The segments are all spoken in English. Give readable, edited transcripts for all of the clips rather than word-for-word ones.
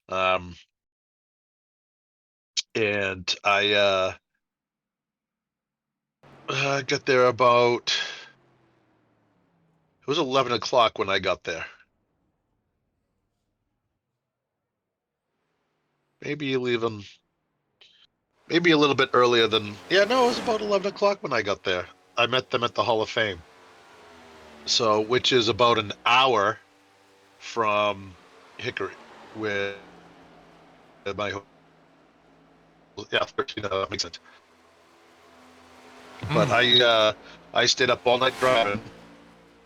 Um, and I got there about it was 11 o'clock when I got there. Maybe even maybe a little bit earlier than yeah, no, it was about 11 o'clock when I got there. I met them at the Hall of Fame. So which is about an hour from Hickory, where my yeah, 13 makes sense. But Mm, I stayed up all night driving,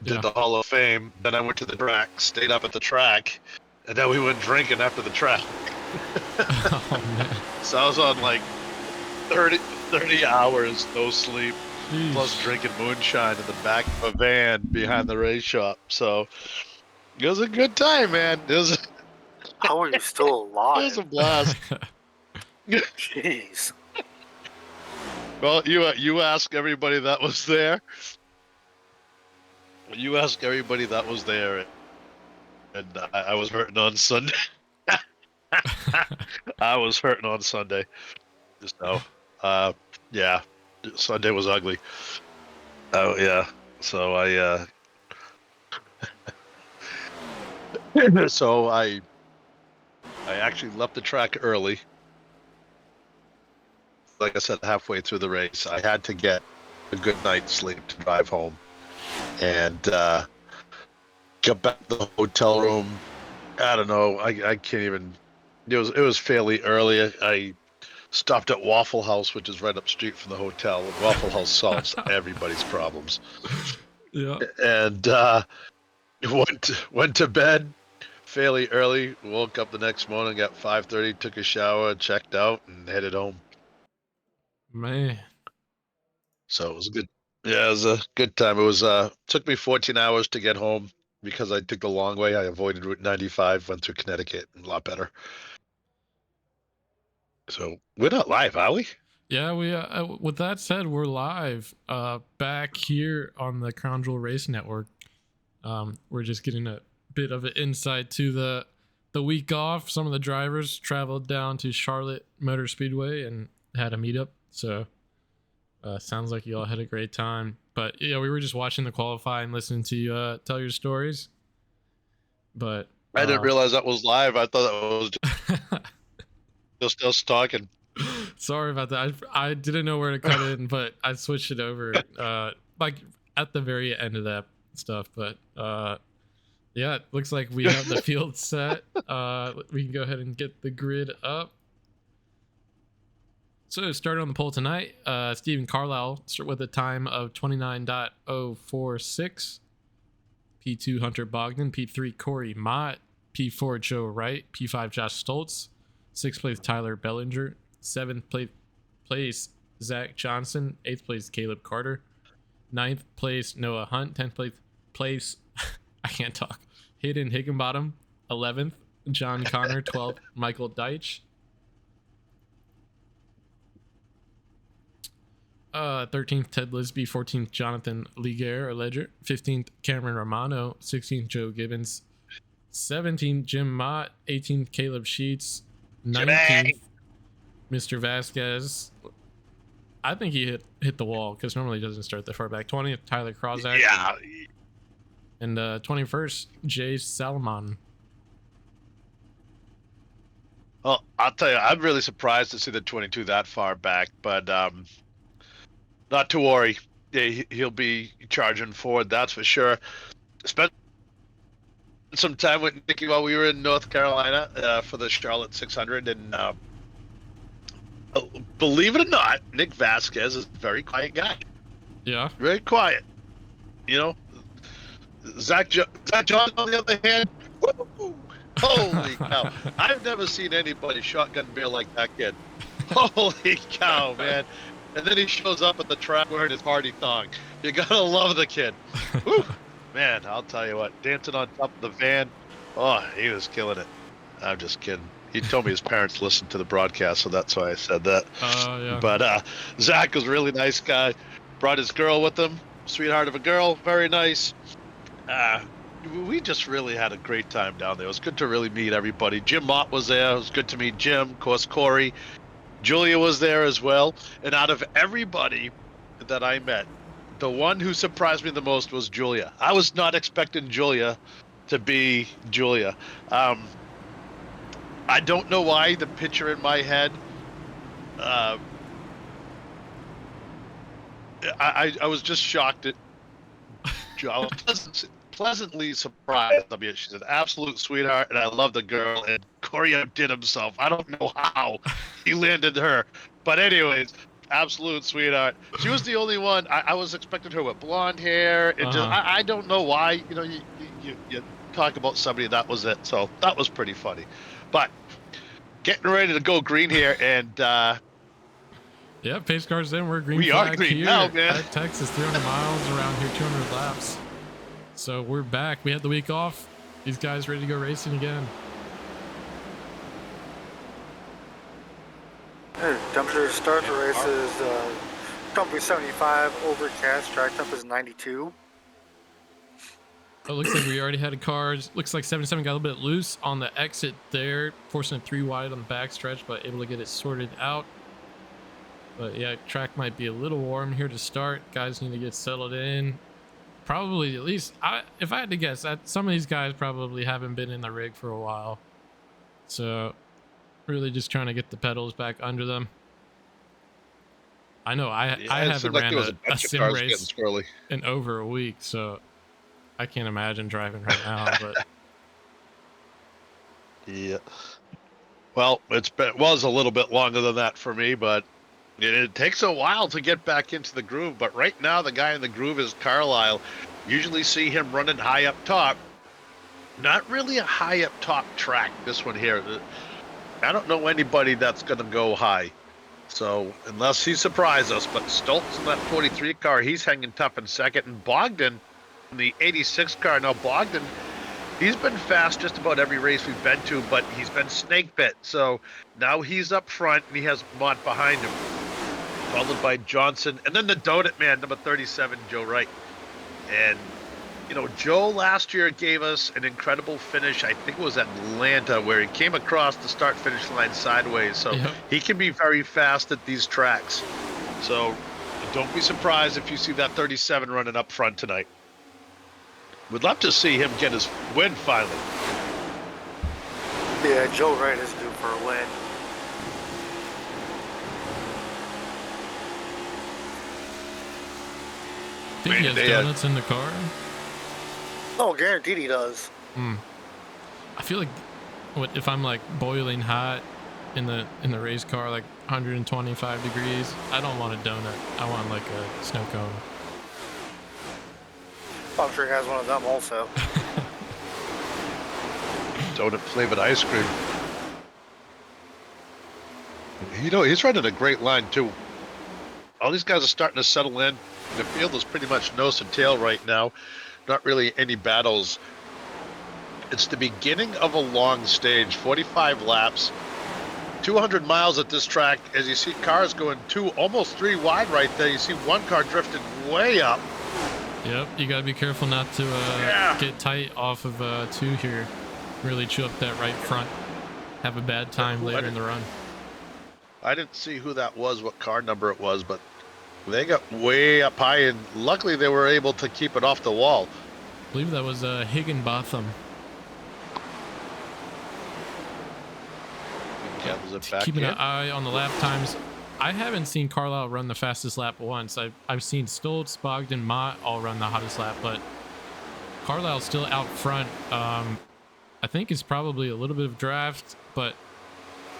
did yeah. the Hall of Fame, then I went to the track, stayed up at the track, and then we went drinking after the track. Oh man. So I was on like 30 hours, no sleep, plus Sheesh. drinking moonshine in the back of a van behind the race shop. So it was a good time, man. How are you still It was alive? a blast. Jeez. Well, you ask everybody that was there. You ask everybody that was there, and I was hurting on Sunday. I was hurting on Sunday. So, uh, yeah, Sunday was ugly. Oh yeah. So so I actually left the track early. Like I said, halfway through the race, I had to get a good night's sleep to drive home, and got back to the hotel room. I don't know. I can't even. It was fairly early. I stopped at Waffle House, which is right up street from the hotel. And Waffle House solves everybody's problems. Yeah. And went to bed fairly early. Woke up the next morning at 5:30. Took a shower, checked out, and headed home. Man. So it was a good. Yeah, it was a good time. It was took me 14 hours to get home because I took the long way. I avoided Route 95, went through Connecticut, a lot better. So we're not live, are we? Yeah, we with that said, we're live back here on the Crown Jewel Race Network. We're just getting a bit of an insight to the week off. Some of the drivers traveled down to Charlotte Motor Speedway and had a meetup. So sounds like you all had a great time. But yeah, we were just watching the qualify and listening to you tell your stories. But I didn't realize that was live. I thought that was just us talking. sorry about that. I didn't know where to cut in, but I switched it over like at the very end of that stuff. But yeah, it looks like we have the field set. We can go ahead and get the grid up. So started on the pole tonight, Stephen Carlisle with a time of 29.046. P2 Hunter Bogdan, P3 Corey Mott, P4 Joe Wright, P5 Josh Stoltz, 6th place Tyler Bellinger, 7th place Zach Johnson, 8th place Caleb Carter, 9th place Noah Hunt, 10th place I can't talk, Hayden Higginbottom, 11th John Connor, 12th Michael Deitch, 13th Ted Lisby, 14th Jonathan Liger or Ledger, 15th Cameron Romano, 16th Joe Gibbons, 17th Jim Mott, 18th Caleb Sheets, 19th Mr. Vasquez. I think he hit the wall because normally he doesn't start that far back. 20th Tyler Krozak. Yeah. And 21st Jay Salomon. Well, I'll tell you, I'm really surprised to see the 22 that far back, but not to worry. Yeah, he'll be charging forward, that's for sure. Spent some time with Nicky while we were in North Carolina for the Charlotte 600, and believe it or not, Nick Vasquez is a very quiet guy. Yeah. Very quiet. You know, Zach Johnson, on the other hand, woo, holy cow! I've never seen anybody shotgun beer like that kid. Holy cow, man! And then he shows up at the track wearing his party thong. You gotta love the kid. Woo, man! I'll tell you what, dancing on top of the van. Oh, he was killing it. I'm just kidding. He told me his parents listened to the broadcast, so that's why I said that. Yeah. But Zach was a really nice guy. Brought his girl with him. Sweetheart of a girl. Very nice. we just really had a great time down there. It was good to really meet everybody. Jim Mott was there. It was good to meet Jim. Of course, Corey. Julia was there as well. And out of everybody that I met, the one who surprised me the most was Julia. I was not expecting Julia to be Julia. I don't know why the picture in my head. I was just shocked at. I was pleasantly surprised. I mean, she's an absolute sweetheart, and I love the girl. And Corey outdid himself. I don't know how he landed her, but anyways, absolute sweetheart. She was the only one. I was expecting her with blonde hair. It just I don't know why. You know, you talk about somebody, that was it. So that was pretty funny. But getting ready to go green here, and yeah, pace cars in. We're green we flag are green here now, man. at Texas, 300 miles around here, 200 laps. So we're back. We had the week off. These guys ready to go racing again. Hey, temperature to start the race is company 75, overcast, track temp is 92. Oh, it looks like we already had a car. Looks like 77 got a little bit loose on the exit there, forcing it 3 wide on the backstretch, but able to get it sorted out. But yeah, track might be a little warm here to start. Guys need to get settled in. Probably at least, if I had to guess, some of these guys probably haven't been in the rig for a while. So really just trying to get the pedals back under them. I know I haven't ran a sim race in over a week, so I can't imagine driving right now. But yeah, well, it was a little bit longer than that for me, but it takes a while to get back into the groove. But right now, the guy in the groove is Carlisle. Usually see him running high up top. Not really a high up top track, this one here. I don't know anybody that's going to go high. So unless he surprises us, but Stoltz in that 43 car, he's hanging tough in second. And Bogdan in the 86 car. Now Bogdan, he's been fast just about every race we've been to, but he's been snake bit. So now he's up front and he has Mott behind him, followed by Johnson. And then the Donut Man, number 37, Joe Wright. And, you know, Joe last year gave us an incredible finish. I think it was at Atlanta, where he came across the start-finish line sideways. So he can be very fast at these tracks. So don't be surprised if you see that 37 running up front tonight. We'd love to see him get his win finally. Yeah, Joe Wright is due for a win. I think he has donuts in the car. Oh, guaranteed he does. I feel like if I'm like boiling hot in the race car, like 125 degrees, I don't want a donut. I want like a snow cone. I'm sure he has one of them also. Donut flavored ice cream. You know, he's running a great line too. All these guys are starting to settle in. The field is pretty much nose to tail right now. Not really any battles. It's the beginning of a long stage, 45 laps, 200 miles at this track. As you see cars going 2, almost 3 wide right there. You see one car drifting way up. Yep, you gotta be careful not to get tight off of 2 here. Really chew up that right front. Have a bad time later in the run. I didn't see who that was, what car number it was, but they got way up high, and luckily they were able to keep it off the wall. I believe that was Higginbotham. Keeping an eye on the lap times. I haven't seen Carlisle run the fastest lap once. I've seen Stoltz, Bogdan, Mott all run the hottest lap, but Carlisle's still out front. I think it's probably a little bit of draft, but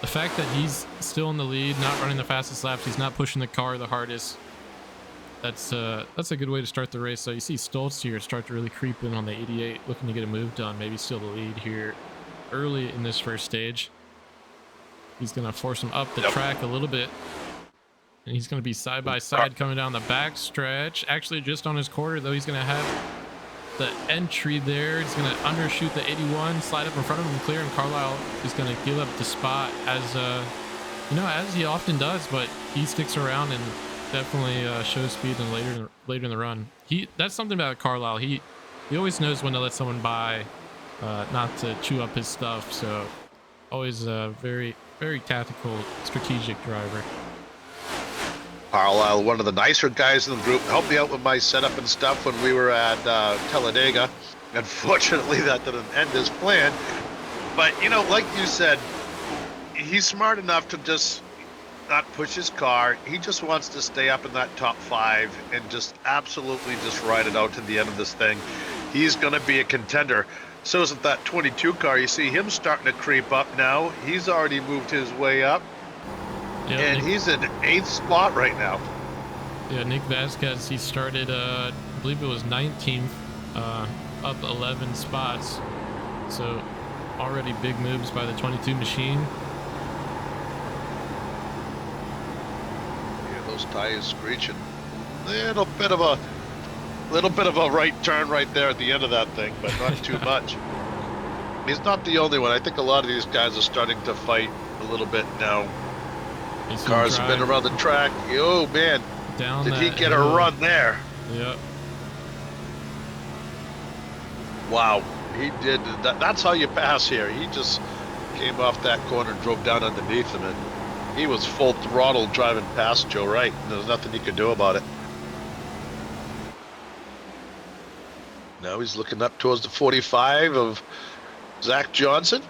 the fact that he's still in the lead, not running the fastest laps, he's not pushing the car the hardest. That's a good way to start the race. So you see Stoltz here start to really creep in on the 88, looking to get a move done, maybe steal the lead here early in this first stage. He's going to force him up the track a little bit. And he's going to be side by side coming down the back stretch. Actually, just on his quarter, though, he's going to have the entry there. He's going to undershoot the 81, slide up in front of him, clear, and Carlisle is going to give up the spot as he often does, but he sticks around and definitely shows speed and later in the run. That's something about Carlisle. he always knows when to let someone by, not to chew up his stuff. So always a very, very tactical, strategic driver. Carlisle, one of the nicer guys in the group, helped me out with my setup and stuff when we were at Talladega. Unfortunately, that didn't end his plan. But, you know, like you said, he's smart enough to just not push his car. He just wants to stay up in that top 5 and just absolutely just ride it out to the end of this thing. He's going to be a contender. So isn't that 22 car. You see him starting to creep up now. He's already moved his way up. Yeah, And he's in 8th spot right now. Yeah, Nick Vasquez, he started, I believe it was 19th, up 11 spots. So already big moves by the 22 machine. Yeah, those tires screeching. Little bit of a right turn right there at the end of that thing, but not too much. He's not the only one. I think a lot of these guys are starting to fight a little bit now. Cars have been around the track. Oh man, did he get a run there? Yep. Wow, he did. That's how you pass here. He just came off that corner and drove down underneath him, and he was full throttle driving past Joe Wright. And there's nothing he could do about it. Now he's looking up towards the 45 of Zach Johnson.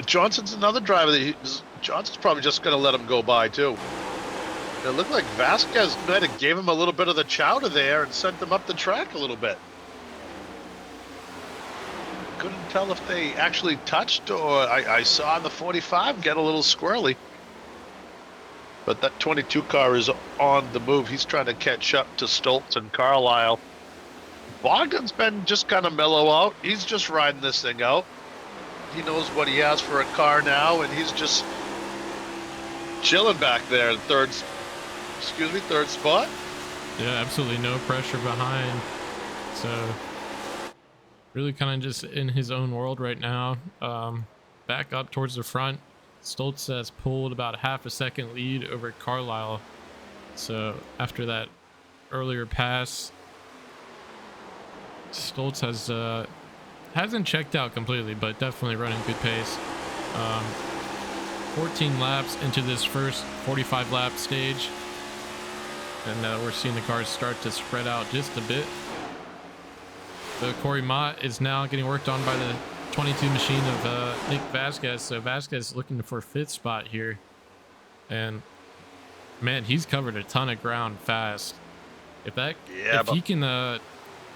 Johnson's another driver that Johnson's probably just going to let him go by too. It looked like Vasquez might have gave him a little bit of the chowder there and sent them up the track a little bit. Couldn't tell if they actually touched, or I saw the 45 get a little squirrely. But that 22 car is on the move. He's trying to catch up to Stoltz and Carlisle. Bogdan's been just kind of mellow out. He's just riding this thing out. He knows what he has for a car now, and he's just chilling back there in third spot. Yeah, absolutely no pressure behind. So really kind of just in his own world right now. Back up towards the front. Stoltz has pulled about half a second lead over Carlisle. So after that earlier pass, Stoltz has hasn't checked out completely, but definitely running good pace. 14 laps into this first 45 lap stage, and we're seeing the cars start to spread out just a bit. So Corey Mott is now getting worked on by the 22 machine of Nick Vasquez. So Vasquez looking for 5th spot here, and man, he's covered a ton of ground fast. If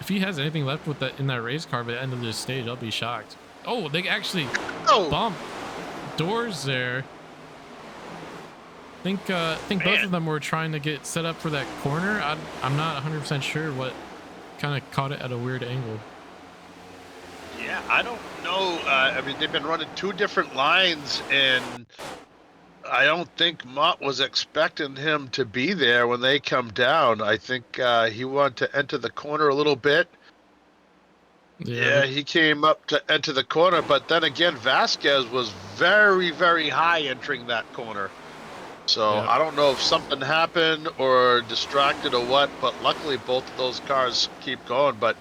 he has anything left with that in that race car by the end of this stage, I'll be shocked. Oh, they actually bumped doors there. I think both of them were trying to get set up for that corner. I'm not 100% sure what kind of caught it at a weird angle. Yeah, I don't know. I mean, they've been running 2 different lines, and I don't think Mott was expecting him to be there when they come down. I think he wanted to enter the corner a little bit. Yeah, he came up to enter the corner, but then again, Vasquez was very, very high entering that corner. So I don't know if something happened or distracted or what, but luckily both of those cars keep going. But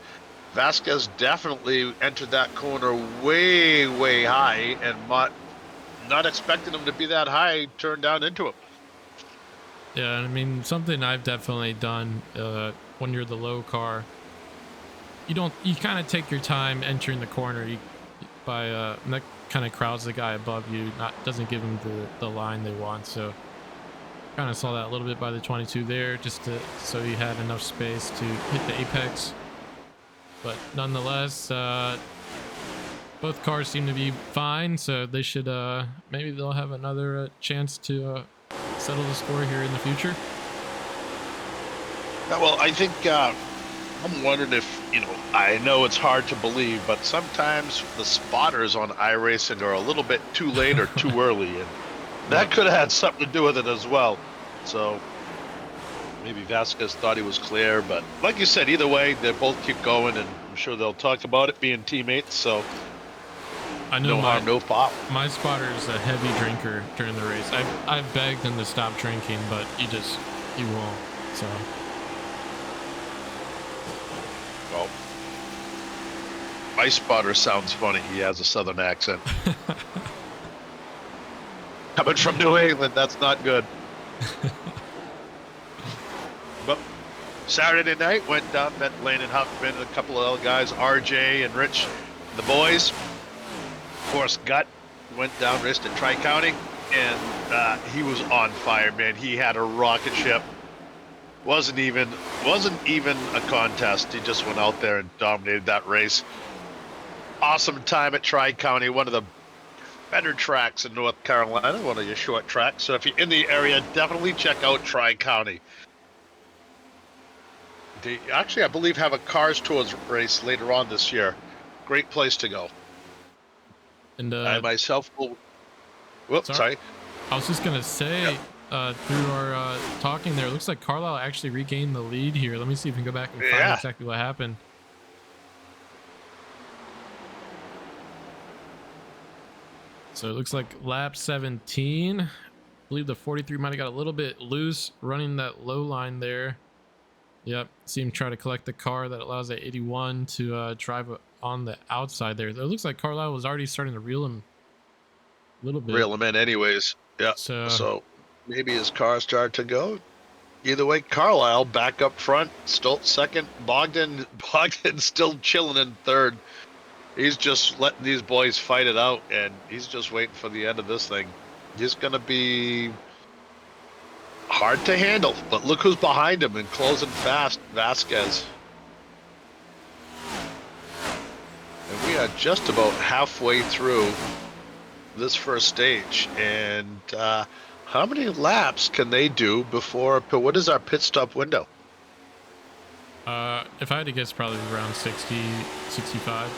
Vasquez definitely entered that corner way, way high, and Mott, not expecting him to be that high, turned down into him. Yeah, I mean, something I've definitely done when you're the low car, you kind of take your time entering the corner. That kind of crowds the guy above you, doesn't give him the line they want. So kind of saw that a little bit by the 22 there, so he had enough space to hit the apex. But nonetheless, both cars seem to be fine, so they should maybe they'll have another chance to settle the score here in the future. Well, I think I'm wondering if, I know it's hard to believe, but sometimes the spotters on iRacing are a little bit too late or too early, and that could have had something to do with it as well. So maybe Vasquez thought he was clear, but like you said, either way, they both keep going, and I'm sure they'll talk about it being teammates. So I know no harm, no foul. My spotter is a heavy drinker during the race. I've begged him to stop drinking, but he won't. So. Well, Ice Spotter sounds funny. He has a southern accent. Coming from New England, that's not good. But Saturday night, went down, met Landon Huffman and a couple of other guys, RJ and Rich, the boys. Of course, Gut went down, raced at Tri-County, and he was on fire, man. He had a rocket ship. Wasn't even a contest. He just went out there and dominated that race. Awesome time at Tri-County, one of the better tracks in North Carolina, one of your short tracks. So if you're in the area, definitely check out Tri-County. They actually, I believe, have a Cars Tours race later on this year. Great place to go. And I myself will. Whoops, sorry. I was just gonna say, through our talking there, it looks like Carlisle actually regained the lead here. Let me see if we can go back and find exactly what happened. So it looks like lap 17. I believe the 43 might have got a little bit loose running that low line there. Yep, see him try to collect the car that allows that 81 to drive on the outside there. It looks like Carlisle was already starting to reel him a little bit. Reel him in anyways. Yeah. So maybe his car started to go. Either way, Carlisle back up front, Stoltz second, Bogdan still chilling in third. He's just letting these boys fight it out, and he's just waiting for the end of this thing. He's going to be hard to handle, but look who's behind him and closing fast, Vasquez. And we are just about halfway through this first stage, and how many laps can they do before, what is our pit stop window? If I had to guess, probably around 60, 65.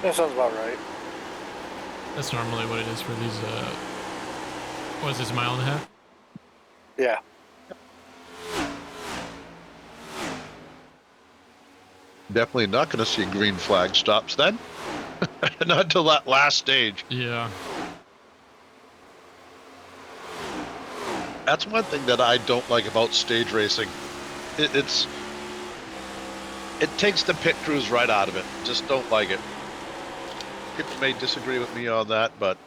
That sounds about right. That's normally what it is for these, what is this, mile and a half? Yeah. Definitely not going to see green flag stops then. Not until that last stage. Yeah. That's one thing that I don't like about stage racing. It takes the pit crews right out of it. Just don't like it. People may disagree with me on that, but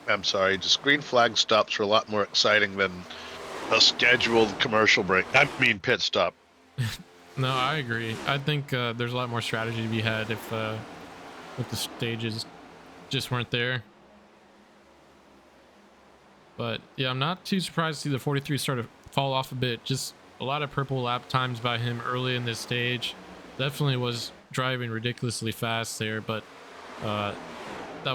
I'm sorry. Just green flag stops are a lot more exciting than a scheduled commercial break. I mean pit stop. No, I agree. I think there's a lot more strategy to be had if the stages just weren't there. But yeah, I'm not too surprised to see the 43 start to fall off a bit. Just a lot of purple lap times by him early in this stage. Definitely was driving ridiculously fast there, but that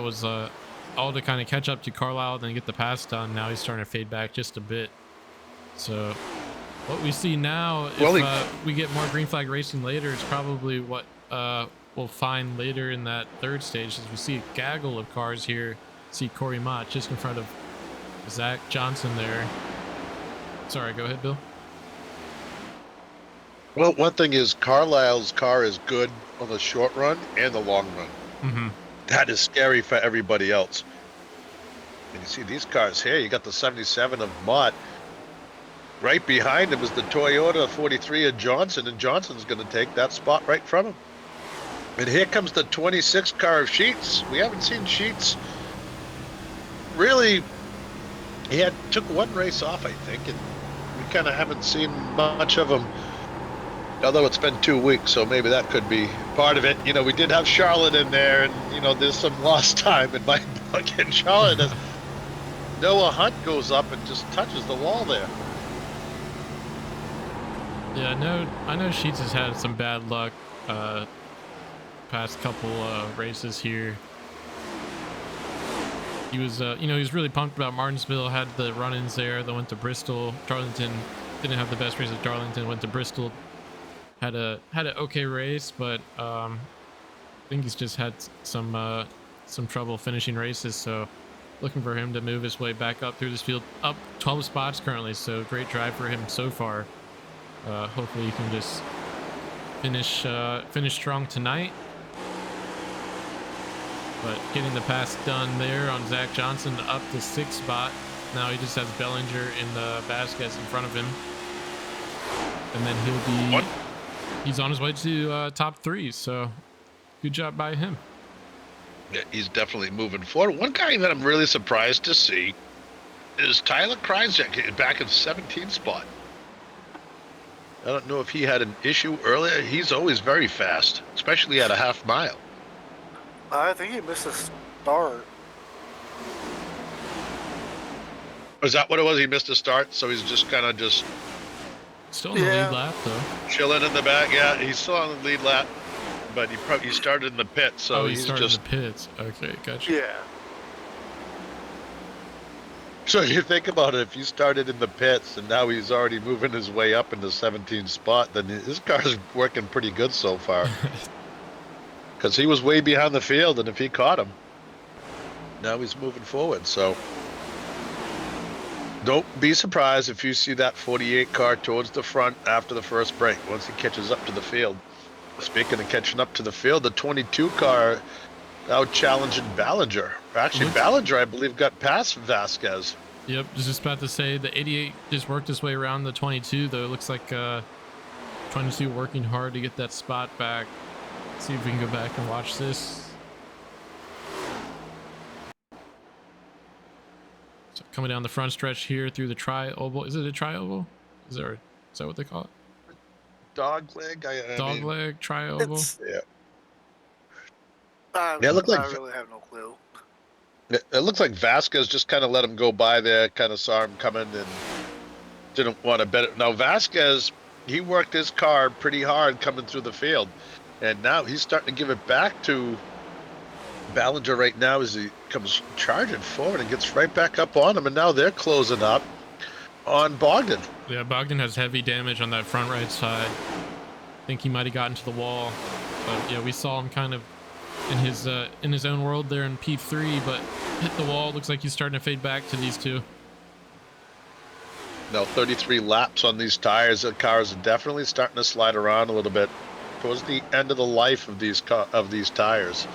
was all to kind of catch up to Carlisle and then get the pass done. Now he's starting to fade back just a bit. So what we see now, if we get more green flag racing later, it's probably what we'll find later in that third stage, as we see a gaggle of cars here. See Corey Mott just in front of Zach Johnson there. Sorry, go ahead, Bill. Well, one thing is Carlisle's car is good on the short run and the long run. Mm-hmm. That is scary for everybody else. And you see these cars here. You got the 77 of Mott. Right behind him is the Toyota 43 of Johnson, and Johnson's going to take that spot right from him. And here comes the 26 car of Sheets. We haven't seen Sheets really. He took one race off, I think, and we kind of haven't seen much of him. Although it's been 2 weeks, so maybe that could be part of it. You know, we did have Charlotte in there, and, you know, there's some lost time in my book. And Charlotte, as Noah Hunt goes up and just touches the wall there. Yeah, I know Sheets has had some bad luck past couple races here. He was, he was really pumped about Martinsville, had the run-ins there, then went to Bristol. Darlington didn't have the best race at Darlington, went to Bristol. Had an okay race, but I think he's just had some trouble finishing races. So looking for him to move his way back up through this field, up 12 spots currently. So great drive for him so far. Hopefully he can just finish strong tonight. But getting the pass done there on Zach Johnson up to 6th spot. Now he just has Bellinger in the Vasquez in front of him, and then he'll be. he's on his way to top 3. So good job by him. Yeah, he's definitely moving forward. One guy that I'm really surprised to see is Tyler Kreinzek back in 17th spot. I don't know if he had an issue earlier. He's always very fast, especially at a half mile. I think he missed a start. Is that what it was? He missed a start, so he's just kind of just Still in the lead lap though. chilling in the back. Yeah, he's still on the lead lap, but he started in the pit, so he he's started just. in the pits. Okay, gotcha. Yeah. So you think about it, if he started in the pits and now he's already moving his way up into 17th spot, then his car's working pretty good so far. Because he was way behind the field, and if he caught him, now he's moving forward. So don't be surprised if you see that 48 car towards the front after the first break, once he catches up to the field. Speaking of catching up to the field, the 22 car out challenging Ballinger. Actually, Ballinger, I believe, got past Vasquez. Yep, just about to say the 88 just worked his way around the 22, though. It looks like 22 working hard to get that spot back. See if we can go back and watch this. So coming down the front stretch here through the tri-oval. Is it a tri-oval? Is that what they call it? Dog leg? Dog leg, tri-oval? Yeah. I really have no clue. It looks like Vasquez just kind of let him go by there, kind of saw him coming and didn't want to bet it. Now, Vasquez, he worked his car pretty hard coming through the field, and now he's starting to give it back to Ballinger right now as he comes charging forward and gets right back up on him, and now they're closing up on Bogdan. Yeah, Bogdan has heavy damage on that front right side. I think he might have gotten to the wall, but yeah, we saw him kind of in his own world there in P3, but hit the wall. Looks like he's starting to fade back to these two. Now 33 laps on these tires. The cars are definitely starting to slide around a little bit towards the end of the life of these tires.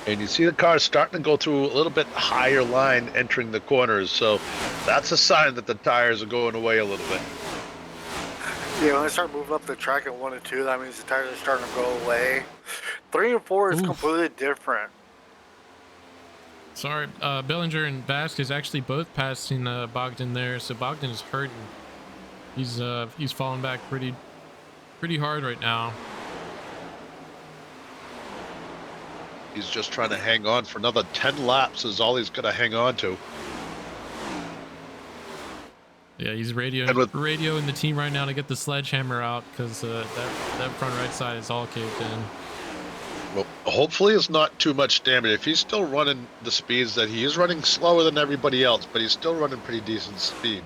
And you see the cars starting to go through a little bit higher line entering the corners, so that's a sign that the tires are going away a little bit. Yeah, when they start moving up the track at 1 and 2, that means the tires are starting to go away. 3 and 4 is completely different. Sorry, Bellinger and Vasquez actually both passing Bogdan there, so Bogdan is hurting. He's falling back pretty hard right now. He's just trying to hang on for another 10 laps is all he's going to hang on to. Yeah, he's radioing the team right now to get the sledgehammer out because that front right side is all caved in. Well, hopefully it's not too much damage. If he's still running the speeds that he is running slower than everybody else, but he's still running pretty decent speed.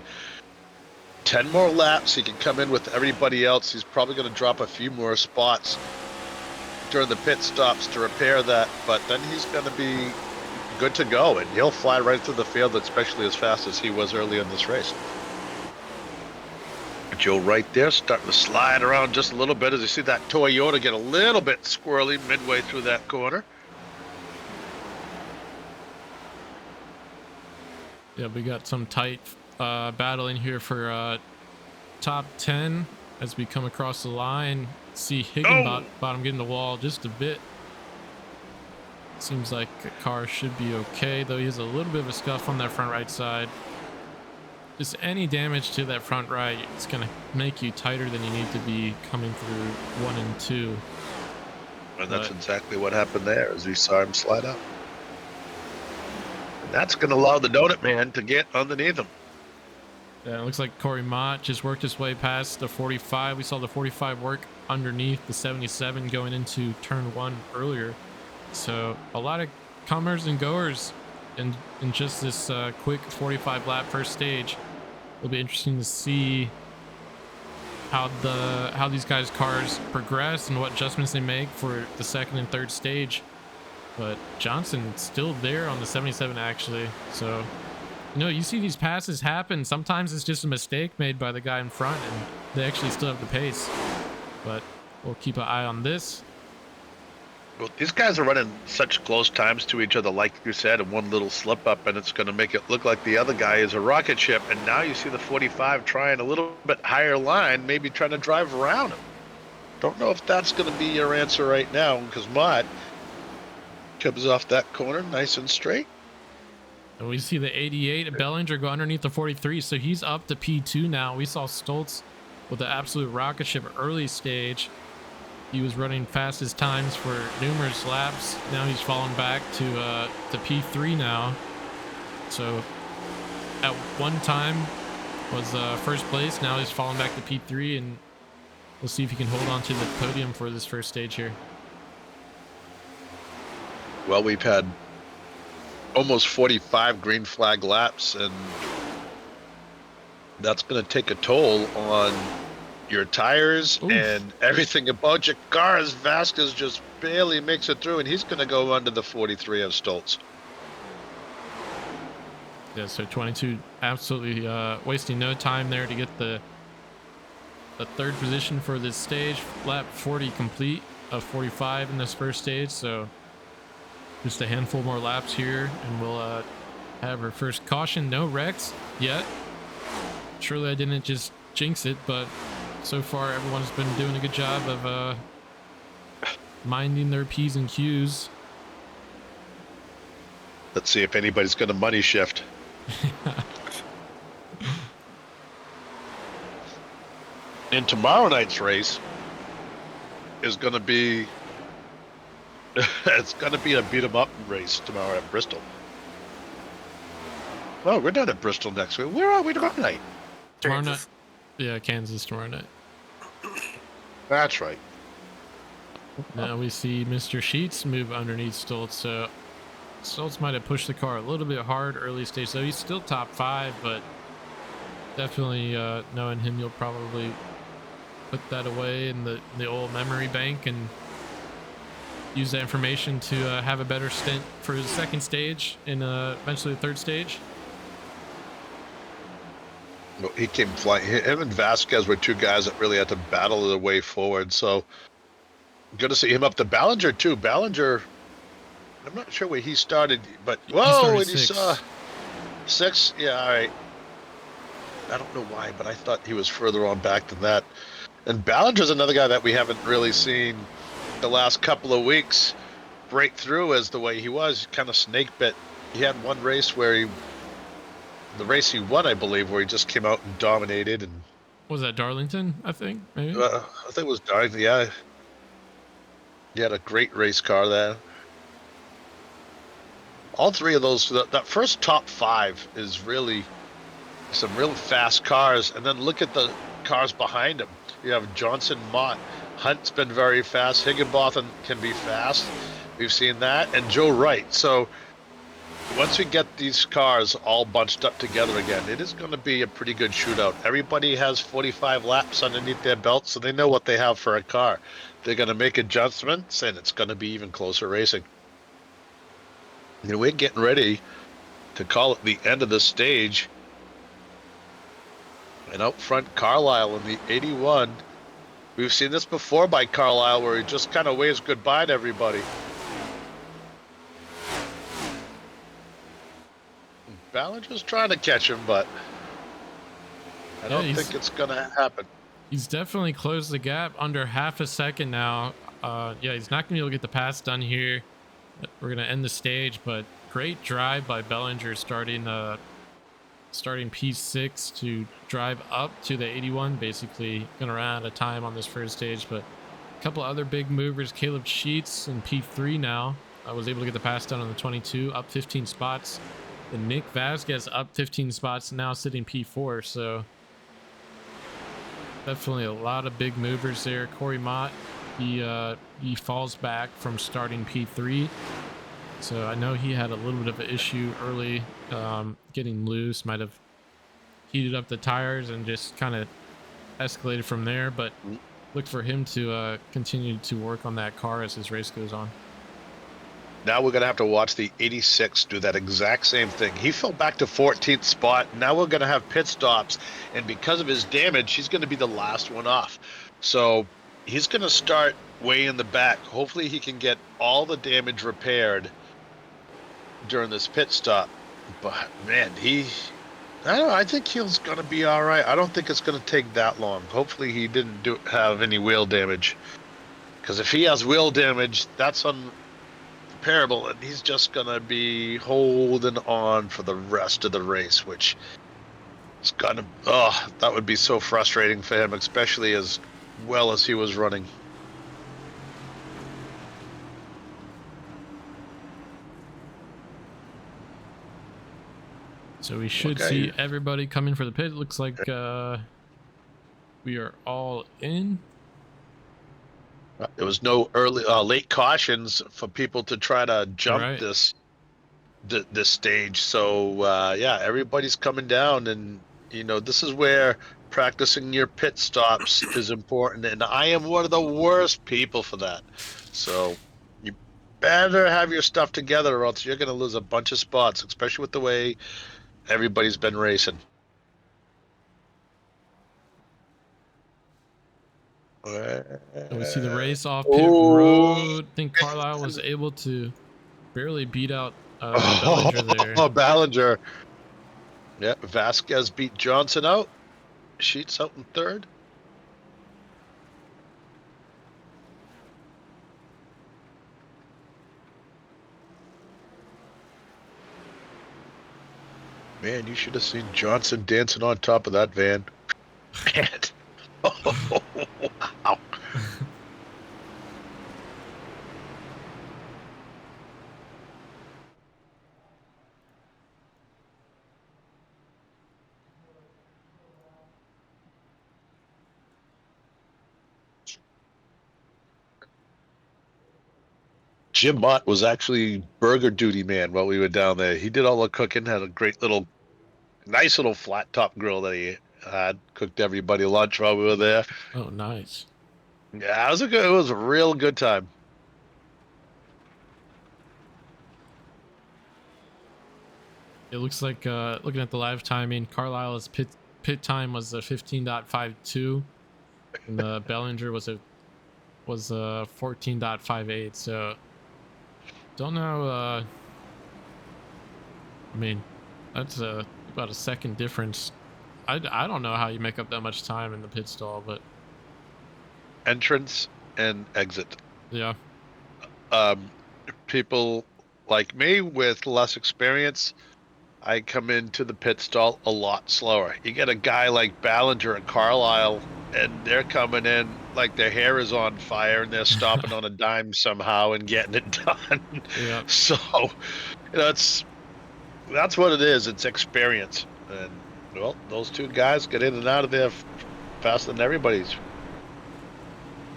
10 more laps, he can come in with everybody else. He's probably going to drop a few more spots during the pit stops to repair that, but then he's going to be good to go, and he'll fly right through the field, especially as fast as he was early in this race. Joe right there starting to slide around just a little bit as you see that Toyota get a little bit squirrely midway through that corner. Yeah, we got some tight battling here for top 10 as we come across the line. See Higginbottom getting the wall just a bit. Seems like the car should be okay, though he has a little bit of a scuff on that front right side. Just any damage to that front right, it's going to make you tighter than you need to be coming through 1 and 2. And that's exactly what happened there as we saw him slide up. And that's going to allow the Donut Man to get underneath him. Yeah, it looks like Corey Mott just worked his way past the 45. We saw the 45 work underneath the 77 going into turn 1 earlier. So a lot of comers and goers in just this quick 45 lap first stage. It'll be interesting to see how these guys' cars progress and what adjustments they make for the second and third stage. But Johnson's still there on the 77 actually. So you see these passes happen. Sometimes it's just a mistake made by the guy in front and they actually still have the pace. But we'll keep an eye on this. Well, these guys are running such close times to each other, like you said, and one little slip up, and it's going to make it look like the other guy is a rocket ship. And now you see the 45 trying a little bit higher line, maybe trying to drive around him. Don't know if that's going to be your answer right now, because Mott comes off that corner nice and straight. And we see the 88 Bellinger go underneath the 43, so he's up to P2 now. We saw Stoltz with the absolute rocket ship early stage. He was running fastest times for numerous laps. Now he's falling back to P3 now. So at one time was first place. Now he's falling back to P3, and we'll see if he can hold on to the podium for this first stage here. Well, we've had almost 45 green flag laps, and that's going to take a toll on your tires and everything about your car. As Vasquez just barely makes it through, and he's going to go under the 43 of Stoltz. Yeah, so 22 absolutely wasting no time there to get the third position for this stage. Lap 40 complete of 45 in this first stage, so just a handful more laps here, and we'll have our first caution. No wrecks yet. Surely I didn't just jinx it, but so far everyone's been doing a good job of minding their P's and Q's. Let's see if anybody's going to money shift. And tomorrow night's race is going to be it's going to be a beat 'em up race tomorrow at Bristol. Oh, we're not at Bristol next week. Where are we tomorrow night? Tomorrow night. Yeah, Kansas tomorrow night. That's right. Now we see Mr. Sheets move underneath Stoltz. So Stoltz might have pushed the car a little bit hard early stage. So he's still top 5, but definitely knowing him, you'll probably put that away in the old memory bank and use that information to have a better stint for the second stage and eventually the third stage. Well, he came flying. Him and Vasquez were two guys that really had to battle their way forward. So good to see him up to Ballinger too. Ballinger, I'm not sure where he started, but whoa, and he saw 6. Yeah, all right. I don't know why, but I thought he was further on back than that. And Ballinger's another guy that we haven't really seen the last couple of weeks break through as the way he was. Kind of snake bit. He had one race where the race he won, I believe, where he just came out and dominated. And was that Darlington? I think maybe. I think it was Darlington. Yeah, he had a great race car there. All three of those, that first top 5 is really some real fast cars, and then look at the cars behind him. You have Johnson, Mott, Hunt's been very fast. Higginbotham can be fast. We've seen that, and Joe Wright. So once we get these cars all bunched up together again, it is going to be a pretty good shootout. Everybody has 45 laps underneath their belt, so they know what they have for a car. They're going to make adjustments, and it's going to be even closer racing. And we're getting ready to call it the end of the stage. And out front, Carlisle in the 81. We've seen this before by Carlisle, where he just kind of waves goodbye to everybody. Ballinger's trying to catch him, but I don't think it's going to happen. He's definitely closed the gap under half a second now. Yeah, he's not going to be able to get the pass done here. We're going to end the stage, but great drive by Bellinger starting P6 to drive up to the 81, basically going to run out of time on this first stage. But a couple other big movers, Caleb Sheets in P3 now. I was able to get the pass done on the 22, up 15 spots. And Nick Vasquez up 15 spots, now sitting P4. So definitely a lot of big movers there. Corey Mott, he falls back from starting P3. So I know he had a little bit of an issue early, getting loose, might have heated up the tires and just kind of escalated from there. But look for him to continue to work on that car as his race goes on. Now we're going to have to watch the 86 do that exact same thing. He fell back to 14th spot. Now we're going to have pit stops. And because of his damage, he's going to be the last one off. So he's going to start way in the back. Hopefully he can get all the damage repaired during this pit stop. But man, I don't know, I think he's gonna be all right. I don't think it's gonna take that long. Hopefully he didn't have any wheel damage, because if he has wheel damage, that's unrepairable, and he's just gonna be holding on for the rest of the race, which is gonna that would be so frustrating for him, especially as well as he was running. So we should see everybody coming for the pit. Looks like we are all in. There was no late cautions for people to try to jump this stage. So yeah, everybody's coming down, and this is where practicing your pit stops is important. And I am one of the worst people for that. So you better have your stuff together, or else you're going to lose a bunch of spots, especially with the way everybody's been racing. And we see the race off pit road. I think Carlisle was able to barely beat out Ballinger there. Oh, Ballinger. Yeah, Vasquez beat Johnson out. Sheets out in third. Man, you should have seen Johnson dancing on top of that van. Man. Oh, wow. Jim Mott was actually burger duty man while we were down there. He did all the cooking, had a great nice little flat top grill that he had, cooked everybody lunch while we were there. Oh, nice. Yeah, it was a real good time. It looks like looking at the live timing, Carlisle's pit time was a 15.52, and the Bellinger was a 14.58. So don't know. I mean, that's about a second difference. I don't know how you make up that much time in the pit stall, but entrance and exit. Yeah. People like me with less experience, I come into the pit stall a lot slower. You get a guy like Ballinger and Carlisle, and they're coming in like their hair is on fire, and they're stopping on a dime somehow and getting it done. Yeah. So, that's what it is. It's experience. And well, those two guys get in and out of there faster than everybody's.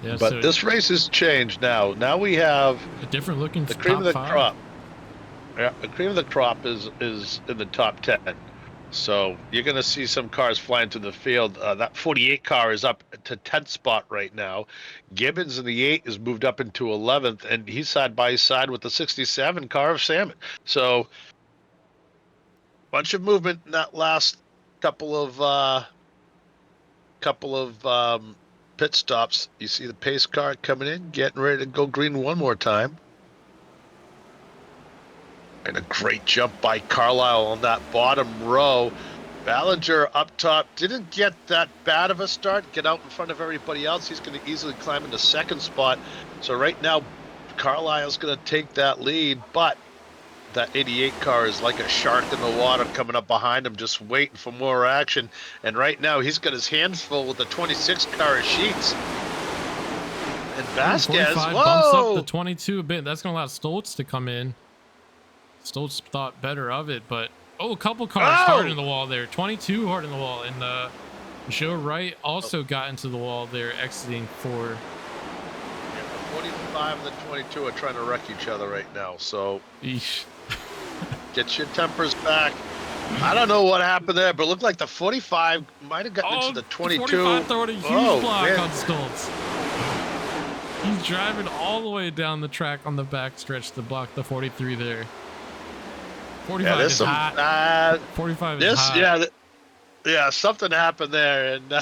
Yeah, but so this race has changed now. Now we have a different looking the cream of the top crop. Yeah, the cream of the crop is in the top 10. So you're going to see some cars flying to the field. That 48 car is up to 10th spot right now. Gibbons in the 8 is moved up into 11th, and he's side by side with the 67 car of Salmon. So bunch of movement in that last couple of pit stops. You see the pace car coming in, getting ready to go green one more time. And a great jump by Carlisle on that bottom row. Ballinger up top didn't get that bad of a start, get out in front of everybody else. He's going to easily climb into second spot. So right now, Carlisle's going to take that lead, but that 88 car is like a shark in the water coming up behind him, just waiting for more action. And right now, he's got his hands full with the 26 car of Sheets. And Vasquez, bumps up the 22 a bit. That's going to allow Stoltz to come in. Stoltz thought better of it, but a couple cars hard in the wall there. 22 hard in the wall, and Joe Wright also got into the wall there, exiting for. Yeah, the 45 and the 22 are trying to wreck each other right now. So Eesh. Get your tempers back. I don't know what happened there, but it looked like the 45 might have gotten into the 22. 45 throwing a huge block on Stoltz. He's driving all the way down the track on the back stretch to block the 43 there. 45 is hot. 45 is hot. Yeah, something happened there, and yeah,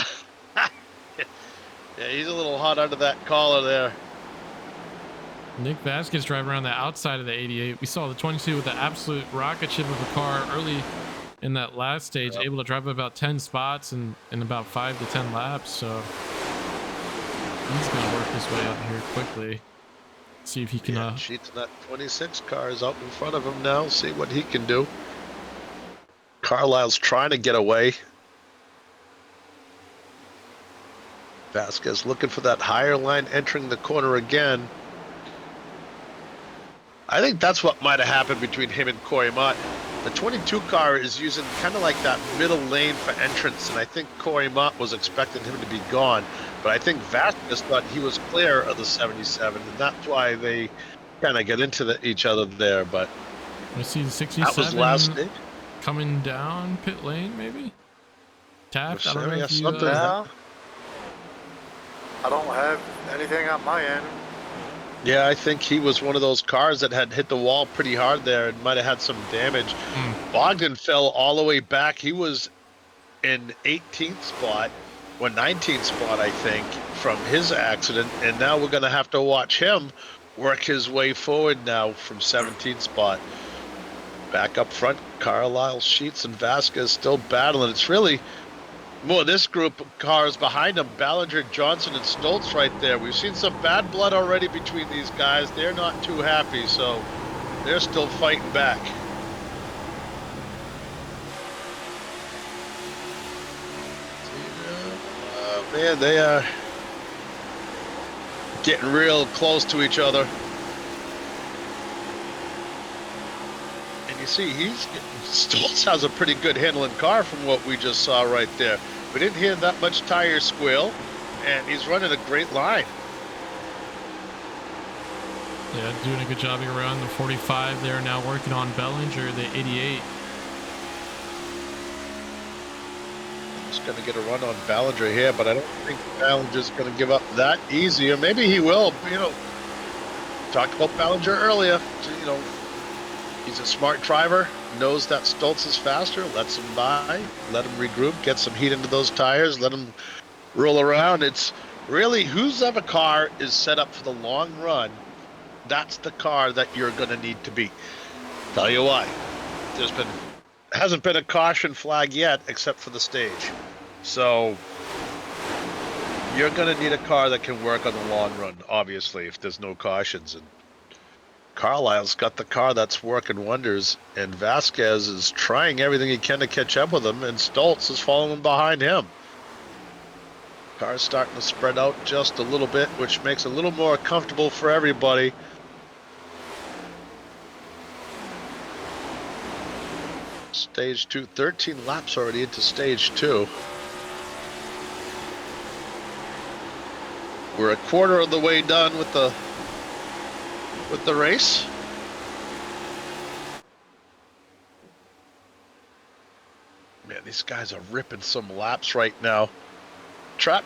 he's a little hot under that collar there. Nick Vasquez driving around the outside of the 88. We saw the 22 with the absolute rocket ship of a car early in that last stage, able to drive about 10 spots in about 5 to 10 laps. So he's going to work his way up here quickly. See if he can. Sheets in that 26 car is out in front of him now. See what he can do. Carlisle's trying to get away. Vasquez looking for that higher line, entering the corner again. I think that's what might have happened between him and Corey Mott. The 22 car is using kind of like that middle lane for entrance, and I think Corey Mott was expecting him to be gone. But I think Vasquez thought he was clear of the 77, and that's why they kind of get into each other there. But I see the 67 that was last stage. Coming down pit lane, maybe? Taft, I don't know if you... Yeah. I don't have anything on my end. Yeah, I think he was one of those cars that had hit the wall pretty hard there and might have had some damage. Bogdan fell all the way back. He was in 18th spot, or 19th spot, I think, from his accident. And now we're going to have to watch him work his way forward now from 17th spot. Back up front, Carlisle, Sheets, and Vasquez still battling. It's really more this group of cars behind them, Ballinger, Johnson, and Stoltz right there. We've seen some bad blood already between these guys. They're not too happy, so they're still fighting back. Man, they are getting real close to each other. And you see, Stoltz has a pretty good handling car from what we just saw right there. We didn't hear that much tire squeal, and he's running a great line. Yeah, doing a good job around the 45. They're now working on Bellinger, the 88. He's going to get a run on Ballinger here, but I don't think Ballinger's going to give up that easy, or maybe he will. You know, talked about Ballinger earlier. You know, he's a smart driver, knows that Stoltz is faster, lets him by, let him regroup, get some heat into those tires, let him roll around. It's really whose ever car is set up for the long run, that's the car that you're going to need to beat. Tell you why. Hasn't been a caution flag yet except for the stage. So you're going to need a car that can work on the long run, obviously, if there's no cautions. And Carlisle's got the car that's working wonders, and Vasquez is trying everything he can to catch up with him, and Stoltz is following behind him. Car's starting to spread out just a little bit, which makes it a little more comfortable for everybody. Stage 2, 13 laps already into stage 2. We're a quarter of the way done with the race. Man, these guys are ripping some laps right now. Track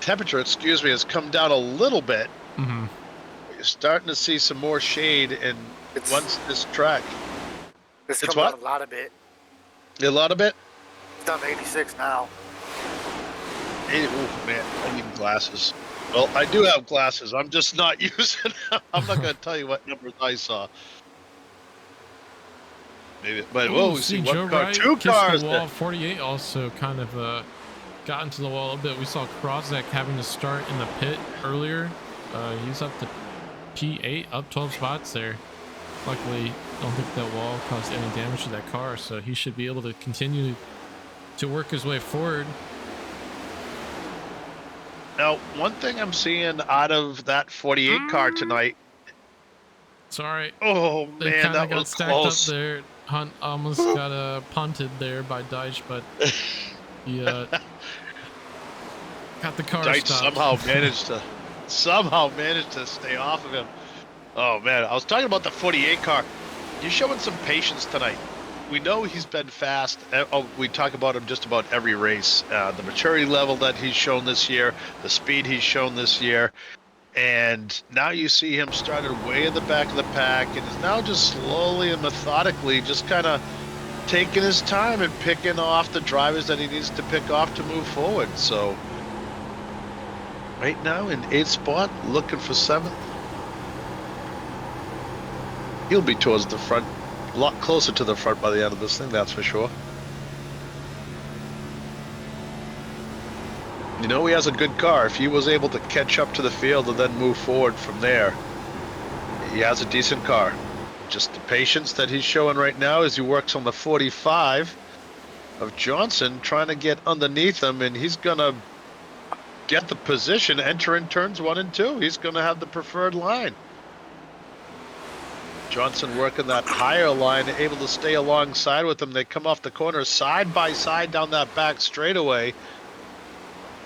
temperature, excuse me, has come down a little bit. Mm-hmm. You're starting to see some more shade in once this track. It's come down a lot of bit. A lot of it? It's down to 86 now. Oh, man, I need glasses. Well, I do have glasses. I'm just not using them. I'm not going to tell you what numbers I saw. Maybe, but whoa, we see one car, two cars. The wall. 48 also kind of got into the wall a bit. We saw Krozek having to start in the pit earlier. He's up to P8, up 12 spots there. Luckily, I don't think that wall caused any damage to that car, so he should be able to continue to work his way forward. Now, one thing I'm seeing out of that 48 car tonight. Sorry. Oh, they man, that got was stacked close. Up there. Hunt almost got punted there by Deitch, but he got the car Deitch stopped. somehow managed to stay off of him. Oh, man, I was talking about the 48 car. He's showing some patience tonight. We know he's been fast. We talk about him just about every race. The maturity level that he's shown this year, the speed he's shown this year. And now you see him started way in the back of the pack and is now just slowly and methodically just kind of taking his time and picking off the drivers that he needs to pick off to move forward. So right now in 8th spot, looking for 7th. He'll be towards the front, a lot closer to the front by the end of this thing, that's for sure. You know, he has a good car. If he was able to catch up to the field and then move forward from there, he has a decent car. Just the patience that he's showing right now as he works on the 45 of Johnson, trying to get underneath him, and he's going to get the position, enter in turns 1 and 2. He's going to have the preferred line. Johnson working that higher line, able to stay alongside with him. They come off the corner side by side down that back straightaway.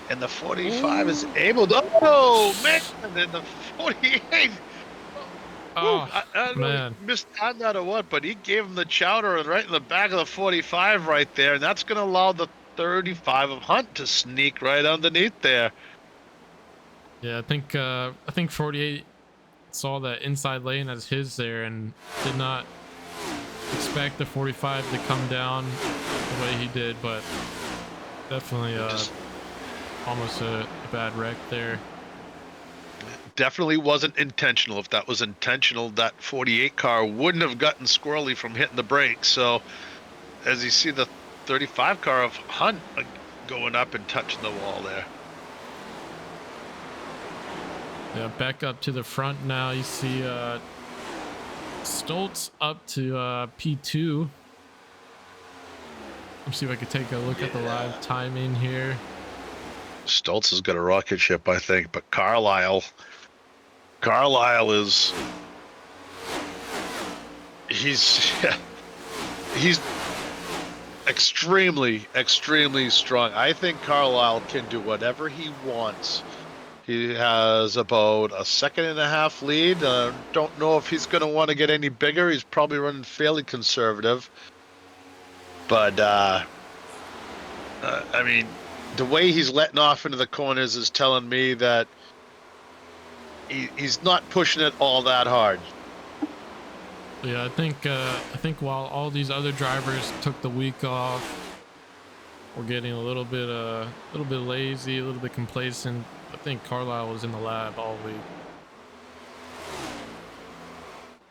And the 45 is able to, oh man, and then the 48. Oh, I don't know man. if he mistimed that or what, but he gave him the chowder and right in the back of the 45 right there. And that's going to allow the 35 of Hunt to sneak right underneath there. Yeah, I think 48 saw that inside lane as his there and did not expect the 45 to come down the way he did, but definitely almost a bad wreck there. Definitely wasn't intentional. If that was intentional, that 48 car wouldn't have gotten squirrely from hitting the brakes. So as you see the 35 car of Hunt going up and touching the wall there. Yeah, back up to the front now. You see Stoltz up to P2. Let's see if I can take a look at the live timing here. Stoltz has got a rocket ship, I think, but Carlisle is he's extremely strong. I think Carlisle can do whatever he wants. He has about a 1.5 seconds lead. Don't know if he's going to want to get any bigger. He's probably running fairly conservative. But I mean, the way he's letting off into the corners is telling me that he's not pushing it all that hard. Yeah, I think while all these other drivers took the week off, we're getting a little bit lazy, a little bit complacent. I think Carlisle was in the lab all week.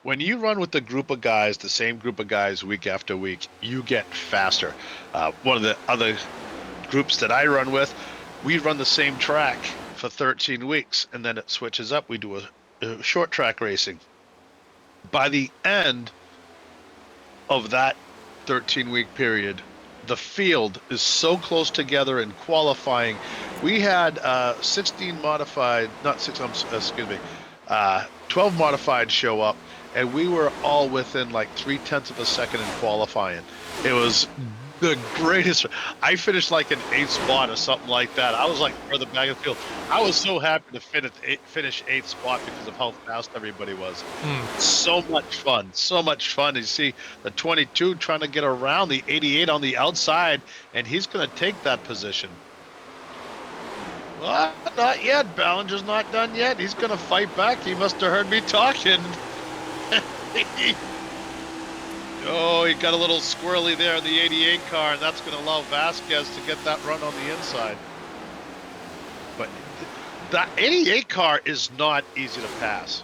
When you run with a group of guys, the same group of guys week after week, you get faster. One of the other groups that I run with, we run the same track for 13 weeks, and then it switches up. We do a short track racing. By the end of that 13-week period, the field is so close together in qualifying. We had 12 modified show up, and we were all within like 0.3 of a second in qualifying. It was the greatest. I finished like an 8th spot or something like that. I was like further back in the field. I was so happy to finish 8th spot because of how fast everybody was. So much fun. You see the 22 trying to get around the 88 on the outside, and he's going to take that position. Well, not yet. Ballinger's not done yet. He's going to fight back. He must have heard me talking. Oh, he got a little squirrely there in the 88 car, and that's going to allow Vasquez to get that run on the inside. But that 88 car is not easy to pass.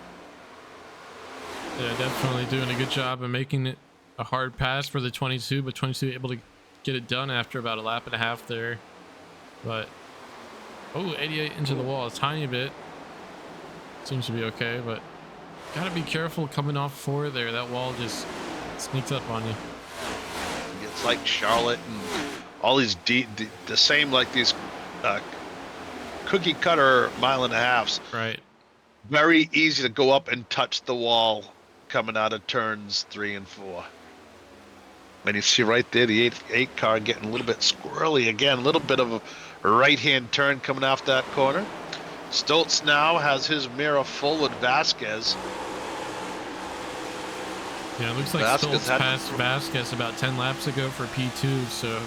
Yeah, definitely doing a good job of making it a hard pass for the 22, but 22 able to get it done after about a lap and a half there. But, oh, 88 into the wall a tiny bit. Seems to be okay, but gotta be careful coming off 4 there. That wall just sneaks up on you. It's like Charlotte and all these the same like these cookie cutter 1.5 miles. Right. Very easy to go up and touch the wall coming out of turns 3 and 4. And you see right there the 8 car getting a little bit squirrely again, a little bit of a right-hand turn coming off that corner. Stoltz now has his mirror full with Vasquez. Yeah, it looks like Stoltz passed Vasquez about 10 laps ago for P2, so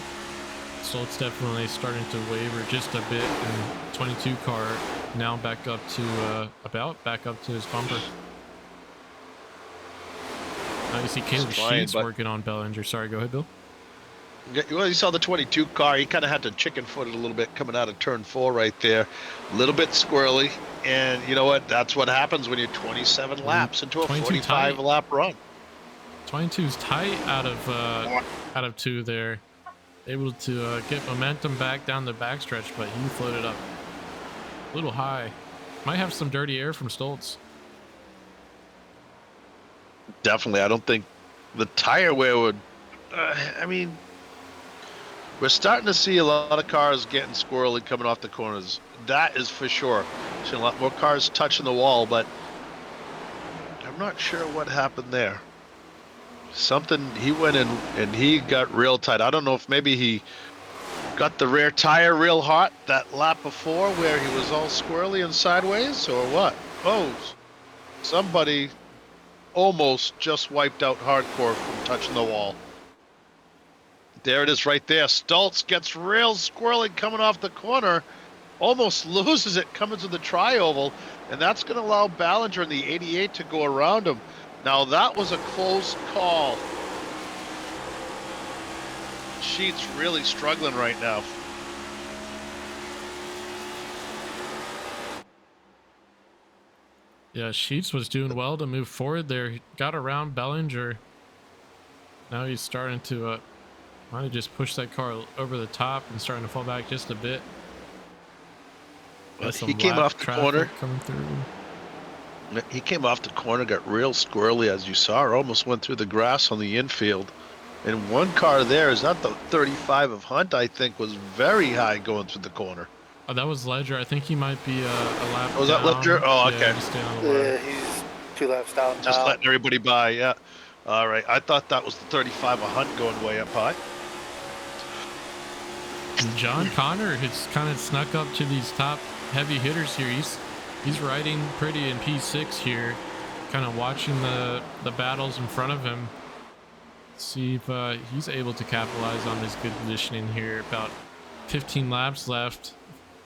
Stoltz definitely starting to waver just a bit, and 22 car now back up to his bumper. Now you see Caleb Sheets working on Bellinger. Sorry, go ahead, Bill. Well, you saw the 22 car. He kind of had to chicken foot it a little bit coming out of turn 4 right there. A little bit squirrely. And you know what? That's what happens when you're 27 laps into a 45 lap run. 22's tight out of 2 there. Able to get momentum back down the backstretch, but he floated up a little high. Might have some dirty air from Stoltz. Definitely. I don't think the tire wear would. I mean, we're starting to see a lot of cars getting squirrely coming off the corners. That is for sure. Seeing a lot more cars touching the wall, but I'm not sure what happened there. Something, he went in and he got real tight. I don't know if maybe he got the rear tire real hot that lap before where he was all squirrely and sideways, or what. Oh, somebody almost just wiped out hardcore from touching the wall. There it is right there. Stoltz gets real squirrely coming off the corner, almost loses it coming to the tri-oval, and that's going to allow Ballinger in the 88 to go around him. Now that was a close call. Sheets really struggling right now. Yeah, Sheets was doing well to move forward there. He got around Bellinger. Now he's starting to might have just pushed that car over the top and starting to fall back just a bit. But he came off the corner. Coming through. He came off the corner, got real squirrely, as you saw, almost went through the grass on the infield. And one car there, is that the 35 of Hunt, I think, was very high going through the corner. Oh, that was Ledger. I think he might be a lap Was down. that Ledger? Oh, okay. Yeah, just staying on the line. Yeah, he's 2 laps down. Just now. letting everybody by, yeah. All right, I thought that was the 35 of Hunt going way up high. And John Connor has kind of snuck up to these top heavy hitters here. He's riding pretty in P6 here, kind of watching the battles in front of him. See if he's able to capitalize on this good positioning here. About 15 laps left,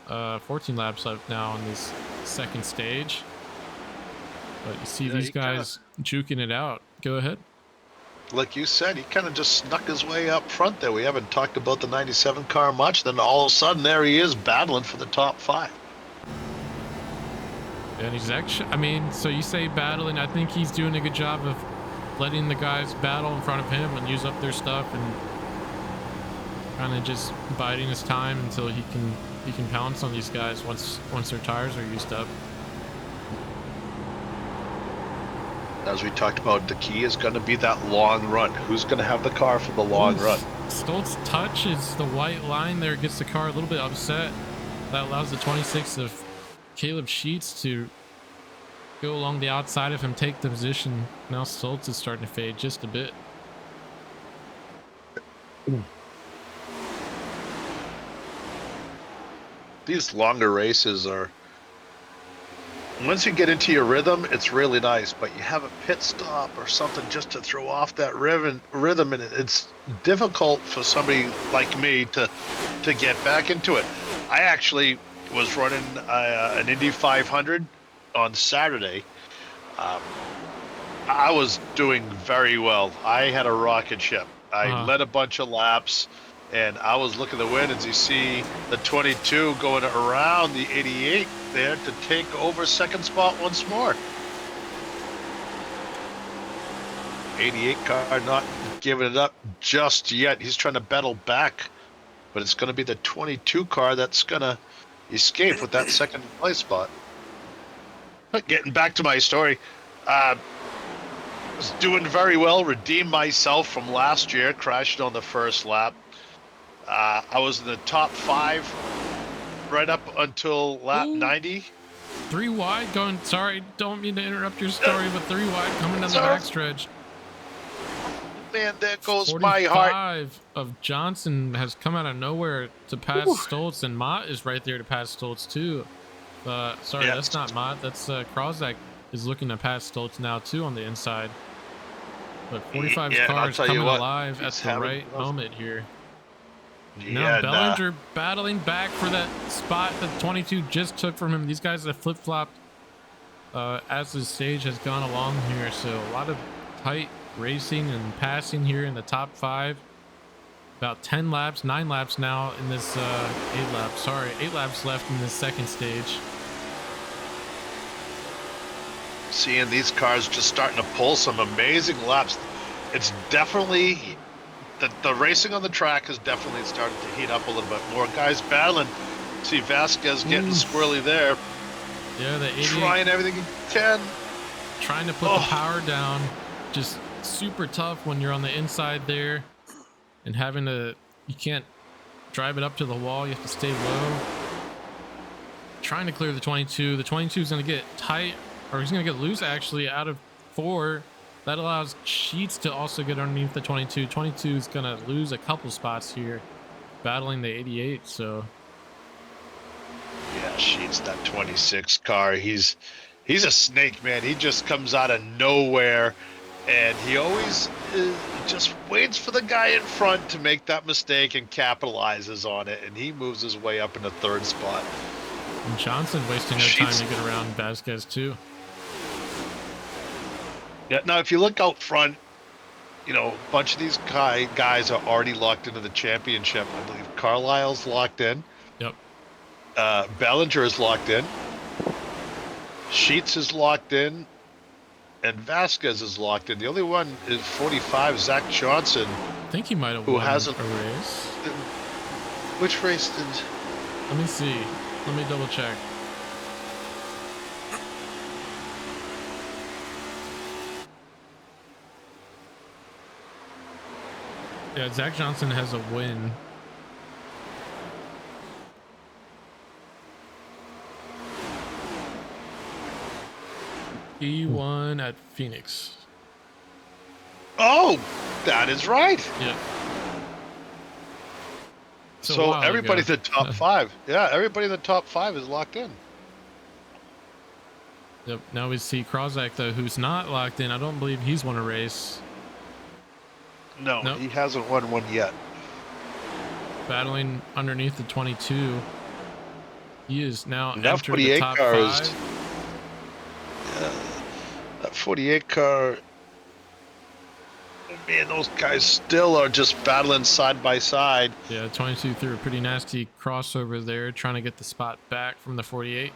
14 laps left now on this second stage. But you see these guys juking it out. Go ahead. Like you said, he kind of just snuck his way up front there. We haven't talked about the 97 car much. Then all of a sudden, there he is battling for the top 5. And he's actually, I mean, so you say battling. I think he's doing a good job of letting the guys battle in front of him and use up their stuff and kind of just biding his time until he can pounce on these guys once their tires are used up. As we talked about, the key is going to be that long run. Who's going to have the car for the long run? Stoltz touches the white line there, gets the car a little bit upset. That allows the 26 of Caleb Sheets to go along the outside of him, take the position. Now Stoltz is starting to fade just a bit. These longer races are, once you get into your rhythm, it's really nice, but you have a pit stop or something just to throw off that rhythm, and it's difficult for somebody like me to get back into it. I actually was running an Indy 500 on Saturday. I was doing very well. I had a rocket ship. I led a bunch of laps, and I was looking to win. As you see, the 22 going around the 88 there to take over second spot once more. 88 car not giving it up just yet. He's trying to battle back, but it's going to be the 22 car that's going to escape with that second place spot. But getting back to my story, was doing very well, redeemed myself from last year, crashed on the first lap. I was in the top 5 right up until lap 90. 3 wide going, sorry, don't mean to interrupt your story, but 3 wide coming down the backstretch. Man, there goes my heart. 45 of Johnson has come out of nowhere to pass Stoltz, and Mott is right there to pass Stoltz too. Sorry, that's not Mott. That's Krozak is looking to pass Stoltz now too on the inside. But 45's car is coming alive at the right moment here. Now Bellinger battling back for that spot that 22 just took from him. These guys have flip-flopped as the stage has gone along here. So a lot of tight racing and passing here in the top 5. About 10 laps, 9 laps now in this 8 laps left in this second stage. Seeing these cars just starting to pull some amazing laps. it's definitely the racing on the track has definitely started to heat up a little bit more. Guys battling. See Vasquez getting squirrely there. Yeah, the 88 trying everything he can. Trying to put the power down. Just super tough when you're on the inside there and having to, you can't drive it up to the wall. You have to stay low. Trying to clear the 22. The 22 is going to get tight, or he's going to get loose actually out of 4. That allows Sheets to also get underneath the 22. 22 is going to lose a couple spots here battling the 88. So yeah, Sheets, that 26 car, he's a snake, man. He just comes out of nowhere, and he always just waits for the guy in front to make that mistake and capitalizes on it, and he moves his way up in the 3rd spot. And Johnson wasting no time to get around Vasquez too. Yeah, now if you look out front, you know, a bunch of these guys are already locked into the championship. I believe Carlisle's locked in. Yep. Bellinger is locked in. Sheets is locked in. And Vasquez is locked in. The only one is 45, Zach Johnson. I think he might have won a race. Which race did... Let me see. Let me double check. Yeah, Zach Johnson has a win. He won at Phoenix. Oh, that is right. Yeah. So everybody in the top 5. Yeah, everybody in the top 5 is locked in. Yep. Now we see Krozak, though, who's not locked in. I don't believe he's won a race. No, nope. He hasn't won one yet. Battling underneath the 22. He is now that 48 the top car 5. Is, that 48 car. Man, those guys still are just battling side by side. Yeah, 22 threw a pretty nasty crossover there, trying to get the spot back from the 48.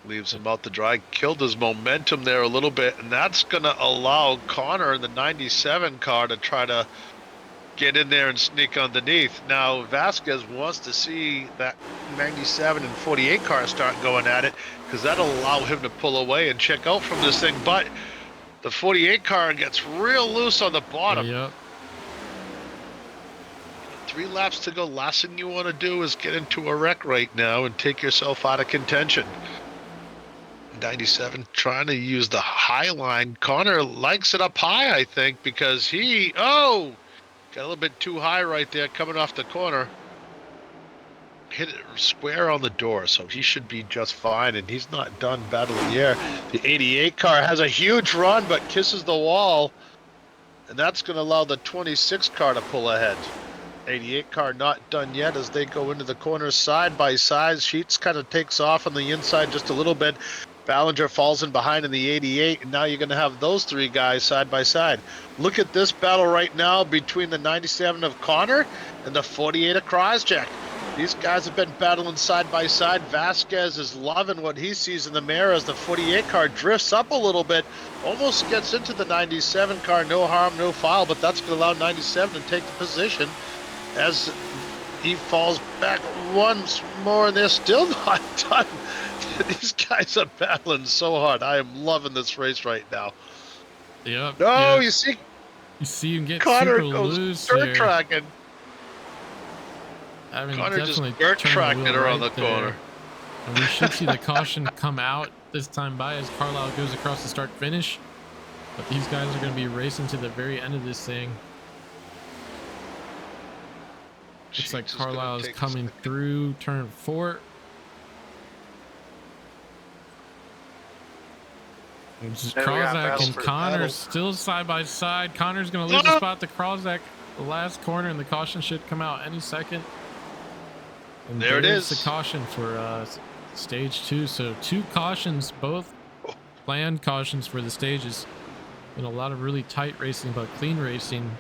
Leaves him out to dry. Killed his momentum there a little bit, and that's going to allow Connor in the 97 car to try to get in there and sneak underneath. Now, Vasquez wants to see that 97 and 48 car start going at it, because that'll allow him to pull away and check out from this thing, but the 48 car gets real loose on the bottom. Yep. 3 laps to go. Last thing you want to do is get into a wreck right now and take yourself out of contention. 97 trying to use the high line. Connor likes it up high, I think, because he, got a little bit too high right there coming off the corner. Hit it square on the door, so he should be just fine, and he's not done battling the air. The 88 car has a huge run, but kisses the wall, and that's going to allow the 26 car to pull ahead. 88 car not done yet as they go into the corner side by side. Sheets kind of takes off on the inside just a little bit. Ballinger falls in behind in the 88, and now you're going to have those 3 guys side by side. Look at this battle right now between the 97 of Connor and the 48 of Krozak. These guys have been battling side by side. Vasquez is loving what he sees in the mirror as the 48 car drifts up a little bit, almost gets into the 97 car. No harm, no foul, but that's going to allow 97 to take the position as he falls back once more, and they're still not done. These guys are battling so hard. I am loving this race right now. Yep. No, yep. You see him get Connor super goes loose dirt tracking. Connor just dirt tracked it around the corner. And we should see the caution come out this time by as Carlisle goes across the start finish. But these guys are going to be racing to the very end of this thing. Looks like Carlisle is coming through turn 4. Krozak and Connor still side by side. Connor's going to lose the spot to Krozak. The last corner, and the caution should come out any second. And there it is. The caution for stage 2. So 2 cautions, both planned cautions for the stages. And a lot of really tight racing, but clean racing,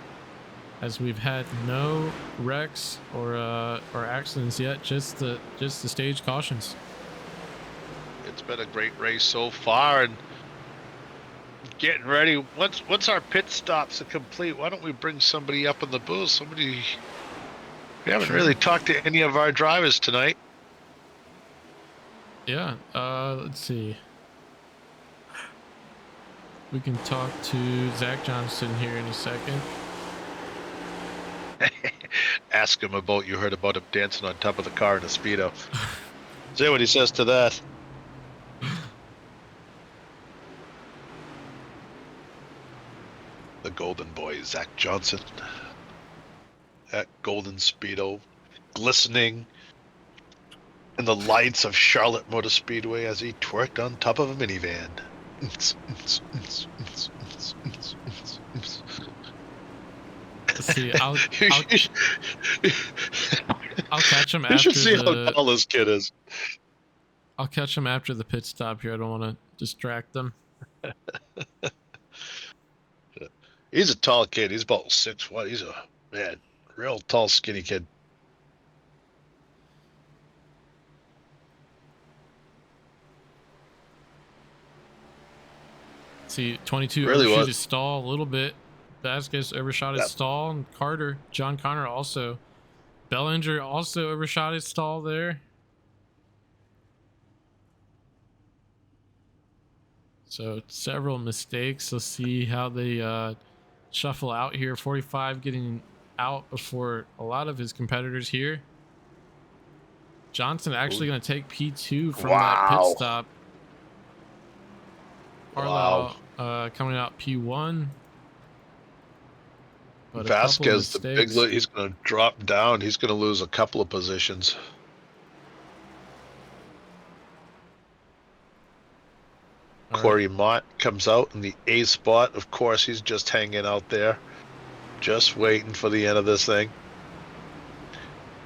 as we've had no wrecks or accidents yet. Just the stage cautions. It's been a great race so far, and getting ready. Once our pit stops are complete, why don't we bring somebody up in the booth? We haven't Sure. really talked to any of our drivers tonight. Yeah, let's see. We can talk to Zach Johnson here in a second. Ask him about you heard about him dancing on top of the car in a Speedo. See what he says to that. The golden boy, Zach Johnson. That golden Speedo glistening in the lights of Charlotte Motor Speedway as he twerked on top of a minivan. Let's see. I'll catch him You after should see how the. tall this kid is. I'll catch him after the pit stop here. I don't want to distract them. He's a tall kid. He's about 6'1". He's a real tall, skinny kid. See, 22 Really overshoot was. his stall a little bit. Vasquez overshot his Yep. stall, and Carter, John Connor also. Bellinger also overshot his stall there. So several mistakes. Let's see how they shuffle out here. 45 getting out before a lot of his competitors here. Johnson actually going to take P2 from that Wow. pit stop. Carlisle coming out P1. But a couple of Vasquez, the big, mistakes. he's going to drop down. He's going to lose a couple of positions. All right. Corey Mott comes out in the A spot. Of course, he's just hanging out there, just waiting for the end of this thing.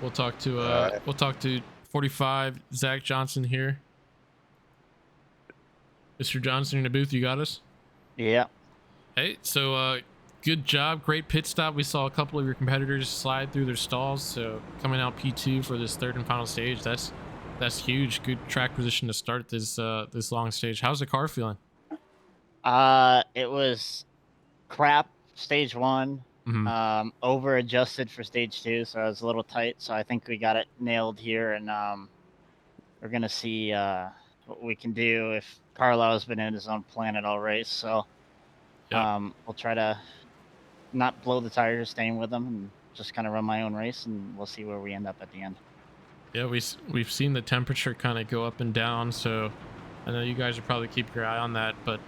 We'll talk to right. we'll talk to 45 Zach Johnson here. Mr. Johnson in the booth, you got us? Yeah. Hey, so good job, great pit stop. We saw a couple of your competitors slide through their stalls, so coming out P2 for this third and final stage, that's huge. Good track position to start this this long stage. How's the car feeling? It was crap stage 1. Mhm. Over adjusted for stage 2, so I was a little tight. So I think we got it nailed here, and we're gonna see what we can do. If Carlisle's been in his own planet all race, so Yeah. we'll try to not blow the tires, staying with them, and just kind of run my own race, and we'll see where we end up at the end. Yeah, we've seen the temperature kind of go up and down, so I know you guys will probably keep your eye on that, but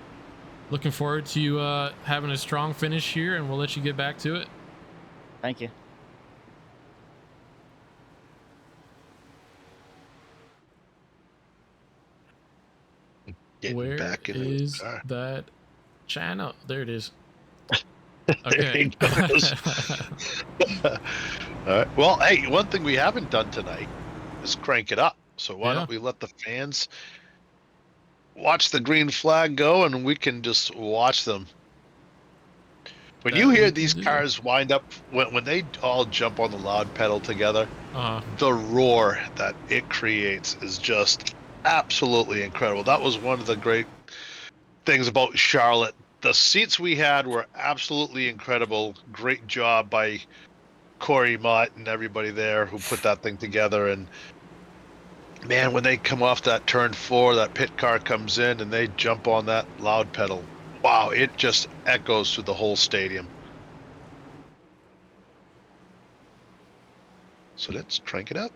looking forward to you having a strong finish here, and we'll let you get back to it. Thank you. Getting Where back in is the car. that channel? There it is. There Okay. he goes. All right. Well, hey, one thing we haven't done tonight is crank it up. So why Yeah. don't we let the fans watch the green flag go, and we can just watch them. When That you we hear can these do. cars wind up, when they all jump on the loud pedal together, Uh, the roar that it creates is just absolutely incredible. That was one of the great things about Charlotte. The seats we had were absolutely incredible. Great job by Corey Mott and everybody there who put that thing together. And man, when they come off that turn 4, that pit car comes in and they jump on that loud pedal. Wow, it just echoes through the whole stadium. So let's crank it up.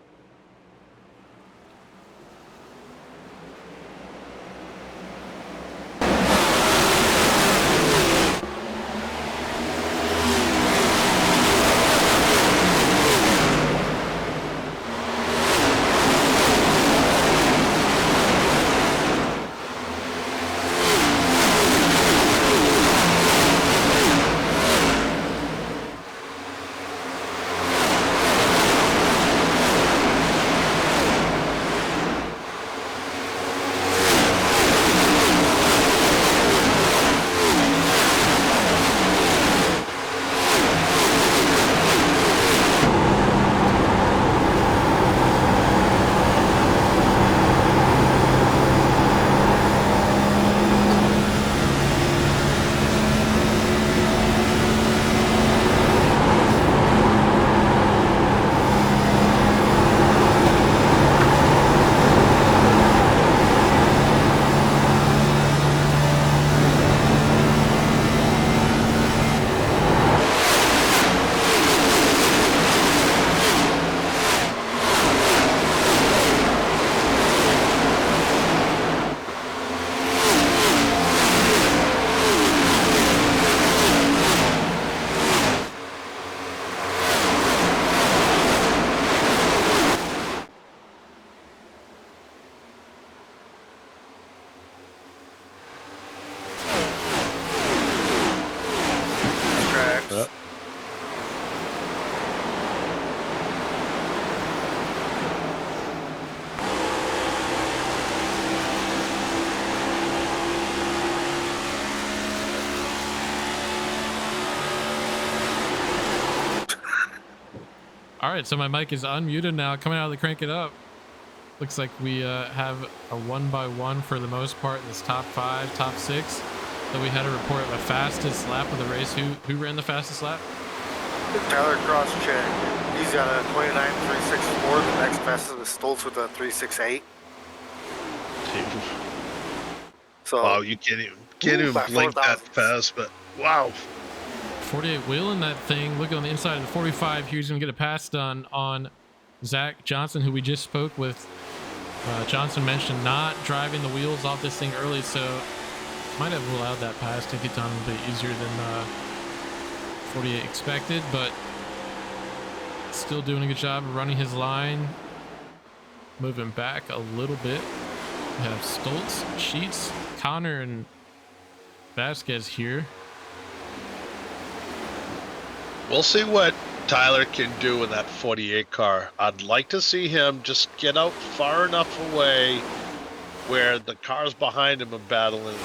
All right, so my mic is unmuted now. Coming out of the Crank It Up. Looks like we have a 1x1 for the most part in this top 5, top 6. So we had a report of the fastest lap of the race. Who ran the fastest lap? Tyler Crosscheck. He's got a 29.364. The next fastest was Stoltz with a 3.68. So Wow, you can't even by blink that 4,000. fast, but wow. 48 wheeling that thing. Look on the inside of the 45 here. He's going to get a pass done on Zach Johnson, who we just spoke with. Johnson mentioned not driving the wheels off this thing early, so might have allowed that pass to get done a bit easier than 48 expected, but still doing a good job of running his line. Moving back a little bit. We have Stoltz, Sheets, Connor, and Vasquez here. We'll see what Tyler can do in that 48 car. I'd like to see him just get out far enough away where the cars behind him are battling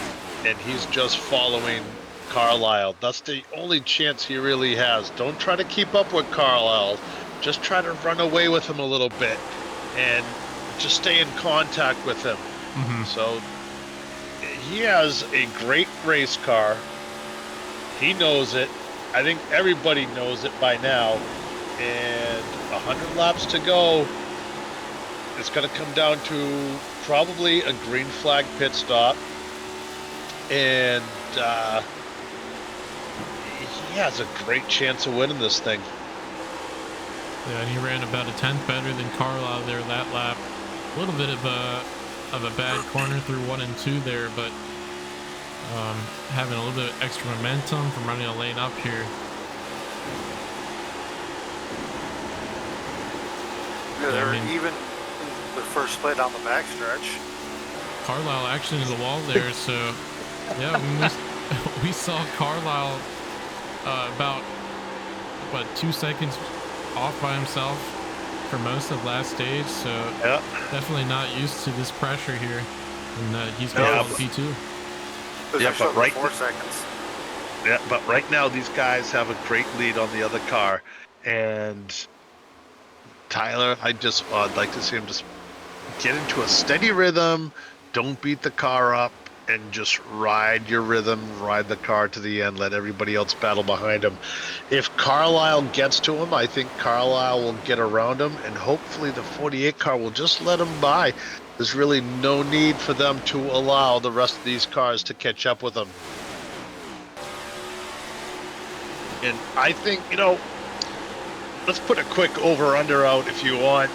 and he's just following Carlisle. That's the only chance he really has. Don't try to keep up with Carlisle. Just try to run away with him a little bit and just stay in contact with him. So he has a great race car. He knows it. I think everybody knows it by now. And 100 laps to go. It's going to come down to probably a green flag pit stop. And he has a great chance of winning this thing. Yeah, and he ran about a 10th better than Carlisle there that lap. A little bit of a bad corner through 1 and 2 there, but having a little bit of extra momentum from running a lane up here. Yeah, they're I mean- even the first split down the backstretch. Carlisle actually into the wall there, so yeah, we saw Carlisle about, 2 seconds off by himself for most of last stage, so Yeah. definitely not used to this pressure here, and he's got Yeah, all the P2. It was Yeah, actually but right- 4 seconds. Yeah, but right now these guys have a great lead on the other car, and Tyler, I'd like to see him just get into a steady rhythm. Don't beat the car up, and just ride your rhythm, ride the car to the end. Let everybody else battle behind him. If Carlisle gets to him, I think Carlisle will get around him, and hopefully the 48 car will just let him by. There's really no need for them to allow the rest of these cars to catch up with them. And I think, let's put a quick over-under out if you want.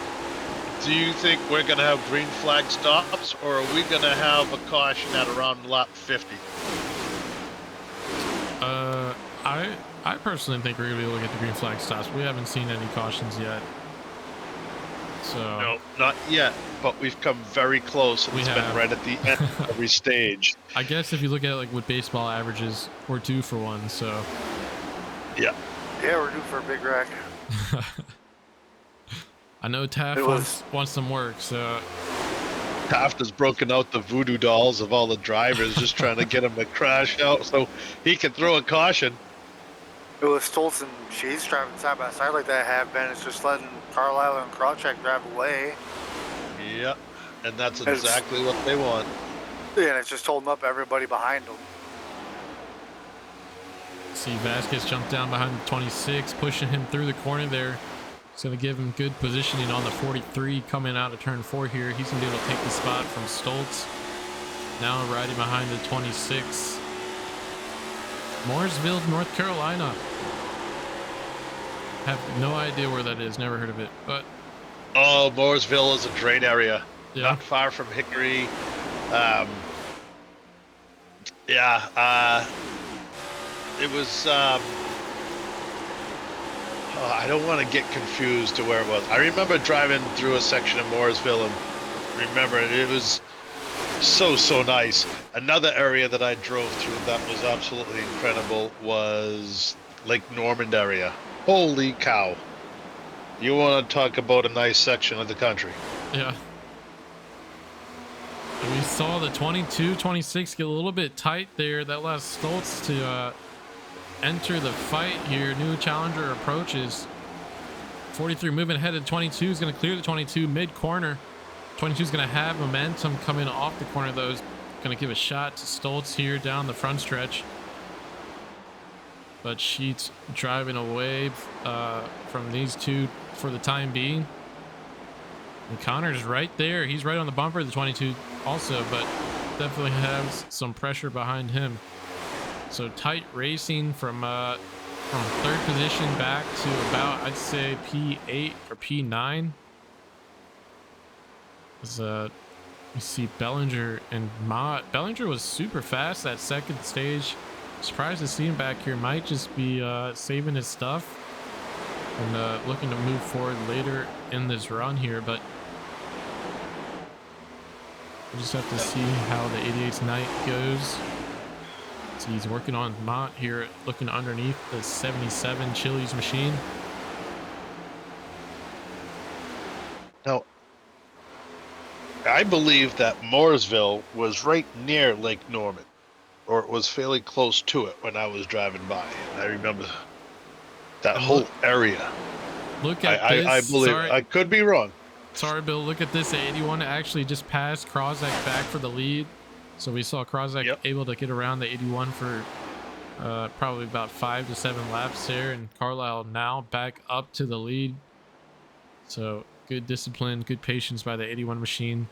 Do you think we're going to have green flag stops, or are we going to have a caution at around lap 50? I personally think we're gonna be able to get the green flag stops. We haven't seen any cautions yet, so No, not yet, but we've come very close, and We it's have. been right at the end of every stage. I guess if you look at like what baseball averages, we're due for one. So Yeah. Yeah, we're due for a big wreck. I know Taft It was- wants some work, so Taft has broken out the voodoo dolls of all the drivers, just trying to get him to crash out so he can throw a caution. It was Stoltz and Sheets driving side by side like that have been. It's just letting Carlisle and Crosscheck drive away. Yeah, and that's It's- exactly what they want. Yeah, and it's just holding up everybody behind them. see Vasquez jump down behind the 26, pushing him through the corner there. It's going to give him good positioning on the 43 coming out of turn 4 here. He's going to be able to take the spot from Stoltz. Now riding behind the 26. Mooresville, North Carolina. Have no idea where that is. Never heard of it. But Oh, Mooresville is a great area. yeah, Not far from Hickory. It was. I don't want to get confused to where it was. I remember driving through a section of Mooresville and remember it was so nice. Another area that I drove through that was absolutely incredible was Lake Normand area. Holy cow. You want to talk about a nice section of the country. yeah. And we saw the 22, 26 get a little bit tight there. That allows Stoltz to enter the fight here. New challenger approaches 43 moving ahead of 22 is going to clear the 22 mid corner. 22 is going to have momentum coming off the corner, though. Is going to give a shot to Stoltz here down the front stretch. But Sheets driving away from these two for the time being. And Connor's right there. He's right on the bumper of the 22 also, but definitely has some pressure behind him. So tight racing from third position back to about, I'd say, P8 or P9. As you see Bellinger and Mott. Bellinger was super fast that second stage. Surprised to see him back here. Might just be saving his stuff and looking to move forward later in this run here, but we'll just have to see how the 88's night goes. So he's working on Mott here, looking underneath the 77 Chili's machine. Now, I believe that Mooresville was right near Lake Norman, or it was fairly close to it when I was driving by. I remember that whole area. Look at this. I believe. Sorry. I could be wrong. Sorry, Bill. Look at this. 81 actually just passed Krozak back for the lead. So we saw Krozak able to get around the 81 for probably about 5 to 7 laps there. And Carlisle now back up to the lead. So good discipline, good patience by the 81 machine.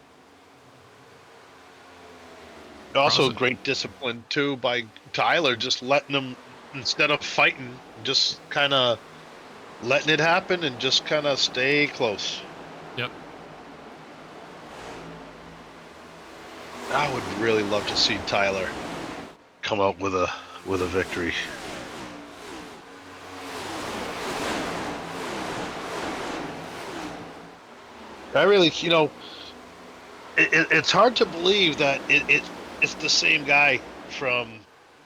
Also great discipline, too, by Tyler, just letting them, instead of fighting, just kind of letting it happen and just kind of stay close. Yep. I would really love to see Tyler come out with a victory. I really, you know, it's hard to believe that it's the same guy from,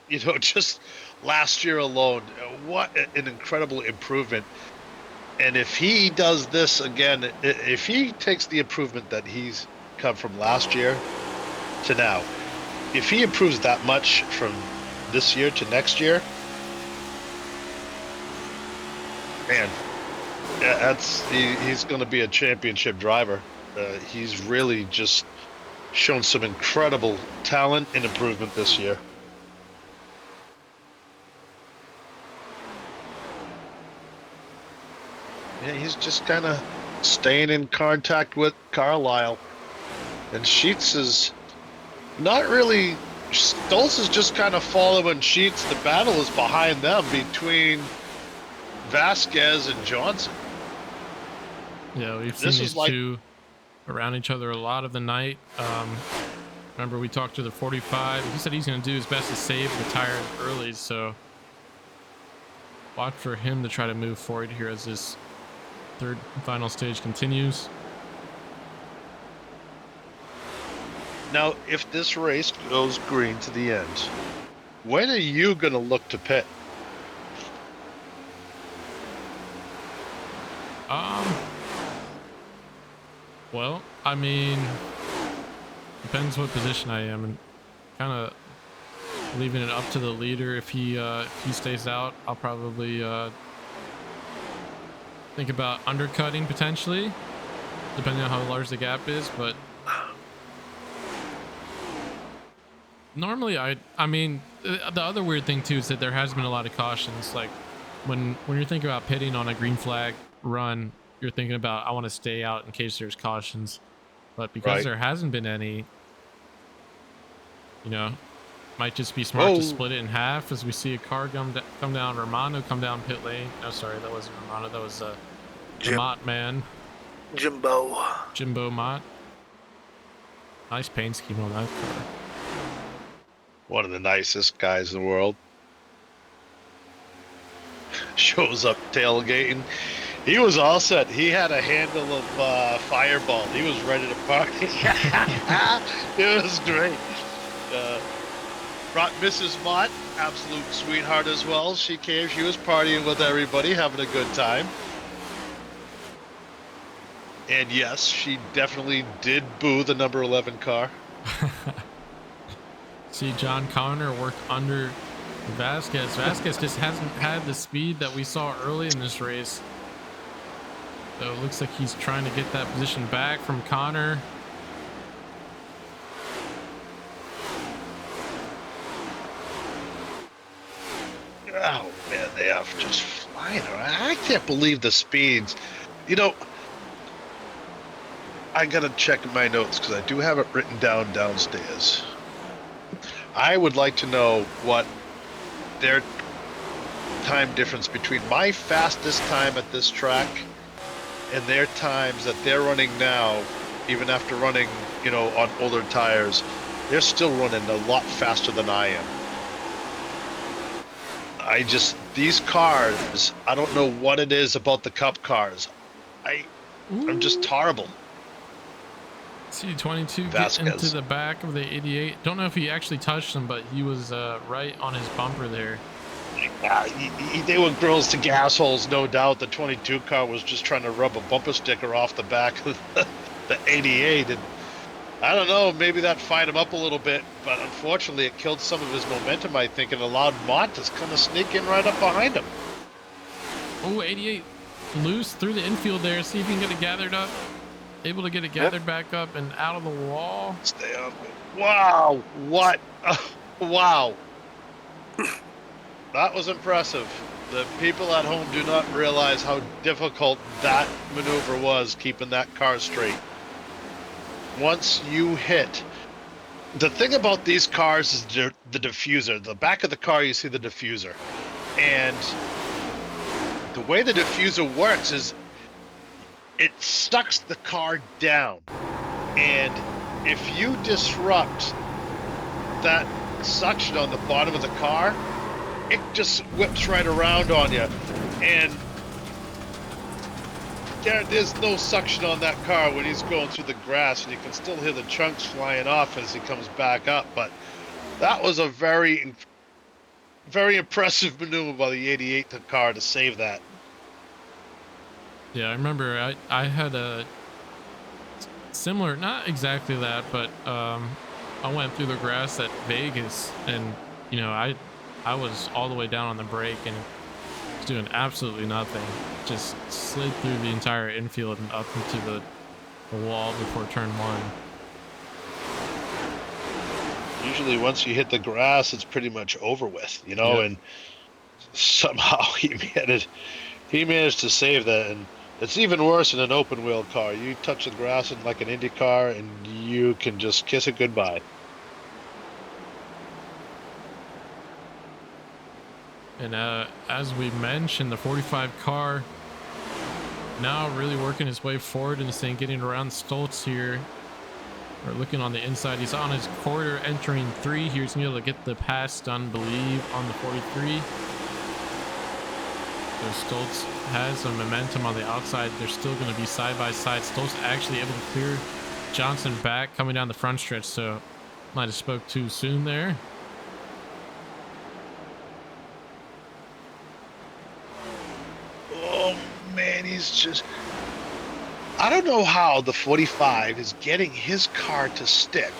you know, just last year alone. What an incredible improvement. And if he does this again, if he takes the improvement that he's come from last year to now, if he improves that much from this year to next year, man, he's going to be a championship driver. He's really just shown some incredible talent and improvement this year. Yeah, he's just kind of staying in contact with Carlisle. And Sheets is not really... Stoltz is just kind of following Sheets. The battle is behind them between Vasquez and Johnson. Yeah, we've seen these two around each other a lot of the night. Remember, we talked to the 45. He said he's going to do his best to save the tires early, so watch for him to try to move forward here as this third final stage continues. Now, if this race goes green to the end, when are you going to look to pit? Well, I mean, depends what position I am, and kind of leaving it up to the leader. If he stays out, I'll probably think about undercutting potentially, depending on how large the gap is. But normally, I mean, the other weird thing too is that there has been a lot of cautions. Like when you're thinking about pitting on a green flag run, you're thinking about, I want to stay out in case there's cautions. But because there hasn't been any, you know, might just be smart to split it in half as we see a car come down, Romano come down pit lane. No, sorry, that wasn't Romano. That was the Mott man. Jimbo Mott. Nice paint scheme on that car. One of the nicest guys in the world. Shows up tailgating. He was all set. He had a handle of Fireball. He was ready to party. It was great. Brought Mrs. Mott, absolute sweetheart as well. She came. She was partying with everybody, having a good time. And yes, she definitely did boo the number 11 car. See John Connor work under Vasquez. Vasquez just hasn't had the speed that we saw early in this race. So it looks like he's trying to get that position back from Connor. Oh man, they are just flying around. I can't believe the speeds. You know, I gotta check my notes because I do have it written down downstairs. I would like to know what their time difference between my fastest time at this track and their times that they're running now, even after running, you know, on older tires. They're still running a lot faster than I am. These cars, I don't know what it is about the Cup cars. I'm just horrible. C22 gets into the back of the 88. Don't know if he actually touched him, but he was right on his bumper there. Yeah, they were girls to gas holes, no doubt. The 22 car was just trying to rub a bumper sticker off the back of the 88. And I don't know, maybe that fired him up a little bit, but unfortunately it killed some of his momentum, I think, and allowed Mott to kind of sneak in right up behind him. Oh, 88 loose through the infield there. See if he can get it gathered up. Able to get it gathered back up and out of the wall. Stay up. Wow. What? Wow. That was impressive. The people at home do not realize how difficult that maneuver was, keeping that car straight. Once you hit, the thing about these cars is the diffuser. The back of the car, you see the diffuser. And the way the diffuser works is it sucks the car down. And if you disrupt that suction on the bottom of the car, it just whips right around on you. And there's no suction on that car when he's going through the grass, and you can still hear the chunks flying off as he comes back up. But that was a very, very impressive maneuver by the 88 car to save that. Yeah, I remember I had a similar, not exactly that, but I went through the grass at Vegas, and you know, I was all the way down on the brake and was doing absolutely nothing. Just slid through the entire infield and up into the wall before turn one. Usually once you hit the grass, it's pretty much over with, you know, and somehow he managed to save that. And it's even worse in an open wheel car. You touch the grass in like an Indy car and you can just kiss it goodbye. And as we mentioned, the 45 car now really working his way forward in this thing, getting around Stoltz here. We're looking on the inside. He's on his quarter, entering 3 here. He's going to be able to get the pass done, believe, on the 43. So Stoltz has some momentum on the outside. They're still going to be side by side. Stoltz actually able to clear Johnson back coming down the front stretch. So might have spoke too soon there. Oh man, he's just, I don't know how the 45 is getting his car to stick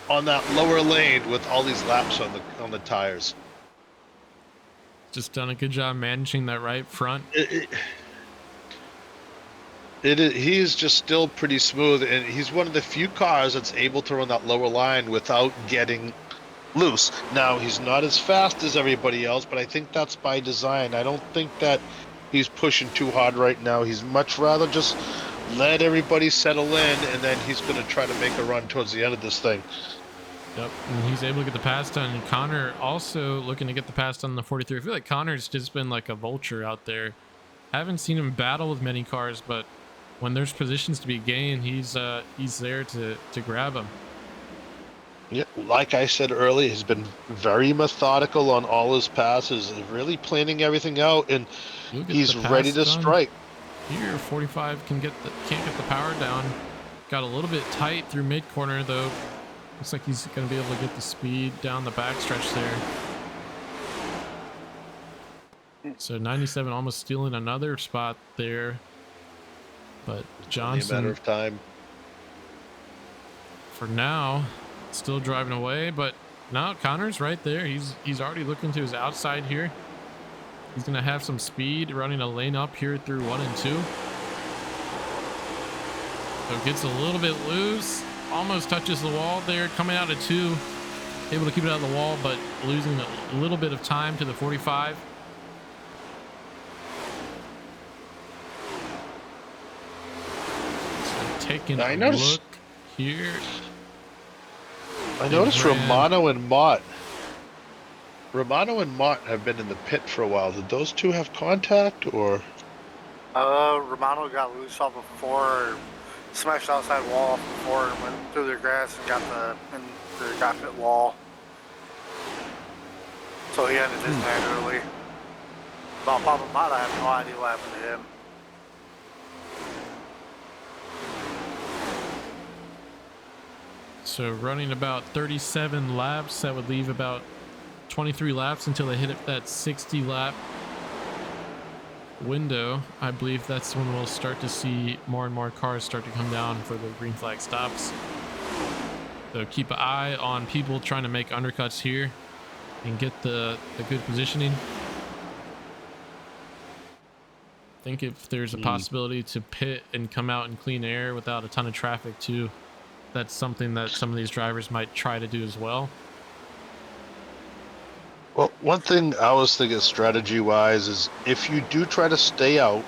on that lower lane with all these laps on the tires. Just done a good job managing that right front. He is just still pretty smooth, and he's one of the few cars that's able to run that lower line without getting loose. Now, he's not as fast as everybody else, but I think that's by design. I don't think that he's pushing too hard right now. He's much rather just let everybody settle in, and then he's going to try to make a run towards the end of this thing. Yep, and he's able to get the pass done. And Connor also looking to get the pass done on the 43. I feel like Connor's just been like a vulture out there. Haven't seen him battle with many cars, but when there's positions to be gained, he's there to grab them. Yeah, like I said earlier, he's been very methodical on all his passes, really planning everything out, and he's ready to strike. Here, 45 can't get the power down. Got a little bit tight through mid corner though. Looks like he's going to be able to get the speed down the backstretch there. So 97 almost stealing another spot there. But Johnson, only a matter of time. For now, still driving away. But now Connor's right there. He's already looking to his outside here. He's gonna have some speed running a lane up here through 1 and 2. So it gets a little bit loose, almost touches the wall there, coming out of 2, able to keep it out of the wall, but losing a little bit of time to the 45. So taking I a noticed- look here. I noticed ran- Romano and Mott have been in the pit for a while. Did those two have contact, or? Romano got loose off of 4, smashed outside wall off of 4, and went through the grass and got the pit wall. So he ended his night early. About Papa Mott, I have no idea what happened to him. So running about 37 laps, that would leave about 23 laps until they hit that 60 lap window. I believe that's when we'll start to see more and more cars start to come down for the green flag stops. So keep an eye on people trying to make undercuts here and get the good positioning. I think if there's a possibility to pit and come out in clean air without a ton of traffic too, that's something that some of these drivers might try to do as well. Well, one thing I was thinking strategy-wise is if you do try to stay out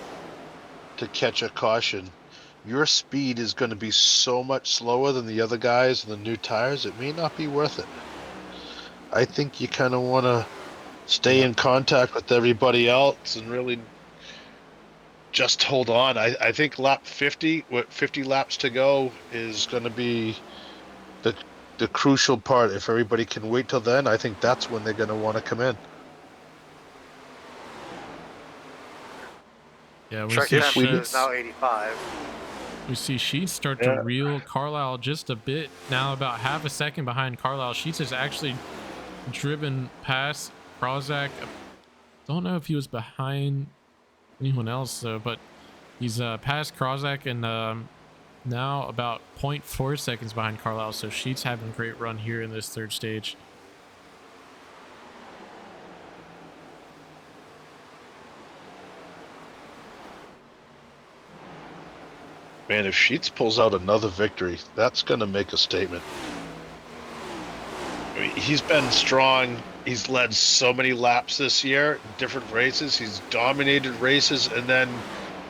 to catch a caution, your speed is going to be so much slower than the other guys and the new tires, it may not be worth it. I think you kind of want to stay in contact with everybody else and really just hold on. I think lap 50, with 50 laps to go, is going to be the crucial part. If everybody can wait till then, I think that's when they're going to want to come in. Yeah, we Track see temperature Sheets. is now 85. We see Sheets start Yeah. to reel Carlisle just a bit. Now about half a second behind Carlisle. Sheets has actually driven past Krozak. Don't know if he was behind anyone else though, but he's past Krozak and now about 0.4 seconds behind Carlisle. So Sheets having a great run here in this third stage. Man, if Sheets pulls out another victory, that's going to make a statement. I mean, he's been strong. He's led so many laps this year, different races. He's dominated races and then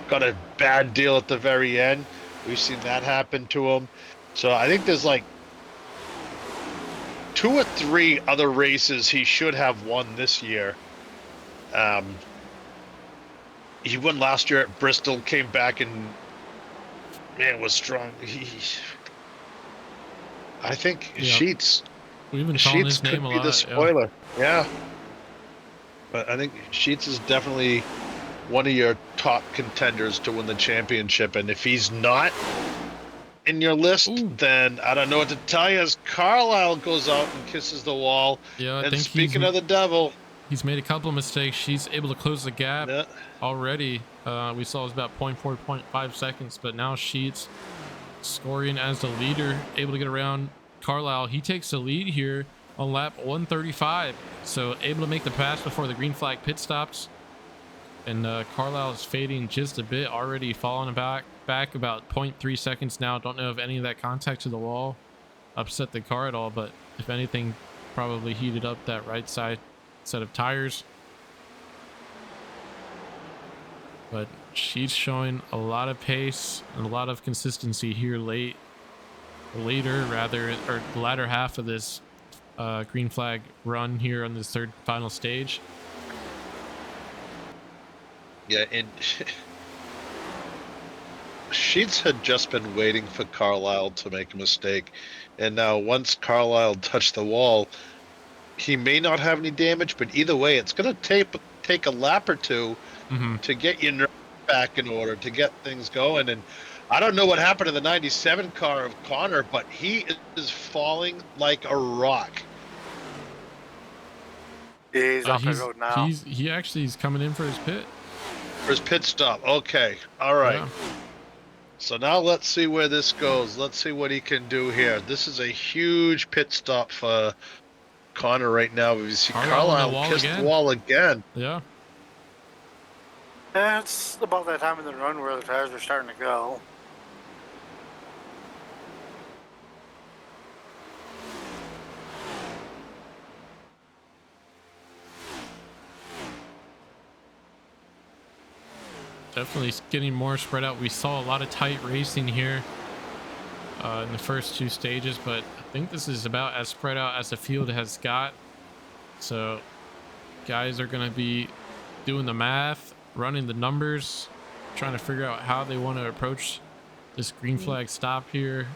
got a bad deal at the very end. We've seen that happen to him. So I think there's like 2 or 3 other races he should have won this year. He won last year at Bristol, came back and man was strong. I think Yeah. Sheets. We've been calling Sheets his name could a be lot. the Yeah. spoiler. Yeah. But I think Sheets is definitely one of your top contenders to win the championship. And if he's not in your list, Ooh. then I don't know what to tell you. As Carlisle goes out and kisses the wall. Yeah, I And think speaking of the devil, he's made a couple of mistakes. She's able to close the gap yeah, already. We saw it was about 0.4, 0.5 seconds, but now Sheets scoring as the leader, able to get around Carlisle. He takes the lead here on lap 135, so able to make the pass before the green flag pit stops. And Carlisle is fading just a bit, already falling back about 0.3 seconds now. Don't know if any of that contact to the wall upset the car at all, but if anything, probably heated up that right side set of tires. But she's showing a lot of pace and a lot of consistency here later, or the latter half of this green flag run here on this third final stage. yeah, and Sheets had just been waiting for Carlisle to make a mistake. And now once Carlisle touched the wall, he may not have any damage, but either way, it's going to take a lap or two to get your nerve back in order, to get things going. And I don't know what happened to the 97 car of Connor, but he is falling like a rock. Yeah, he's off the road now. He actually is coming in for his pit. For his pit stop. Okay. All right. Yeah. So now let's see where this goes. Let's see what he can do here. This is a huge pit stop for Connor right now. We see Carlisle on the Carlisle wall kiss again. the wall again. Yeah. And it's about that time in the run where the tires are starting to go. Definitely getting more spread out. We saw a lot of tight racing here in the first two stages, but I think this is about as spread out as the field has got. So guys are going to be doing the math, running the numbers, trying to figure out how they want to approach this green flag stop here,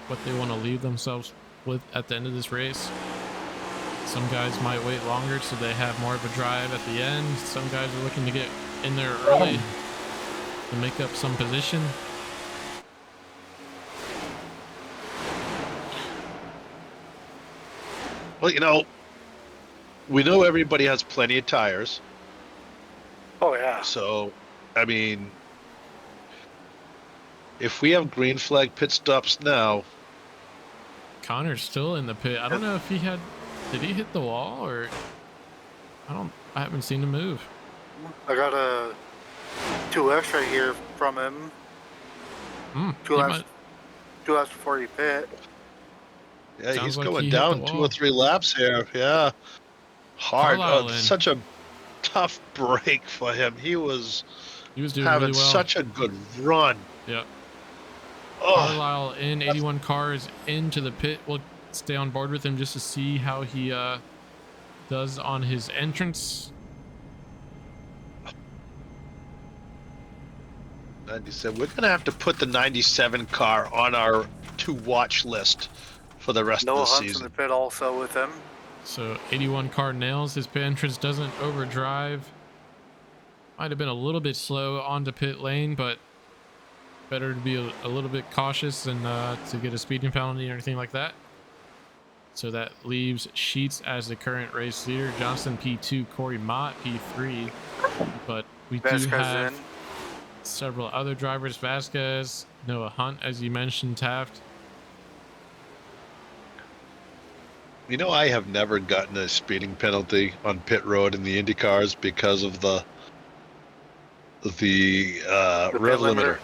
what they want to leave themselves with at the end of this race. Some guys might wait longer so they have more of a drive at the end. Some guys are looking to get in there early to make up some position. Well, you know, we know everybody has plenty of tires. Oh yeah. So, I mean, if we have green flag pit stops now, Connor's still in the pit. I don't know if did he hit the wall or I haven't seen him move. I got a 2X right here from him. Two laps before he pit. yeah, Sounds he's like going he hit the down 2 wall. or 3 laps here. Yeah, hard. Carlisle Oh, in. such a tough break for him. He was doing having really well. such a good run. Yep. Oh, Carlisle in 81 cars into the pit. We'll stay on board with him just to see how he does on his entrance. 97. We're gonna have to put the 97 car on our to-watch list for the rest of Noah the Hunt's in season. the pit also with him. So 81 car nails his pit entrance, doesn't overdrive. Might have been a little bit slow onto pit lane, but better to be a little bit cautious and to get a speeding penalty or anything like that. So that leaves Sheets as the current race leader. Johnson P2, Corey Mott P3. But we do Vasquez have in. several other drivers. Vasquez, Noah Hunt, as you mentioned, Taft. You know, I have never gotten a speeding penalty on pit road in the Indy cars because of the rev pit limiter.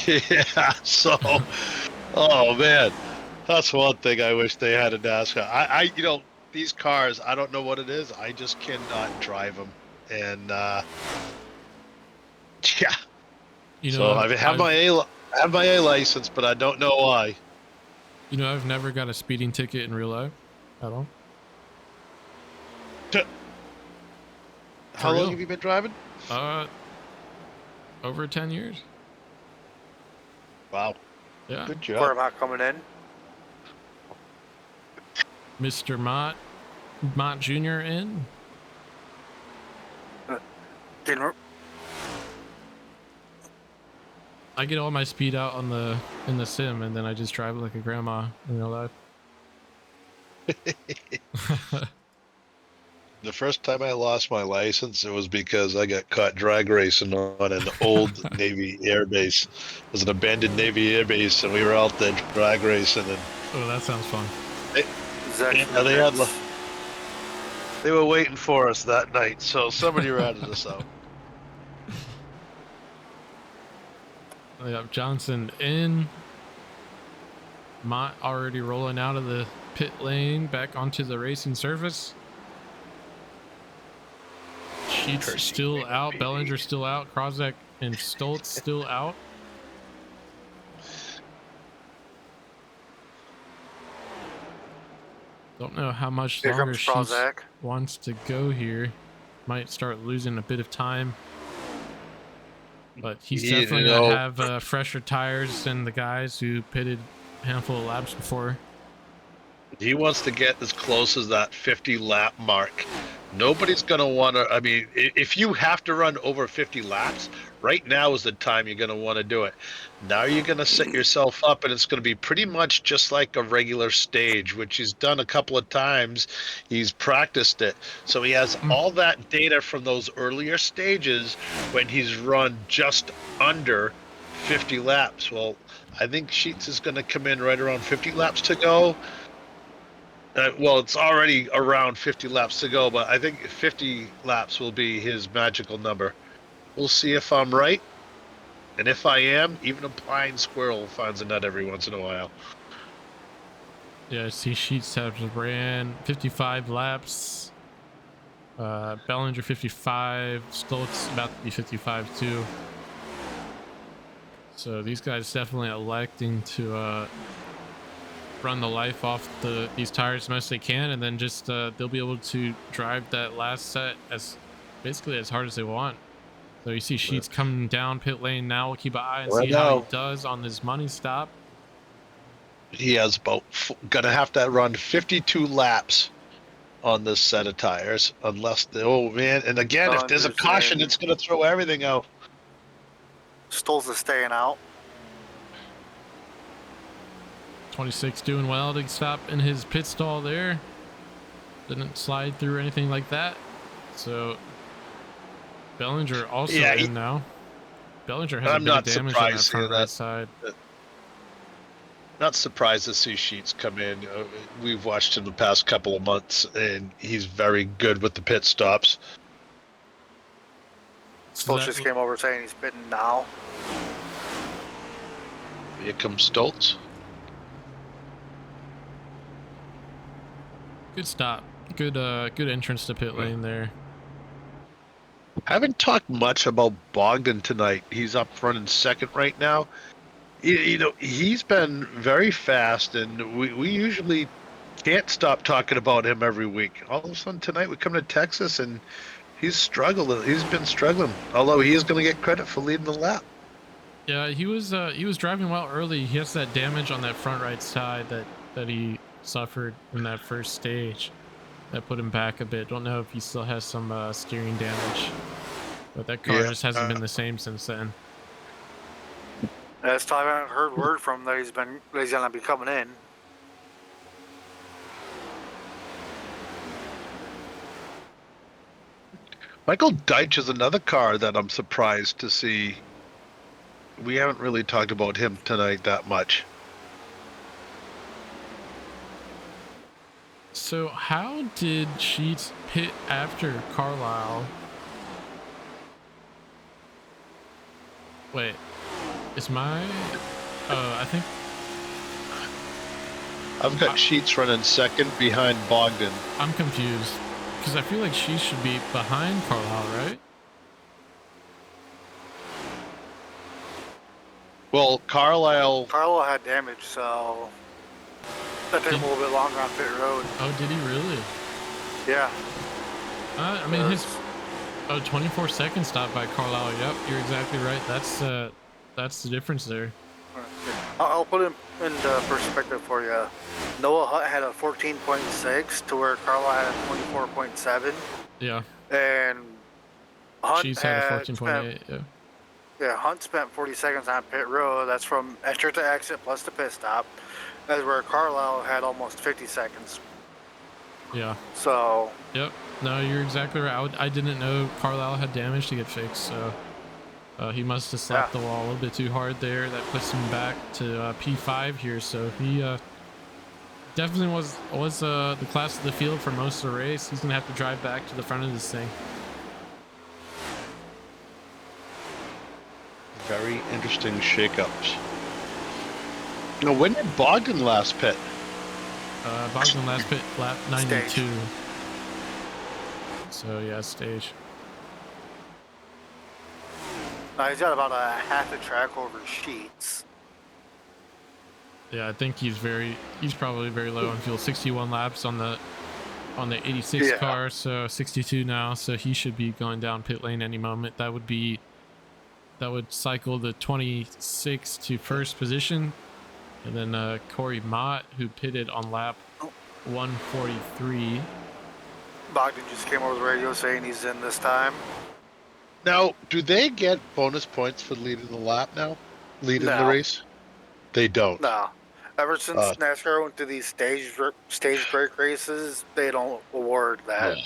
Yeah, so, oh man, that's one thing I wish they had in NASCAR. You know, these cars, I don't know what it is. I just cannot drive them, and yeah. You know, So I have my A license, but I don't know why. You know, I've never got a speeding ticket in real life at all. How real? long have you been driving? Over 10 years. Wow, Yeah. good Corey job. Mott coming in. Mr. Mott Jr. in. Didn't I get all my speed out in the sim, and then I just drive like a grandma in real life. The first time I lost my license, it was because I got caught drag racing on an old Navy air base. It was an abandoned Navy air base, and we were out there drag racing, and Oh, that sounds fun. Zach yeah, they were waiting for us that night, so somebody ratted us out. We got Johnson in. Mott already rolling out of the pit lane back onto the racing surface. Sheets still out. Bellinger still out. Krozek and Stoltz still out. Don't know how much Here longer comes Sheets Prozac. wants to go here. Might start losing a bit of time. But he's You definitely know- going to have fresher tires than the guys who pitted a handful of laps before. He wants to get as close as that 50 lap mark. Nobody's going to want to, I mean, if you have to run over 50 laps, right now is the time you're going to want to do it. Now you're going to set yourself up, and it's going to be pretty much just like a regular stage, which he's done a couple of times. He's practiced it. So he has all that data from those earlier stages when he's run just under 50 laps. Well, I think Sheets is going to come in right around 50 laps to go. Well, it's already around 50 laps to go, but I think 50 laps will be his magical number. We'll see if I'm right. And if I am, even a blind squirrel finds a nut every once in a while. Yeah, I see Sheets have ran 55 laps. Bellinger 55. Stoltz about to be 55 too. So these guys definitely electing to run the life off these tires as much as they can, and then just they'll be able to drive that last set as basically as hard as they want. So you see Sheets coming down pit lane now. We'll keep an eye and see how he does on this money stop. He has gonna have to run 52 laps on this set of tires, unless oh man! And again, if there's a caution, it's gonna throw everything out. Stoltz is staying out. 26 doing well to stop in his pit stall there. Didn't slide through or anything like that. So Bellinger also in now. Bellinger has a bit of damage on that front right side. Not surprised to see Sheets come in. We've watched him the past couple of months, and he's very good with the pit stops. Stoltz just came over saying he's pitting now. Here comes Stoltz. Good stop. Good entrance to pit lane there. I haven't talked much about Bogdan tonight. He's up front in second right now. You know, he's been very fast, and we usually can't stop talking about him every week. All of a sudden tonight we come to Texas, and he's struggling. He's been struggling, although he is going to get credit for leading the lap. Yeah, he was driving well early. He has that damage on that front right side that he suffered in that first stage. That put him back a bit. Don't know if he still has some steering damage, but that car just hasn't been the same since then. Last time I haven't heard word from him that he's gonna be coming in. Michael Deitch is another car that I'm surprised to see. We haven't really talked about him tonight that much. So how did Sheets pit after Carlisle? Wait, is my... I think... I've got Sheets running second behind Bogdan. I'm confused, because I feel like Sheets should be behind Carlisle, right? Well, Carlisle had damage, so that took him a little bit longer on pit road. Oh, did he really? Yeah. I mean, his 24-second stop by Carlisle. Yep, you're exactly right. That's the difference there. I'll put him into perspective for you. Noah Hutt had a 14.6 to where Carlisle had a 24.7. Yeah. And Hunt She's had a 14.8. Yeah. Yeah, Hunt spent 40 seconds on pit road. That's from enter to exit plus the pit stop. That's where Carlisle had almost 50 seconds. Yeah. So. Yep. No, you're exactly right. I didn't know Carlisle had damage to get fixed, so he must have slapped the wall a little bit too hard there. That puts him back to P5 here. So he definitely was the class of the field for most of the race. He's gonna have to drive back to the front of this thing. Very interesting shakeups. Now, when did Bogdan last pit? Bogdan last pit lap 92. Stage. So yeah, stage. He's got about a half a track over Sheets. Yeah, I think he's probably very low on fuel. 61 laps on the 86 car, so 62 now. So he should be going down pit lane any moment. That would cycle the 26 to first position, and then Corey Mott, who pitted on lap 143. Bogdan just came over the radio saying he's in this time. Now, do they get bonus points for leading the lap now? Leading the race? They don't. No. Ever since NASCAR went to these stage break races, they don't award that.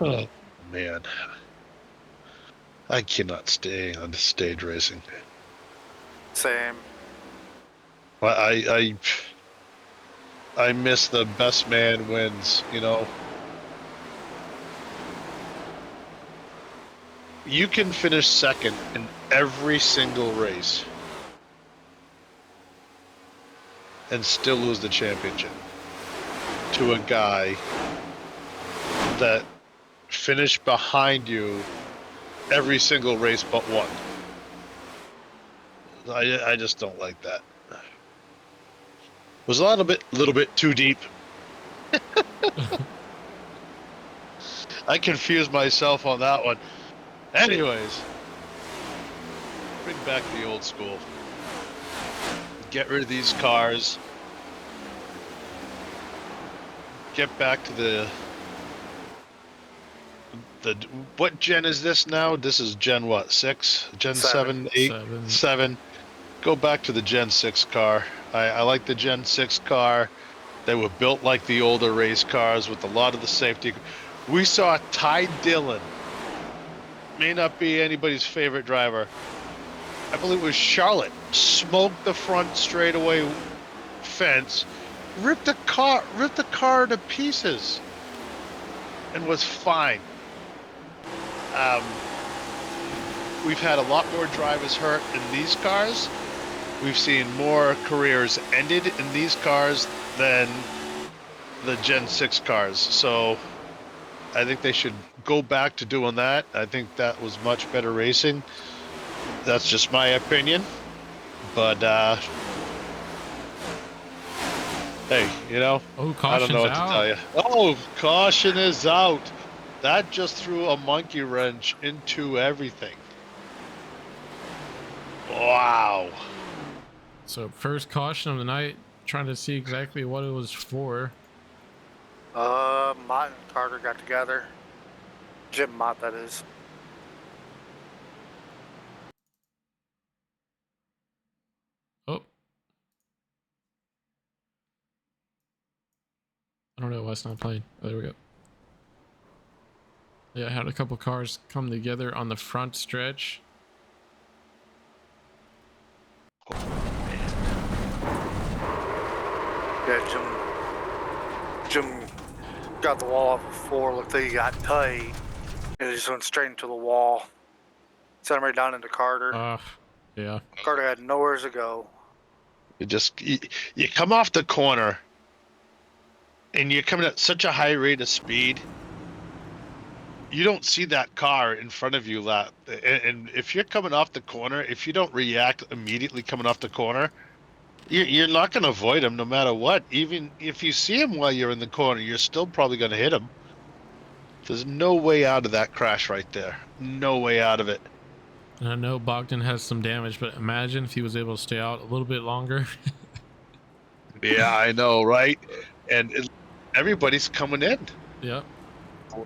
Oh, man. I cannot stay on stage racing. Same. I miss the best man wins, you know. you can finish second in every single race and still lose the championship to a guy that finished behind you every single race but one. I just don't like that. Was a little bit too deep. I confused myself on that one. Anyways, bring back the old school. Get rid of these cars. Get back to the what gen is this now? This is gen what? 6? Gen 7, 8, 7. Go back to the Gen 6 car. I like the Gen 6 car. They were built like the older race cars with a lot of the safety. We saw Ty Dillon. May not be anybody's favorite driver. I believe it was Charlotte. Smoked the front straightaway fence, ripped the car to pieces, and was fine. We've had a lot more drivers hurt in these cars. We've seen more careers ended in these cars than the Gen 6 cars. So I think they should go back to doing that. I think that was much better racing. That's just my opinion. But, hey, you know, Oh, I don't know what caution's to tell you. Oh, caution is out. That just threw a monkey wrench into everything. Wow. So first caution of the night, trying to see exactly what it was for. Mott and Carter got together. Jim Mott, that is. Oh. I don't know why it's not playing. Oh, there we go. Yeah, I had a couple cars come together on the front stretch. Yeah, Jim got the wall off before. Looked like he got tight, and he just went straight into the wall. Sent him right down into Carter. Yeah. Carter had nowhere to go. You come off the corner, and you're coming at such a high rate of speed. You don't see that car in front of you, and if you're coming off the corner, if you don't react immediately coming off the corner, you're not going to avoid him no matter what. Even if you see him while you're in the corner, you're still probably going to hit him. There's no way out of that crash right there. No way out of it. And I know Bogdan has some damage, but imagine if he was able to stay out a little bit longer. Yeah, I know, right? And everybody's coming in. Yep.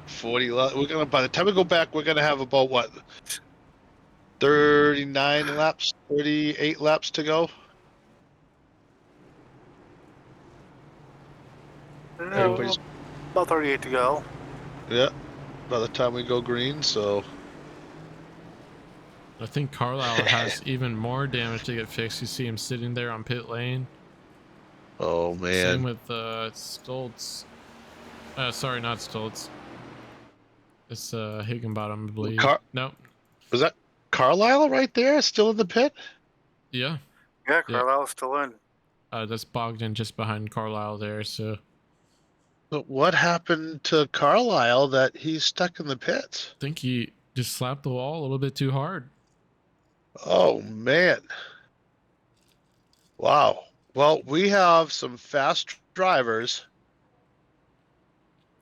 40. We're gonna. By the time we go back, we're gonna have about what? 39 laps, 38 laps to go. Everybody's About 38 to go. Yeah. By the time we go green, so. I think Carlisle has even more damage to get fixed. You see him sitting there on pit lane. Oh man. Same with Stoltz. Sorry, not Stoltz. It's Higginbottom, I believe. No. Was that Carlisle right there, still in the pit? Yeah. Yeah, Carlisle's still in. That's Bogdan just behind Carlisle there. So. But what happened to Carlisle that he's stuck in the pits? I think he just slapped the wall a little bit too hard. Oh man. Wow. Well, we have some fast drivers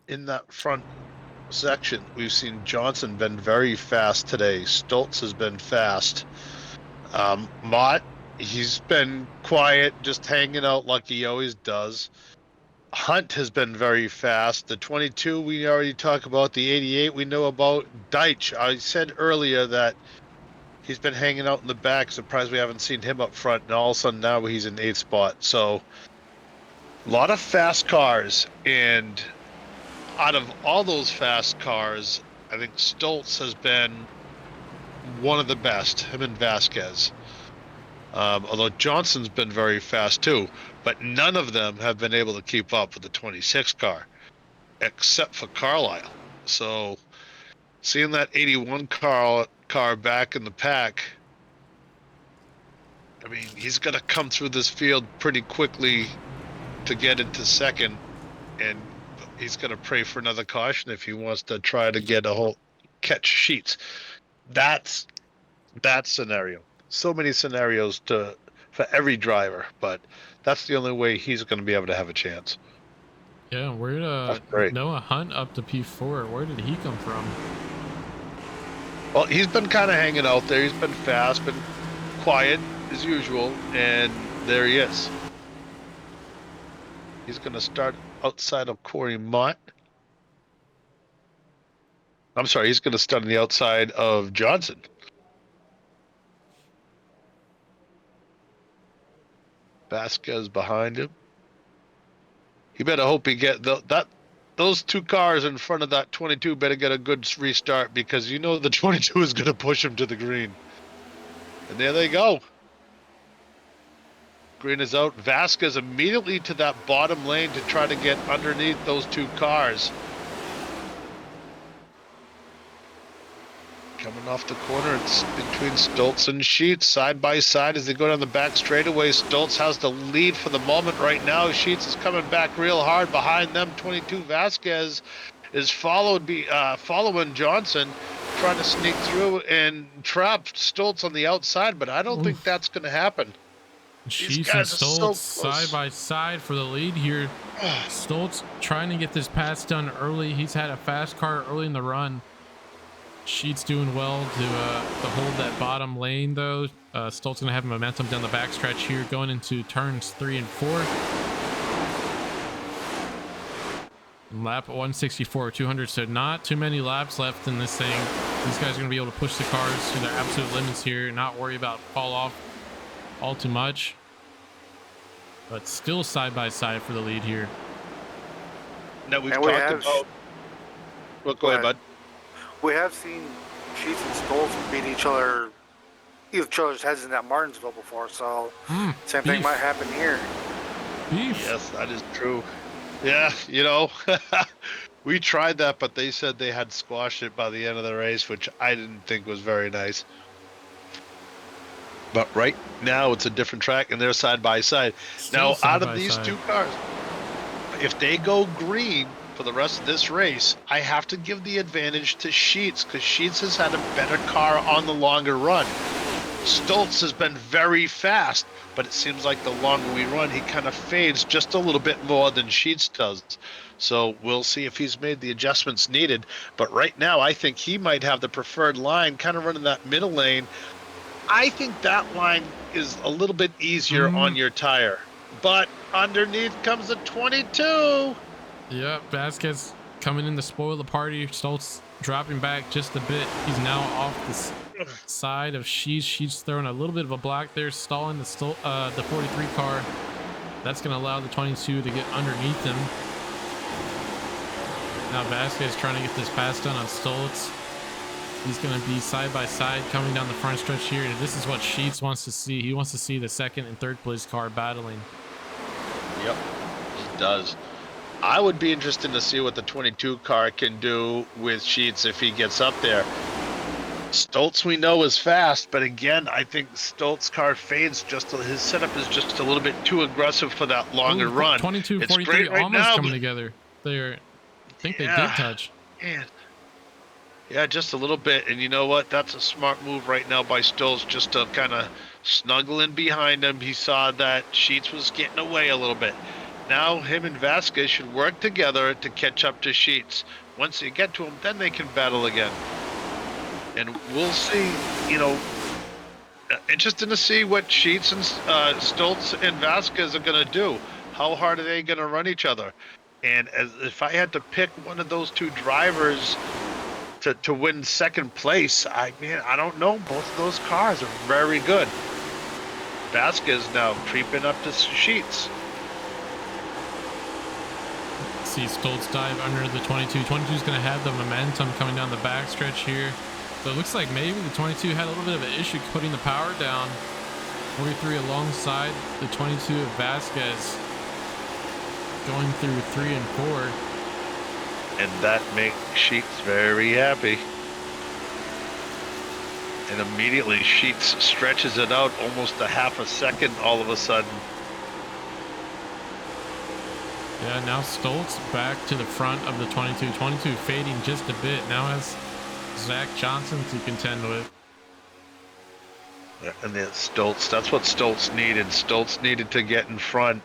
in that front section. We've seen Johnson been very fast today. Stoltz has been fast. Mott, he's been quiet, just hanging out like he always does. Hunt has been very fast. The 22 we already talked about. The 88 we know about. Deitch, I said earlier that he's been hanging out in the back. Surprised we haven't seen him up front. And all of a sudden now he's in 8th spot. So a lot of fast cars. And out of all those fast cars, I think Stoltz has been one of the best, him and Vasquez. Although Johnson's been very fast too, but none of them have been able to keep up with the 26 car, except for Carlisle. So seeing that 81 car back in the pack, I mean, he's going to come through this field pretty quickly to get into second, and he's going to pray for another caution if he wants to try to get a whole catch Sheets. That's that scenario. So many scenarios for every driver, but that's the only way he's going to be able to have a chance. Yeah, where That's great. Noah Hunt up to P4? Where did he come from? Well, he's been kind of hanging out there. He's been fast, been quiet as usual, and there he is. He's going to start outside of Corey Mott. I'm sorry, he's going to start on the outside of Johnson. Vasquez behind him. You better hope he get those two cars in front of that 22 better get a good restart, because you know the 22 is going to push him to the green. And there they go. Green is out. Vasquez immediately to that bottom lane to try to get underneath those two cars. Coming off the corner, it's between Stoltz and Sheets, side by side as they go down the back straightaway. Stoltz has the lead for the moment right now. Sheets is coming back real hard behind them. 22 Vasquez is following Johnson, trying to sneak through and trap Stoltz on the outside, but I don't think that's going to happen. Sheets and Stoltz side by side for the lead here. Stoltz trying to get this pass done early. He's had a fast car early in the run. Sheets doing well to hold that bottom lane though. Stoltz gonna have momentum down the backstretch here, going into turns 3 and 4. Lap 164, 200. So not too many laps left in this thing. These guys are gonna be able to push the cars to their absolute limits here, not worry about fall off all too much. But still side by side for the lead here. Now we've talked about. Well, go ahead, bud. We have seen Sheets and Stoltz beat each other's heads in that Martinsville before, so same thing might happen here. Beef. Yes, that is true. Yeah, you know, we tried that, but they said they had squashed it by the end of the race, which I didn't think was very nice. But right now it's a different track, and they're side by side. Now, out of these two cars, if they go green for the rest of this race, I have to give the advantage to Sheets, because Sheets has had a better car on the longer run. Stoltz has been very fast, but it seems like the longer we run, he kind of fades just a little bit more than Sheets does. So we'll see if he's made the adjustments needed. But right now, I think he might have the preferred line, kind of running that middle lane. I think that line is a little bit easier on your tire. But underneath comes the 22. Yeah, Vasquez coming in to spoil the party. Stoltz dropping back just a bit. He's now off the side of Sheets. Sheets throwing a little bit of a block there, stalling the 43 car. That's going to allow the 22 to get underneath him. Now Vasquez trying to get this pass done on Stoltz. He's going to be side by side coming down the front stretch here. And this is what Sheets wants to see. He wants to see the second and third place car battling. Yep, he does. I would be interested to see what the 22 car can do with Sheets if he gets up there. Stoltz we know is fast, but again, I think Stoltz's car fades his setup is just a little bit too aggressive for that longer run. 22, it's 43 right almost now, coming together. I think they did touch. Man. Yeah, just a little bit. And you know what? That's a smart move right now by Stoltz, just to kind of snuggle in behind him. He saw that Sheets was getting away a little bit. Now him and Vasquez should work together to catch up to Sheets. Once you get to him, then they can battle again. And we'll see, you know, interesting to see what Sheets and Stoltz and Vasquez are going to do. How hard are they going to run each other? And if I had to pick one of those two drivers to win second place, I don't know. Both of those cars are very good. Vasquez now creeping up to Sheets. See Stoltz dive under the 22. 22 is going to have the momentum coming down the backstretch here. So it looks like maybe the 22 had a little bit of an issue putting the power down. 43 alongside the 22 of Vasquez, going through 3 and 4. And that makes Sheets very happy. And immediately Sheets stretches it out almost a half a second all of a sudden. Yeah, now Stoltz back to the front of the 22. 22 fading just a bit. Now has Zach Johnson to contend with. And then Stoltz, that's what Stoltz needed. Stoltz needed to get in front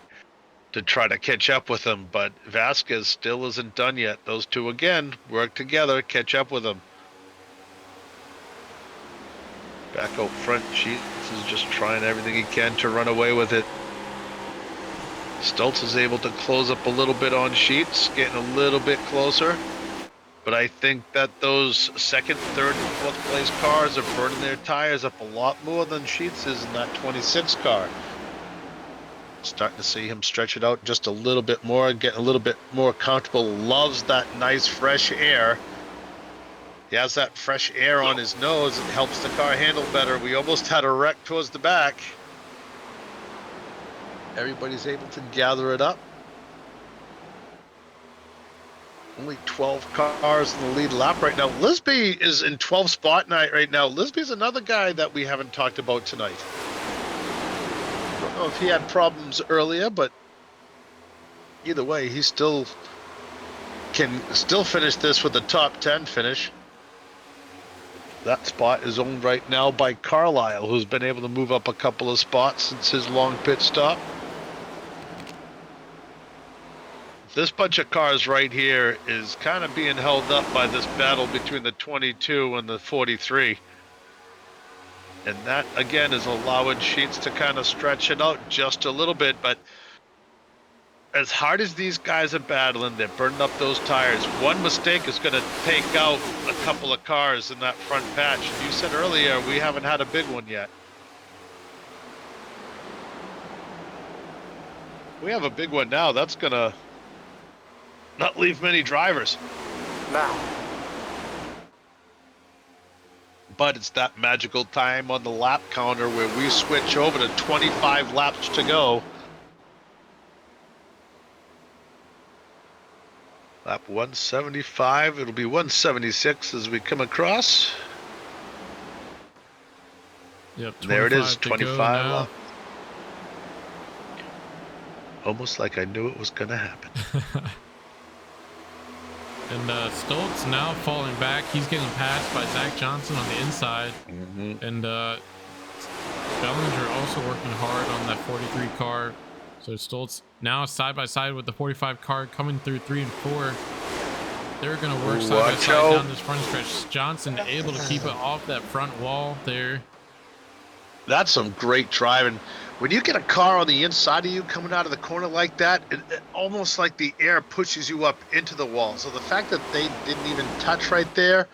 to try to catch up with him, but Vasquez still isn't done yet. Those two again work together, catch up with him. Back out front, Sheets is just trying everything he can to run away with it. Stoltz is able to close up a little bit on Sheets, getting a little bit closer. But I think that those second, third, and fourth place cars are burning their tires up a lot more than Sheets is in that 26 car. Starting to see him stretch it out just a little bit more, getting a little bit more comfortable. Loves that nice fresh air. He has that fresh air on his nose. It helps the car handle better. We almost had a wreck towards the back. Everybody's able to gather it up. Only 12 cars in the lead lap right now. Lisby is in 12th spot night right now. Lisby's another guy that we haven't talked about tonight. I don't know if he had problems earlier, but either way, he still can finish this with a top 10 finish. That spot is owned right now by Carlisle, who's been able to move up a couple of spots since his long pit stop. This bunch of cars right here is kind of being held up by this battle between the 22 and the 43. And that, again, is allowing Sheets to kind of stretch it out just a little bit. But as hard as these guys are battling, they're burning up those tires. One mistake is going to take out a couple of cars in that front patch. And you said earlier, we haven't had a big one yet. We have a big one now. That's going to not leave many drivers. Now. But it's that magical time on the lap counter where we switch over to 25 laps to go. Lap 175, it'll be 176 as we come across. Yep, There it is, 25 25 laps. Almost like I knew it was going to happen. And Stoltz now falling back. He's getting passed by Zach Johnson on the inside. And Bellinger also working hard on that 43 car. So Stoltz now side by side with the 45 car coming through 3 and 4. They're going to work side by side down this front stretch. Johnson able to keep it off that front wall there. That's some great driving. When you get a car on the inside of you coming out of the corner like that, it almost like the air pushes you up into the wall. So the fact that they didn't even touch right there,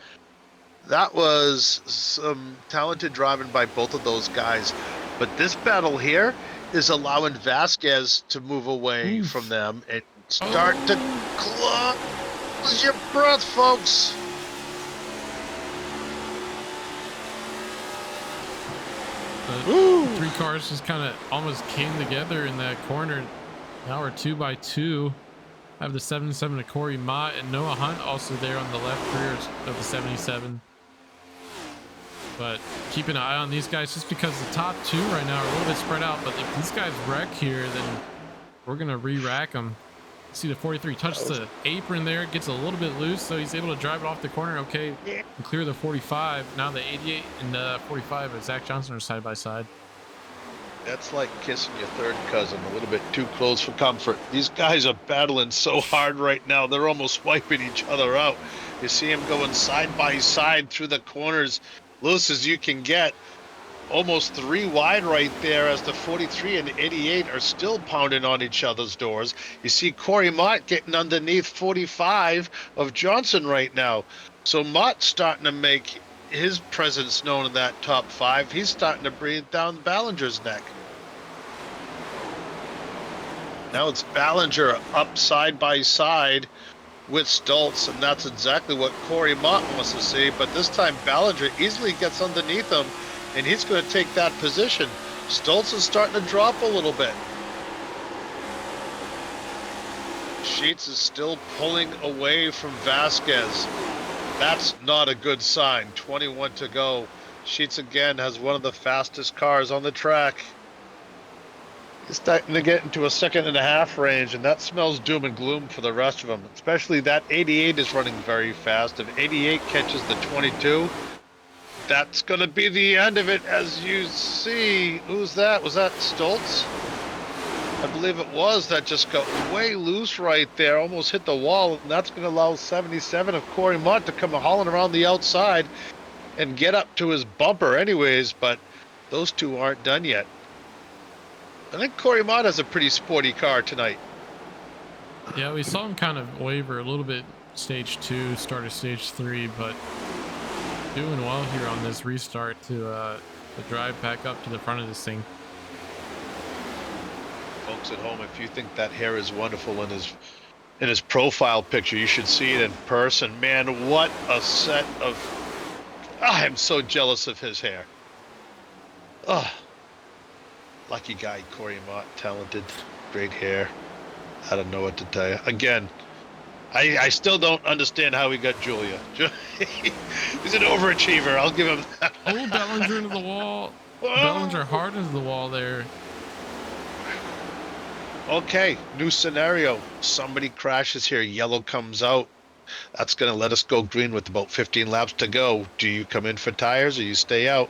that was some talented driving by both of those guys. But this battle here is allowing Vasquez to move away from them and start to close your breath, folks. Three cars just kind of almost came together in that corner. Now we're 2 by 2. I have the 77 of Corey Mott and Noah Hunt also there on the left rear of the 77. But keep an eye on these guys just because the top two right now are a little bit spread out. But if these guys wreck here, then we're going to re-rack them. See the 43 touches the apron there, gets a little bit loose, so he's able to drive it off the corner. Okay, and clear the 45. Now the 88 and the 45 with Zach Johnson are side by side. That's like kissing your third cousin, a little bit too close for comfort. These guys are battling so hard right now, they're almost wiping each other out. You see them going side by side through the corners, loose as you can get. Almost 3 wide right there as the 43 and 88 are still pounding on each other's doors. You see Corey Mott getting underneath 45 of Johnson right now. So Mott's starting to make his presence known in that top 5. He's starting to breathe down Ballinger's neck. Now it's Ballinger up side by side with Stoltz, and that's exactly what Corey Mott wants to see. But this time Ballinger easily gets underneath him, and he's going to take that position. Stoltz is starting to drop a little bit. Sheets is still pulling away from Vasquez. That's not a good sign. 21 to go. Sheets again has one of the fastest cars on the track. He's starting to get into a 2.5 range, and that smells doom and gloom for the rest of them. Especially that 88 is running very fast. If 88 catches the 22, that's going to be the end of it, as you see. Who's that? Was that Stoltz? I believe it was. That just got way loose right there, almost hit the wall, and that's going to allow 77 of Corey Mott to come hauling around the outside and get up to his bumper anyways, but those two aren't done yet. I think Corey Mott has a pretty sporty car tonight. Yeah, we saw him kind of waver a little bit stage 2, start of stage 3, but doing well here on this restart to drive back up to the front of this thing. Folks at home, if you think that hair is wonderful in his profile picture, you should see it in person. Man, what a set of... I'm so jealous of his hair. Oh, lucky guy, Corey Mott, talented, great hair. I don't know what to tell you. Again, I still don't understand how he got Julia. He's an overachiever. I'll give him that. Oh, Bellinger into the wall. Bellinger hard into the wall there. Okay, new scenario. Somebody crashes here. Yellow comes out. That's going to let us go green with about 15 laps to go. Do you come in for tires or you stay out?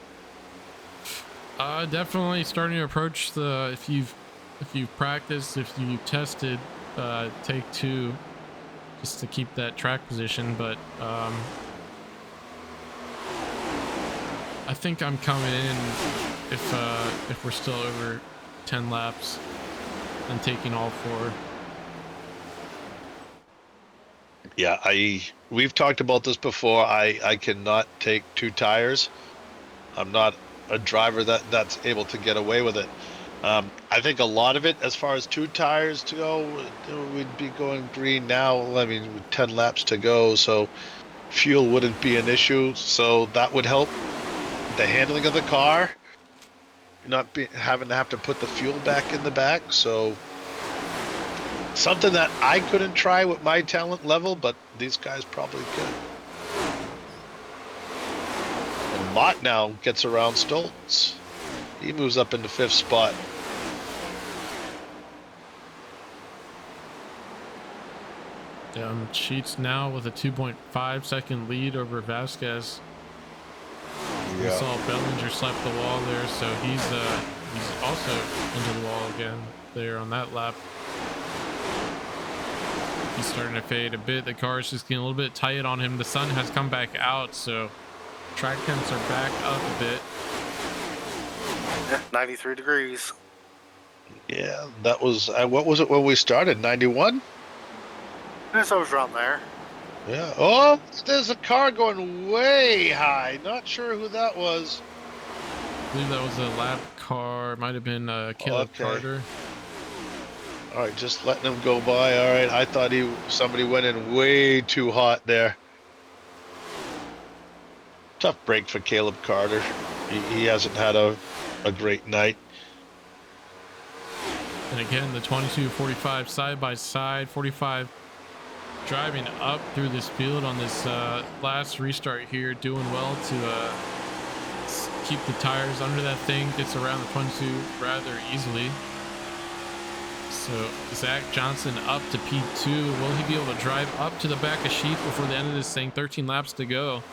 Definitely starting to approach the, if you've practiced, if you've tested, take 2 just to keep that track position. But I think I'm coming in if we're still over 10 laps and taking all 4. Yeah, we've talked about this before. I cannot take 2 tires. I'm not a driver that's able to get away with it. I think a lot of it, as far as 2 tires to go, we'd be going green now. I mean, with 10 laps to go, so fuel wouldn't be an issue. So that would help the handling of the car, not having to have to put the fuel back in the back. So something that I couldn't try with my talent level, but these guys probably could. And Mott now gets around Stoltz. He moves up into 5th spot. Sheets now with a 2.5 second lead over Vasquez. We saw Bellinger slap the wall there, so he's also into the wall again there on that lap. He's starting to fade a bit. The car is just getting a little bit tight on him. The sun has come back out, so track temps are back up a bit. Yeah, 93 degrees. Yeah, that was, what was it when we started, 91? Yes, I was around there. Yeah. Oh, there's a car going way high. Not sure who that was. I believe that was a lap car. Might have been Caleb Carter. All right, just letting him go by. All right, I thought somebody went in way too hot there. Tough break for Caleb Carter. He hasn't had a great night. And again, the 22-45 side by side, 45 driving up through this field on this last restart here, doing well to keep the tires under that thing. Gets around the 22 rather easily. So Zach Johnson up to P2. Will he be able to drive up to the back of Sheets before the end of this thing? 13 laps to go.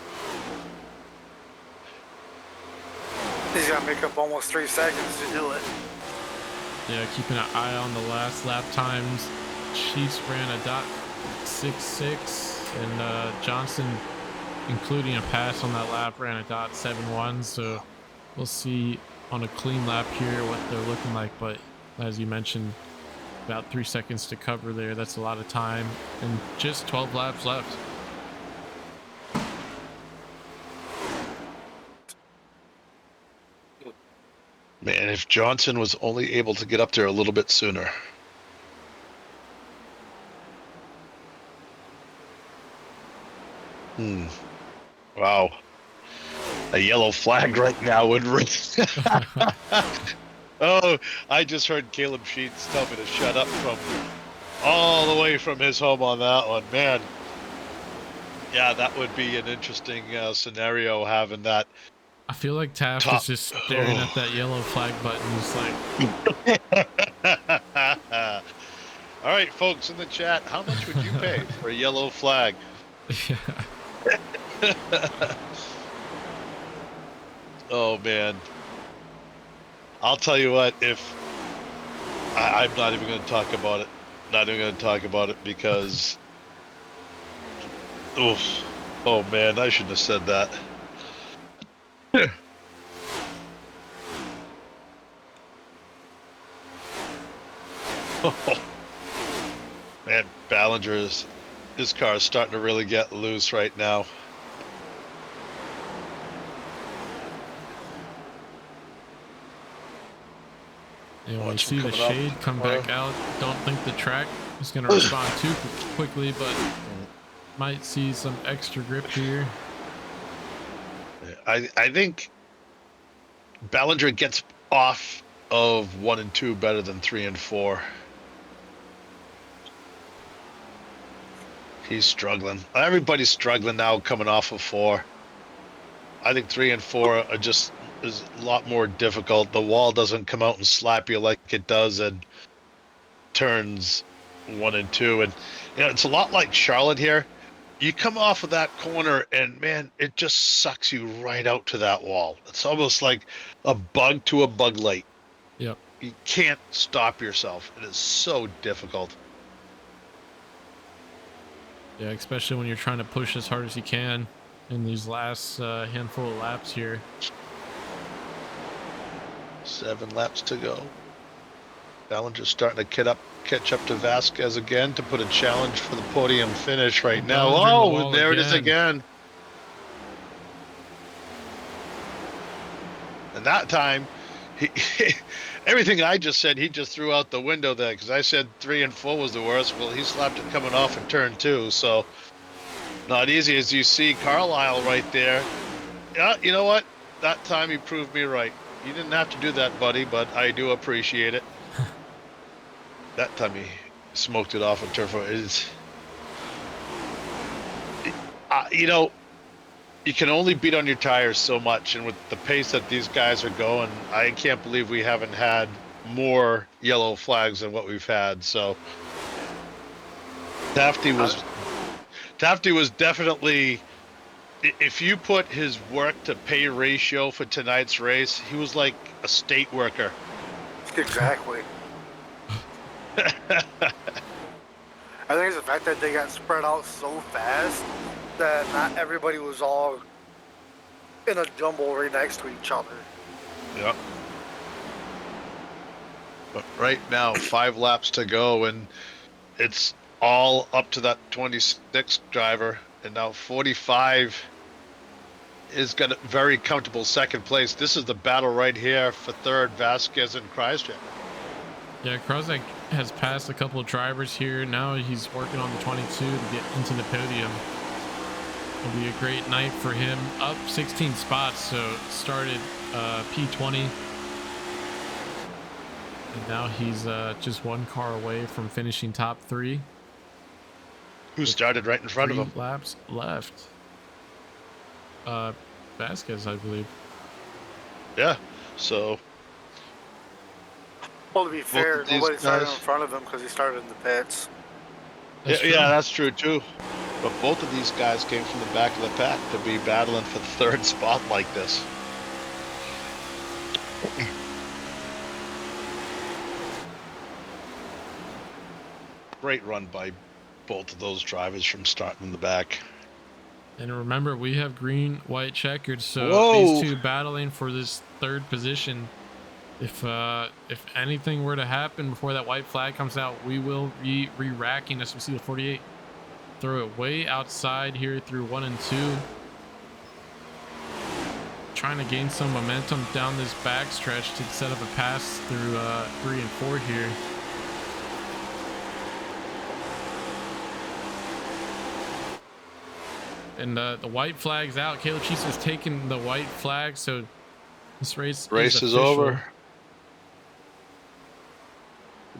He's got to make up almost 3 seconds to do it. Yeah, keeping an eye on the last lap times. Sheets ran a .66, and Johnson, including a pass on that lap, ran a .71. So we'll see on a clean lap here what they're looking like. But as you mentioned, about 3 seconds to cover there. That's a lot of time, and just 12 laps left. Man, if Johnson was only able to get up there a little bit sooner. Wow. A yellow flag right now would ring. Oh, I just heard Caleb Sheets tell me to shut up from all the way from his home on that one. Man, yeah, that would be an interesting scenario, having that I feel like Taft Top- is just staring at that yellow flag button, just like, All right, folks in the chat, how much would you pay for a yellow flag? yeah. Oh man, I'll tell you what. If I'm not even going to talk about it, not even going to talk about it because, oof, oh man, I shouldn't have said that. Oh, man, his car is starting to really get loose right now. And we Watch him see the coming up. shade come back out. Don't think the track is going to respond too quickly, but might see some extra grip here. I think Ballinger gets off of 1 and 2 better than 3 and 4. He's struggling. Everybody's struggling now coming off of 4. I think 3 and 4 are just is a lot more difficult. The wall doesn't come out and slap you like it does in turns 1 and 2. And you know, it's a lot like Charlotte here. You come off of that corner and man, it just sucks you right out to that wall. It's almost like a bug to a bug light. Yep. You can't stop yourself. It is so difficult. Yeah, especially when you're trying to push as hard as you can in these last handful of laps here. 7 laps to go. Ballinger's starting to catch up to Vasquez again to put a challenge for the podium finish right now. Ballinger in the Oh, wall there it is again. And that time, he everything I just said, he just threw out the window there because I said 3 and 4 was the worst. Well, he slapped it coming off in turn 2, so not easy. As you see Carlisle right there. Yeah, you know what? That time he proved me right. You didn't have to do that, buddy, but I do appreciate it. That time he smoked it off in turn 4. You know, you can only beat on your tires so much, and with the pace that these guys are going, I can't believe we haven't had more yellow flags than what we've had. So Tafty was definitely, if you put his work to pay ratio for tonight's race, he was like a state worker. Exactly. I think it's the fact that they got spread out so fast that not everybody was all in a jumble right next to each other. Yep. But right now, 5 laps to go, and it's all up to that 26 driver, and now 45 is got a very comfortable second place. This is the battle right here for third, Vasquez and Kryzak. Yeah, Krozak has passed a couple of drivers here. Now he's working on the 22 to get into the podium. It'll be a great night for him. Up 16 spots, so started P20. And now he's just 1 car away from finishing top 3. Who started right in front of 3 him? laps left. Vasquez, I believe. Yeah, so Well, to be fair, of these nobody started guys- in front of him because he started in the pits. That's true. yeah, that's true too. But both of these guys came from the back of the pack to be battling for the third spot like this. Great run by both of those drivers from starting in the back. And remember, we have green, white checkered, so Whoa. these two battling for this third position. If anything were to happen before that white flag comes out, we will be re-racking as we see the 48. Throw it way outside here through 1 and 2. Trying to gain some momentum down this back stretch to set up a pass through 3 and 4 here. And the white flag's out. Caleb Cheese has taken the white flag, so this race Race is official. over.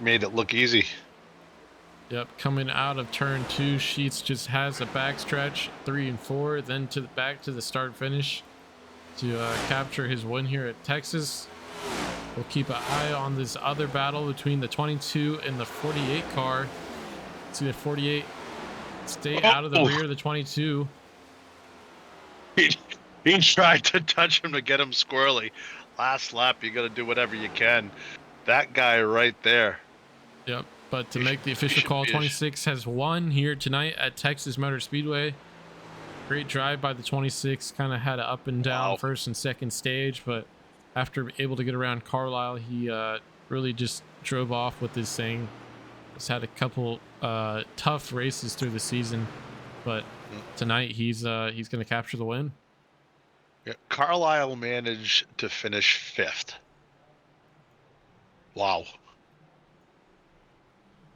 Made it look easy. Yep, coming out of turn 2, Sheets just has a back stretch, 3 and 4, then back to the start finish. to capture his win here at Texas. We'll keep an eye on this other battle between the 22 and the 48 car. See the 48 stay out of the rear of the 22. He tried to touch him to get him squirrely. Last lap, you got to do whatever you can. That guy right there. Yep. But to make the official call, 26 has won here tonight at Texas Motor Speedway. Great drive by the 26. Kind of had an up and down first and second stage, but after able to get around Carlisle, he really just drove off with this thing. He's had a couple tough races through the season, but tonight he's going to capture the win. Yeah, Carlisle managed to finish 5th. Wow.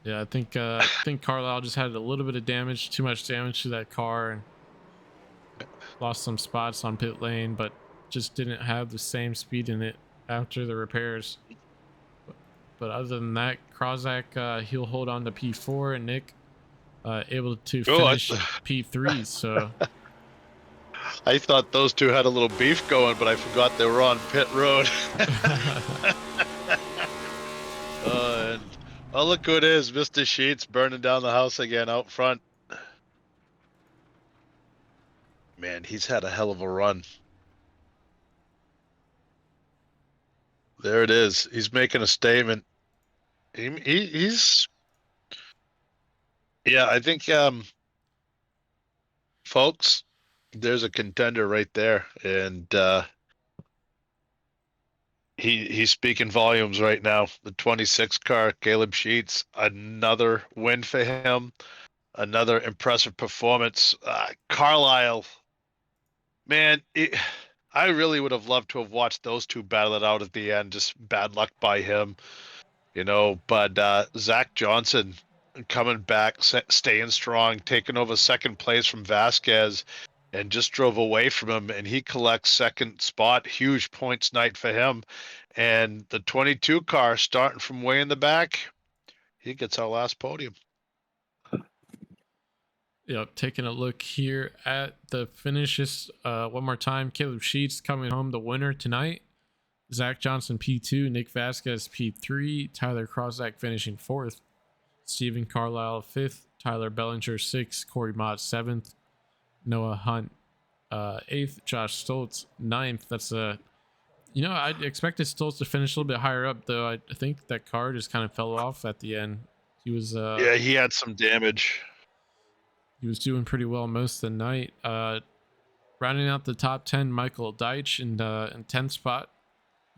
Yeah, I think Carlisle just had a little bit of damage, too much damage to that car, and lost some spots on pit lane, but just didn't have the same speed in it after the repairs. But other than that, Krozak, he'll hold on to P4, and Nick able to finish P3. So I thought those two had a little beef going, but I forgot they were on pit road. Oh, look who it is, Mr. Sheets burning down the house again out front. Man, he's had a hell of a run. There it is. He's making a statement. He's... Yeah, I think, folks, there's a contender right there, and he's speaking volumes right now. The 26 car, Caleb Sheets, another win for him, another impressive performance. Carlisle, man, I really would have loved to have watched those two battle it out at the end. Just bad luck by him, you know. But Zach Johnson coming back, staying strong, taking over second place from Vasquez, and just drove away from him, and he collects second spot. Huge points night for him. And the 22 car, starting from way in the back, he gets our last podium. Yep, taking a look here at the finishes one more time. Caleb Sheets coming home the winner tonight. Zach Johnson P2, Nick Vasquez P3, Tyler Krozak finishing 4th, Stephen Carlisle 5th, Tyler Bellinger 6th, Corey Mott 7th, Noah Hunt 8th, Josh Stoltz 9th. That's I expected Stoltz to finish a little bit higher up, though. I think that car just kind of fell off at the end. He was yeah, he had some damage. He was doing pretty well most of the night. Rounding out the top 10, Michael Deitch in 10th spot,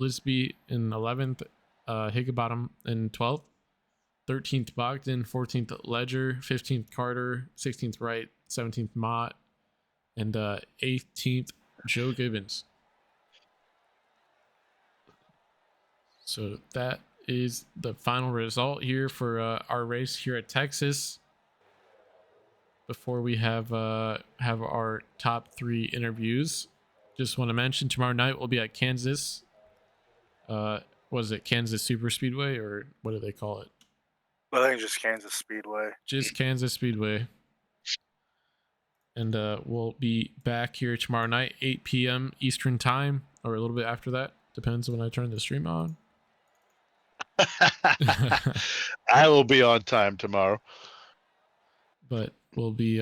Lisby in 11th, Higginbottom in 12th, 13th Bogdan, 14th Ledger, 15th Carter, 16th Wright, 17th Mott, and 18th Joe Gibbons. So that is the final result here for our race here at Texas. Before we have our top 3 interviews, just want to mention tomorrow night we'll be at Kansas. Was it Kansas Super Speedway, or what do they call it? I think just Kansas Speedway. Just Kansas Speedway. And we'll be back here tomorrow night, 8 p.m. Eastern time, or a little bit after that. Depends when I turn the stream on. I will be on time tomorrow. But we'll be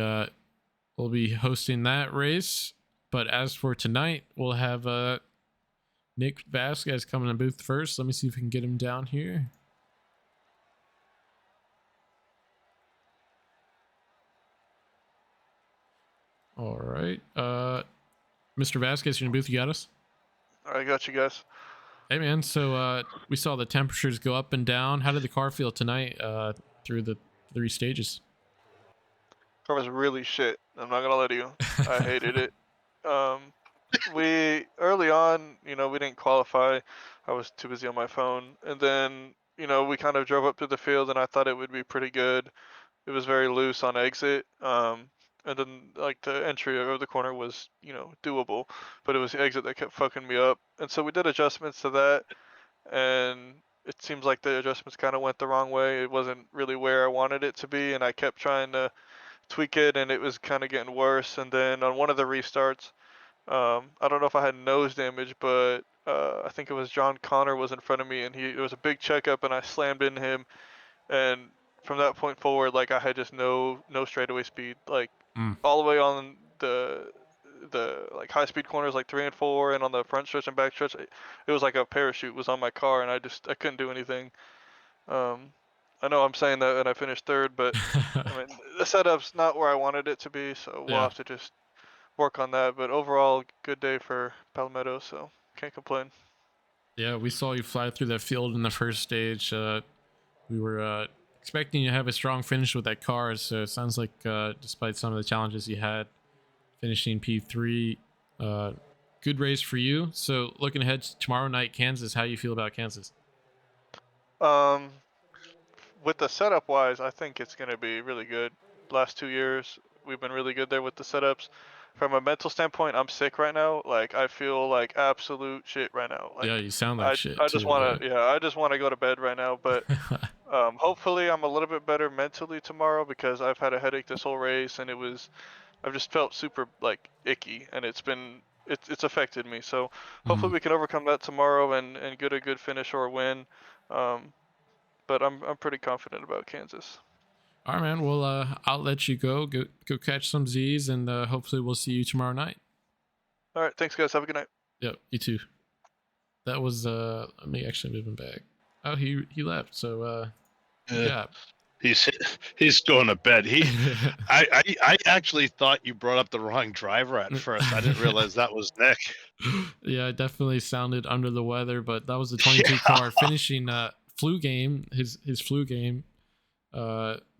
hosting that race. But as for tonight, we'll have Nick Vasquez coming in booth first. Let me see if we can get him down here. All right. Mr. Vasquez, you're in the booth. You got us? I got you guys. Hey, man. So we saw the temperatures go up and down. How did the car feel tonight through the 3 stages? Car was really shit. I'm not gonna lie to you. I hated it. We early on, we didn't qualify. I was too busy on my phone, and then we kind of drove up to the field, and I thought it would be pretty good. It was very loose on exit, and then like the entry over the corner was doable, but it was the exit that kept fucking me up. And so we did adjustments to that, and it seems like the adjustments kind of went the wrong way. It wasn't really where I wanted it to be, and I kept trying to tweak it, and it was kind of getting worse. And then on one of the restarts, I don't know if I had nose damage, but I think it was John Connor was in front of me, and it was a big checkup, and I slammed into him, and from that point forward, like I had just no straightaway speed, like Mm. all the way on the like high speed corners like 3 and 4, and on the front stretch and back stretch, it was like a parachute was on my car, and I couldn't do anything. I know I'm saying that, and I finished third, but I mean the setup's not where I wanted it to be, so we'll Yeah. have to just work on that. But overall, good day for Palmetto, so can't complain. Yeah, we saw you fly through that field in the first stage. We were expecting you to have a strong finish with that car, so it sounds like despite some of the challenges you had, finishing P3, good race for you. So looking ahead to tomorrow night, Kansas, how you feel about Kansas? With the setup wise, I think it's going to be really good. Last 2 years, we've been really good there with the setups. From a mental standpoint, I'm sick right now. Like I feel like absolute shit right now. Like Yeah, you sound like shit I too. just want to, yeah, I just want to go to bed right now. But hopefully I'm a little bit better mentally tomorrow, because I've had a headache this whole race, and I've just felt super like icky, and it's affected me. So hopefully we can overcome that tomorrow and get a good finish or a win. But I'm pretty confident about Kansas. All right, man. Well, I'll let you go. Go catch some Z's, and hopefully we'll see you tomorrow night. All right, thanks guys. Have a good night. Yep, you too. That was let me actually move him back. Oh, he left. So yeah. He's going to bed. I actually thought you brought up the wrong driver at first. I didn't realize that was Nick. Yeah, it definitely sounded under the weather, but that was the 22 car finishing flu game, his flu game,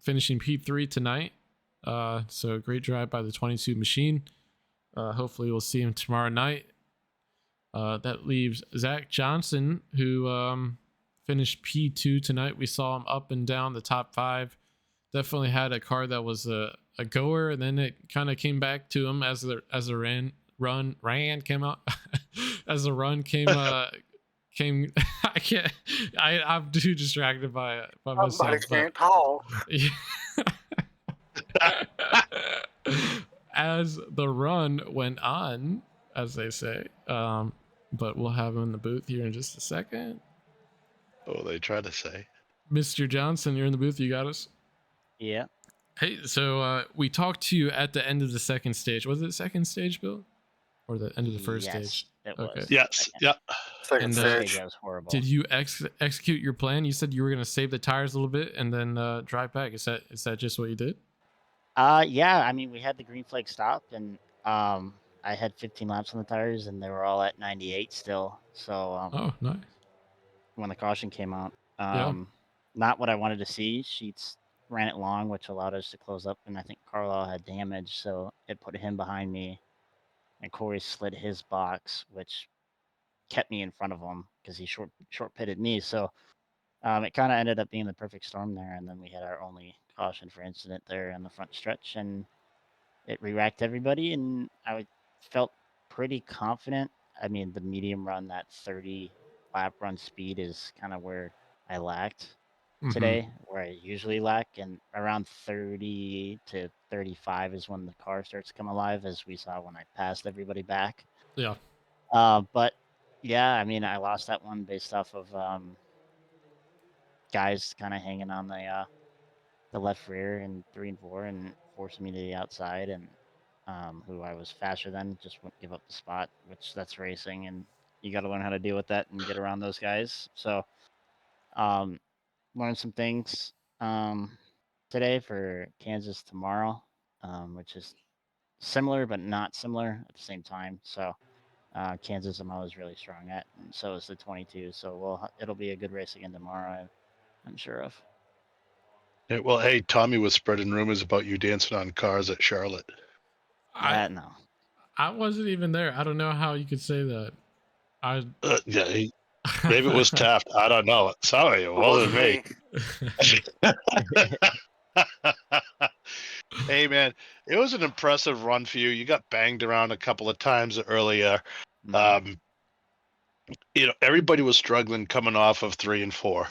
finishing P3 tonight. So great drive by the 22 machine. Hopefully we'll see him tomorrow night. That leaves Zach Johnson, who finished P2 tonight. We saw him up and down the top 5. Definitely had a car that was a goer, and then it kind of came back to him as the run came out. As the run came came. I'm too distracted by myself. Somebody can't talk. As the run went on, as they say. But we'll have him in the booth here in just a second. Oh, they try to say. Mr. Johnson, you're in the booth. You got us? Yeah. Hey, so we talked to you at the end of the second stage. Was it the second stage, Bill? Or the end of the first Yes, stage? it Okay. was. Yes. Yeah. Second And, stage. That was horrible. Did you execute your plan? You said you were going to save the tires a little bit and then drive back. Is that just what you did? Yeah. I mean, we had the green flag stop, and I had 15 laps on the tires, and they were all at 98 still. So Oh, nice. when the caution came out, Yeah. not what I wanted to see. Sheets ran it long, which allowed us to close up, and I think Carlisle had damage, so it put him behind me, and Corey slid his box, which kept me in front of him because he short pitted me. So it kind of ended up being the perfect storm there, and then we had our only caution for incident there in the front stretch, and it re-racked everybody, and I felt pretty confident. I mean, the medium run, that 30 lap run speed is kind of where I lacked Mhm. today, where I usually lack, and around 30 to 35 is when the car starts to come alive, as we saw when I passed everybody back. Yeah. But yeah, I mean, I lost that one based off of guys kind of hanging on the left rear in 3 and 4 and forcing me to the outside, and who I was faster than just wouldn't give up the spot, which that's racing, and you got to learn how to deal with that and get around those guys. So learned some things today for Kansas tomorrow, which is similar but not similar at the same time. So Kansas I'm always really strong at, and so is the 22. So it'll be a good race again tomorrow, I'm sure of. Yeah, well, hey, Tommy was spreading rumors about you dancing on cars at Charlotte. No. I wasn't even there. I don't know how you could say that. Yeah, maybe it was Taft. I don't know. Sorry, it wasn't me. Hey, man, it was an impressive run for you. You got banged around a couple of times earlier. Mhm. Everybody was struggling coming off of 3 and 4.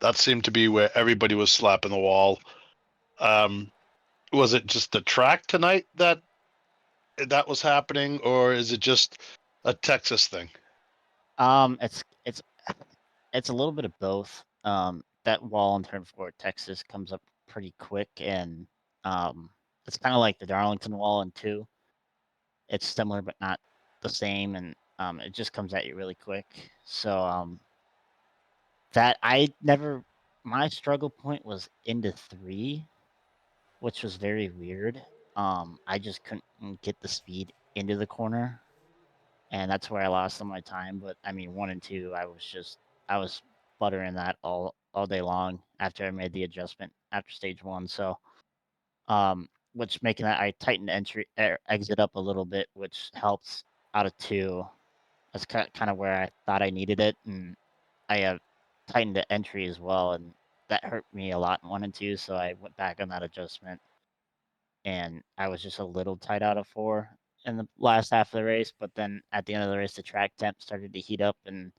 That seemed to be where everybody was slapping the wall. Was it just the track tonight that that was happening, or is it just a Texas thing? It's a little bit of both. That wall in turn 4 Texas comes up pretty quick, and it's kind of like the Darlington wall in 2. It's similar but not the same, and it just comes at you really quick. So that I never, my struggle point was into 3, which was very weird. I just couldn't get the speed into the corner, and that's where I lost all my time. But I mean, 1 and 2, I was buttering that all day long after I made the adjustment after stage 1. So which making that I tightened exit up a little bit, which helps out of 2. That's kind of where I thought I needed it, and I have tightened the entry as well, and that hurt me a lot in 1 and 2. So I went back on that adjustment, and I was just a little tight out of 4 in the last half of the race. But then at the end of the race, the track temp started to heat up, and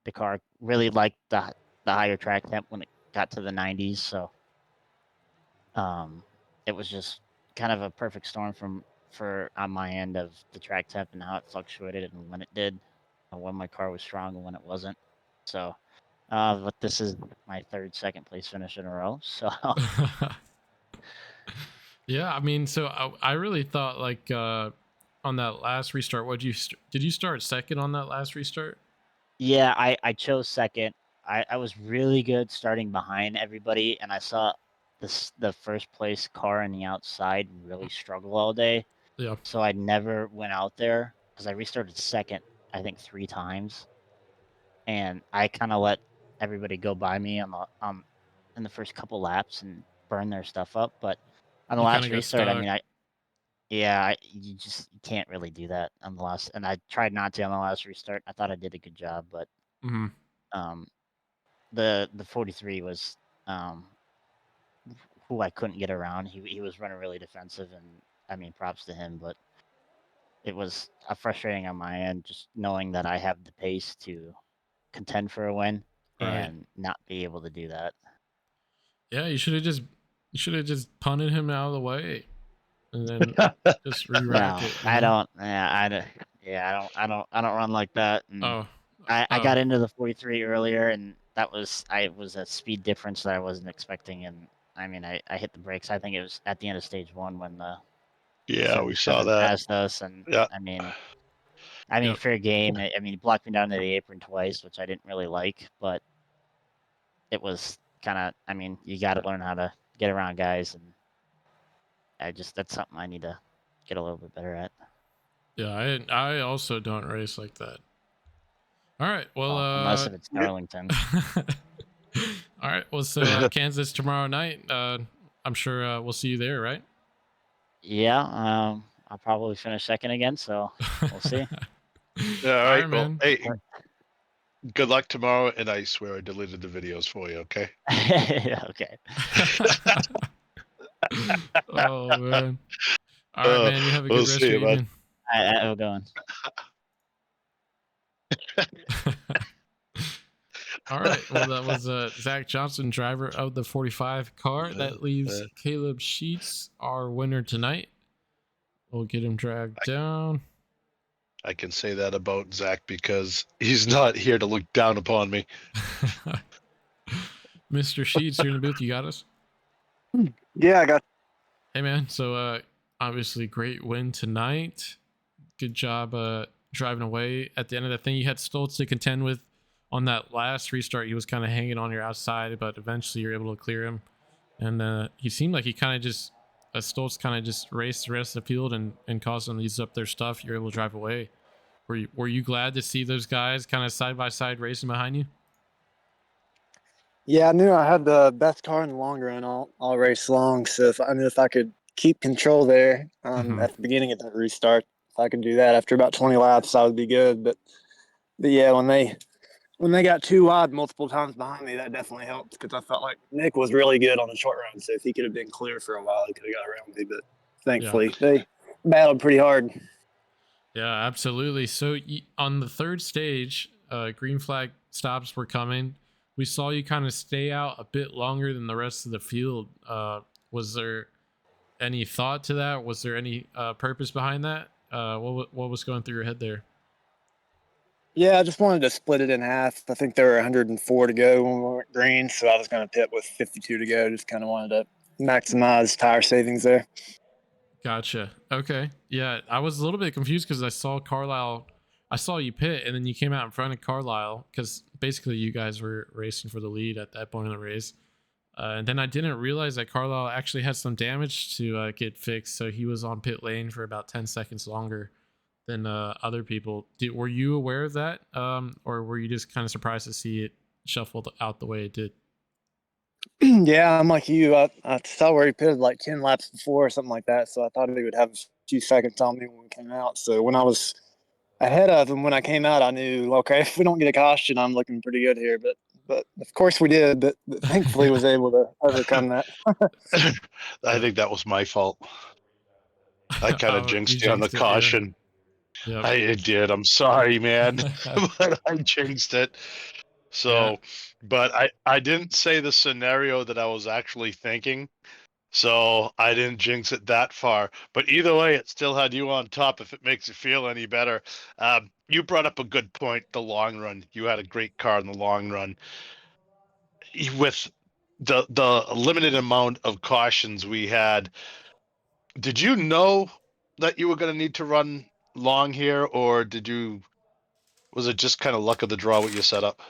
the car really liked the higher track temp when it got to the 90s. So it was just kind of a perfect storm for on my end of the track temp and how it fluctuated and when it did, and when my car was strong and when it wasn't. So, but this is my 3rd second place finish in a row. So Yeah, I mean, so I really thought like on that last restart, did you start second on that last restart? yeah, I chose second. I was really good starting behind everybody, and I saw the first place car on the outside really struggle all day. Yeah. So I never went out there because I restarted second, I think 3 times, and I kind of let everybody go by me on the in the first couple laps and burn their stuff up. But on the You kind last of got restart, I stuck. mean, you can't really do that on the last. And I tried not to on the last restart. I thought I did a good job, but Hmm. um, the 43 was who I couldn't get around. He was running really defensive, and I mean, props to him, but it was frustrating on my end, just knowing that I have the pace to contend for a win Right. and not be able to do that. Yeah, you should have just punted him out of the way and then just re-rack No, it. I don't. I don't run like that. And Oh, I oh, got into the 43 earlier, and I was a speed difference that I wasn't expecting. And I mean, I hit the brakes. I think it was at the end of stage 1 when the Yeah, we saw 77 that. passed us, and Yeah. I mean, yep. fair game. I mean, he blocked me down to the apron twice, which I didn't really like, but it was kind of. I mean, you got to learn how to get around guys, and that's something I need to get a little bit better at. Yeah, I also don't race like that. All right, well, Unless if it's Darlington. all right, well, so Kansas tomorrow night. I'm sure we'll see you there, right? Yeah, I'll probably finish second again, so we'll see. Yeah, all All right. right, Well, man. hey, good luck tomorrow, and I swear I deleted the videos for you. Okay. Okay. Oh man. All right, man. You have a We'll good rest of see your you, bud. evening. I will go on. All right. Well, that was Zach Johnson, driver of the 45 car. That leaves Caleb Sheets, our winner tonight. We'll get him dragged down. I can say that about Zach because he's not here to look down upon me. Mr. Sheets, you're in the booth. You got us? Yeah, I got. Hey, man. So, obviously, great win tonight. Good job driving away. At the end of the thing, you had Stoltz to contend with on that last restart. He was kind of hanging on your outside, but eventually you're able to clear him. And he seemed like he kind of just, Stoltz kind of just raced the rest of the field and caused them to use up their stuff. You're able to drive away. Were you glad to see those guys kind of side by side racing behind you? Yeah, I knew I had the best car in the long run all race long. So I knew if I could keep control there Mhm. at the beginning of that restart, if I could do that after about 20 laps, I would be good. But yeah, when they got too wide multiple times behind me, that definitely helped because I felt like Nick was really good on the short run. So if he could have been clear for a while, he could have got around me. But thankfully, they battled pretty hard. Yeah, absolutely. So on the third stage, green flag stops were coming. We saw you kind of stay out a bit longer than the rest of the field. Was there any thought to that? Was there any purpose behind that? What was going through your head there? Yeah, I just wanted to split it in half. I think there were 104 to go when we went green, so I was going to pit with 52 to go. Just kind of wanted to maximize tire savings there. Gotcha. Okay. Yeah, I was a little bit confused because I saw Carlisle. I saw you pit, and then you came out in front of Carlisle because basically you guys were racing for the lead at that point in the race. And then I didn't realize that Carlisle actually had some damage to get fixed, so he was on pit lane for about 10 seconds longer than other people. Were you aware of that, or were you just kind of surprised to see it shuffled out the way it did? Yeah, I'm like you. I saw where he pitted like 10 laps before or something like that, so I thought he would have a few seconds on me when we came out. So when I was ahead of him when I came out, I knew, okay, if we don't get a caution, I'm looking pretty good here. But of course we did. But thankfully was able to overcome that. I think that was my fault. I kind of Oh, jinxed you on the jinxed it, yeah. caution. Yep. I did. I'm sorry, man, but I jinxed it. So, but I didn't say the scenario that I was actually thinking. So I didn't jinx it that far. But either way, it still had you on top if it makes you feel any better. You brought up a good point, the long run. You had a great car in the long run. With the limited amount of cautions we had, did you know that you were going to need to run long here, or was it just kind of luck of the draw what you set up?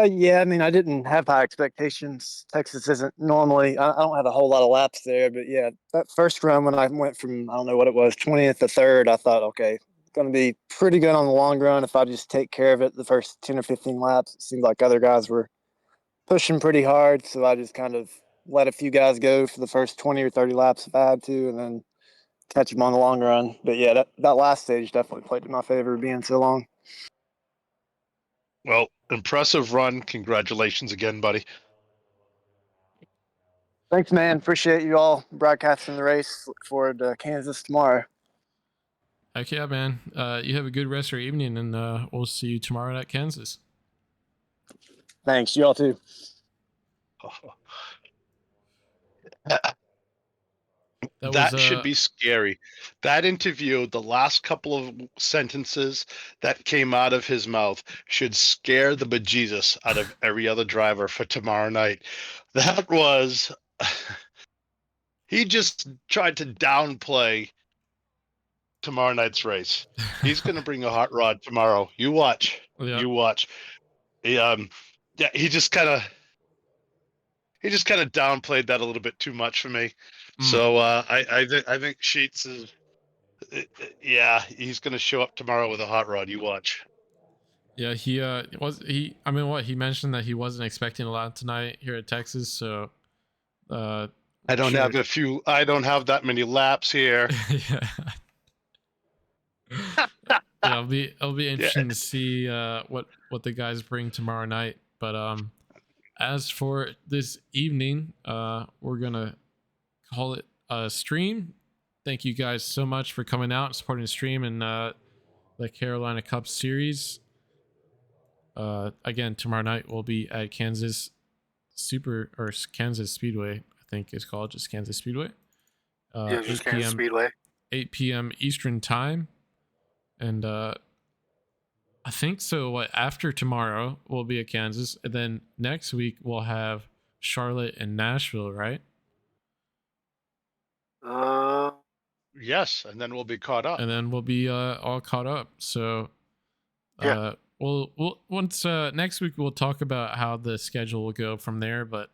Yeah, I mean, I didn't have high expectations. Texas isn't normally, I don't have a whole lot of laps there, but yeah, that first run when I went from, I don't know what it was, 20th to 3rd, I thought, okay, going to be pretty good on the long run if I just take care of it the first 10 or 15 laps. It seemed like other guys were pushing pretty hard, so I just kind of let a few guys go for the first 20 or 30 laps if I had to, and then catch them on the long run. But yeah, that last stage definitely played in my favor being so long. Well, impressive run. Congratulations again, buddy. Thanks, man. Appreciate you all broadcasting the race. Look forward to Kansas tomorrow. Heck yeah, man. You have a good rest of your evening, and we'll see you tomorrow at Kansas. Thanks. You all too. That should be scary. That interview, the last couple of sentences that came out of his mouth should scare the bejesus out of every other driver for tomorrow night. That was, he just tried to downplay tomorrow night's race. He's going to bring a hot rod tomorrow. You watch. Yeah. You watch. Yeah, he just kind of downplayed that a little bit too much for me. So I think Sheets is, he's gonna show up tomorrow with a hot rod. You watch. Yeah, he mentioned that he wasn't expecting a lot tonight here at Texas, so I don't have that many laps here. Yeah. It'll be interesting to see what the guys bring tomorrow night. But as for this evening, we're gonna call it a stream. Thank you guys so much for coming out and supporting the stream and the Carolina Cup Series. Again, tomorrow night we'll be at Kansas Speedway, I think it's called, just Kansas Speedway. Just Kansas Speedway. 8 p.m. Eastern time. And I think so. After tomorrow we'll be at Kansas, and then next week we'll have Charlotte and Nashville, right? Yes, and then we'll be caught up. And then we'll be all caught up. So we'll once next week we'll talk about how the schedule will go from there, but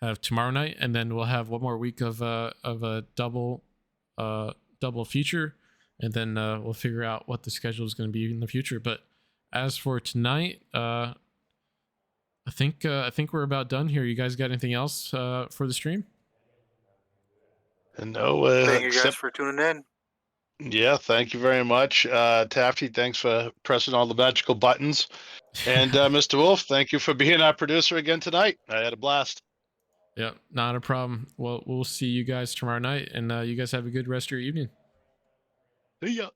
have tomorrow night, and then we'll have one more week of a double feature, and then we'll figure out what the schedule is going to be in the future. But as for tonight, I think we're about done here. You guys got anything else for the stream? No, thank you guys for tuning in. Yeah, thank you very much. Tafty, thanks for pressing all the magical buttons. And Mr. Wolf, thank you for being our producer again tonight. I had a blast. Yeah, not a problem. Well, we'll see you guys tomorrow night, and you guys have a good rest of your evening. See ya.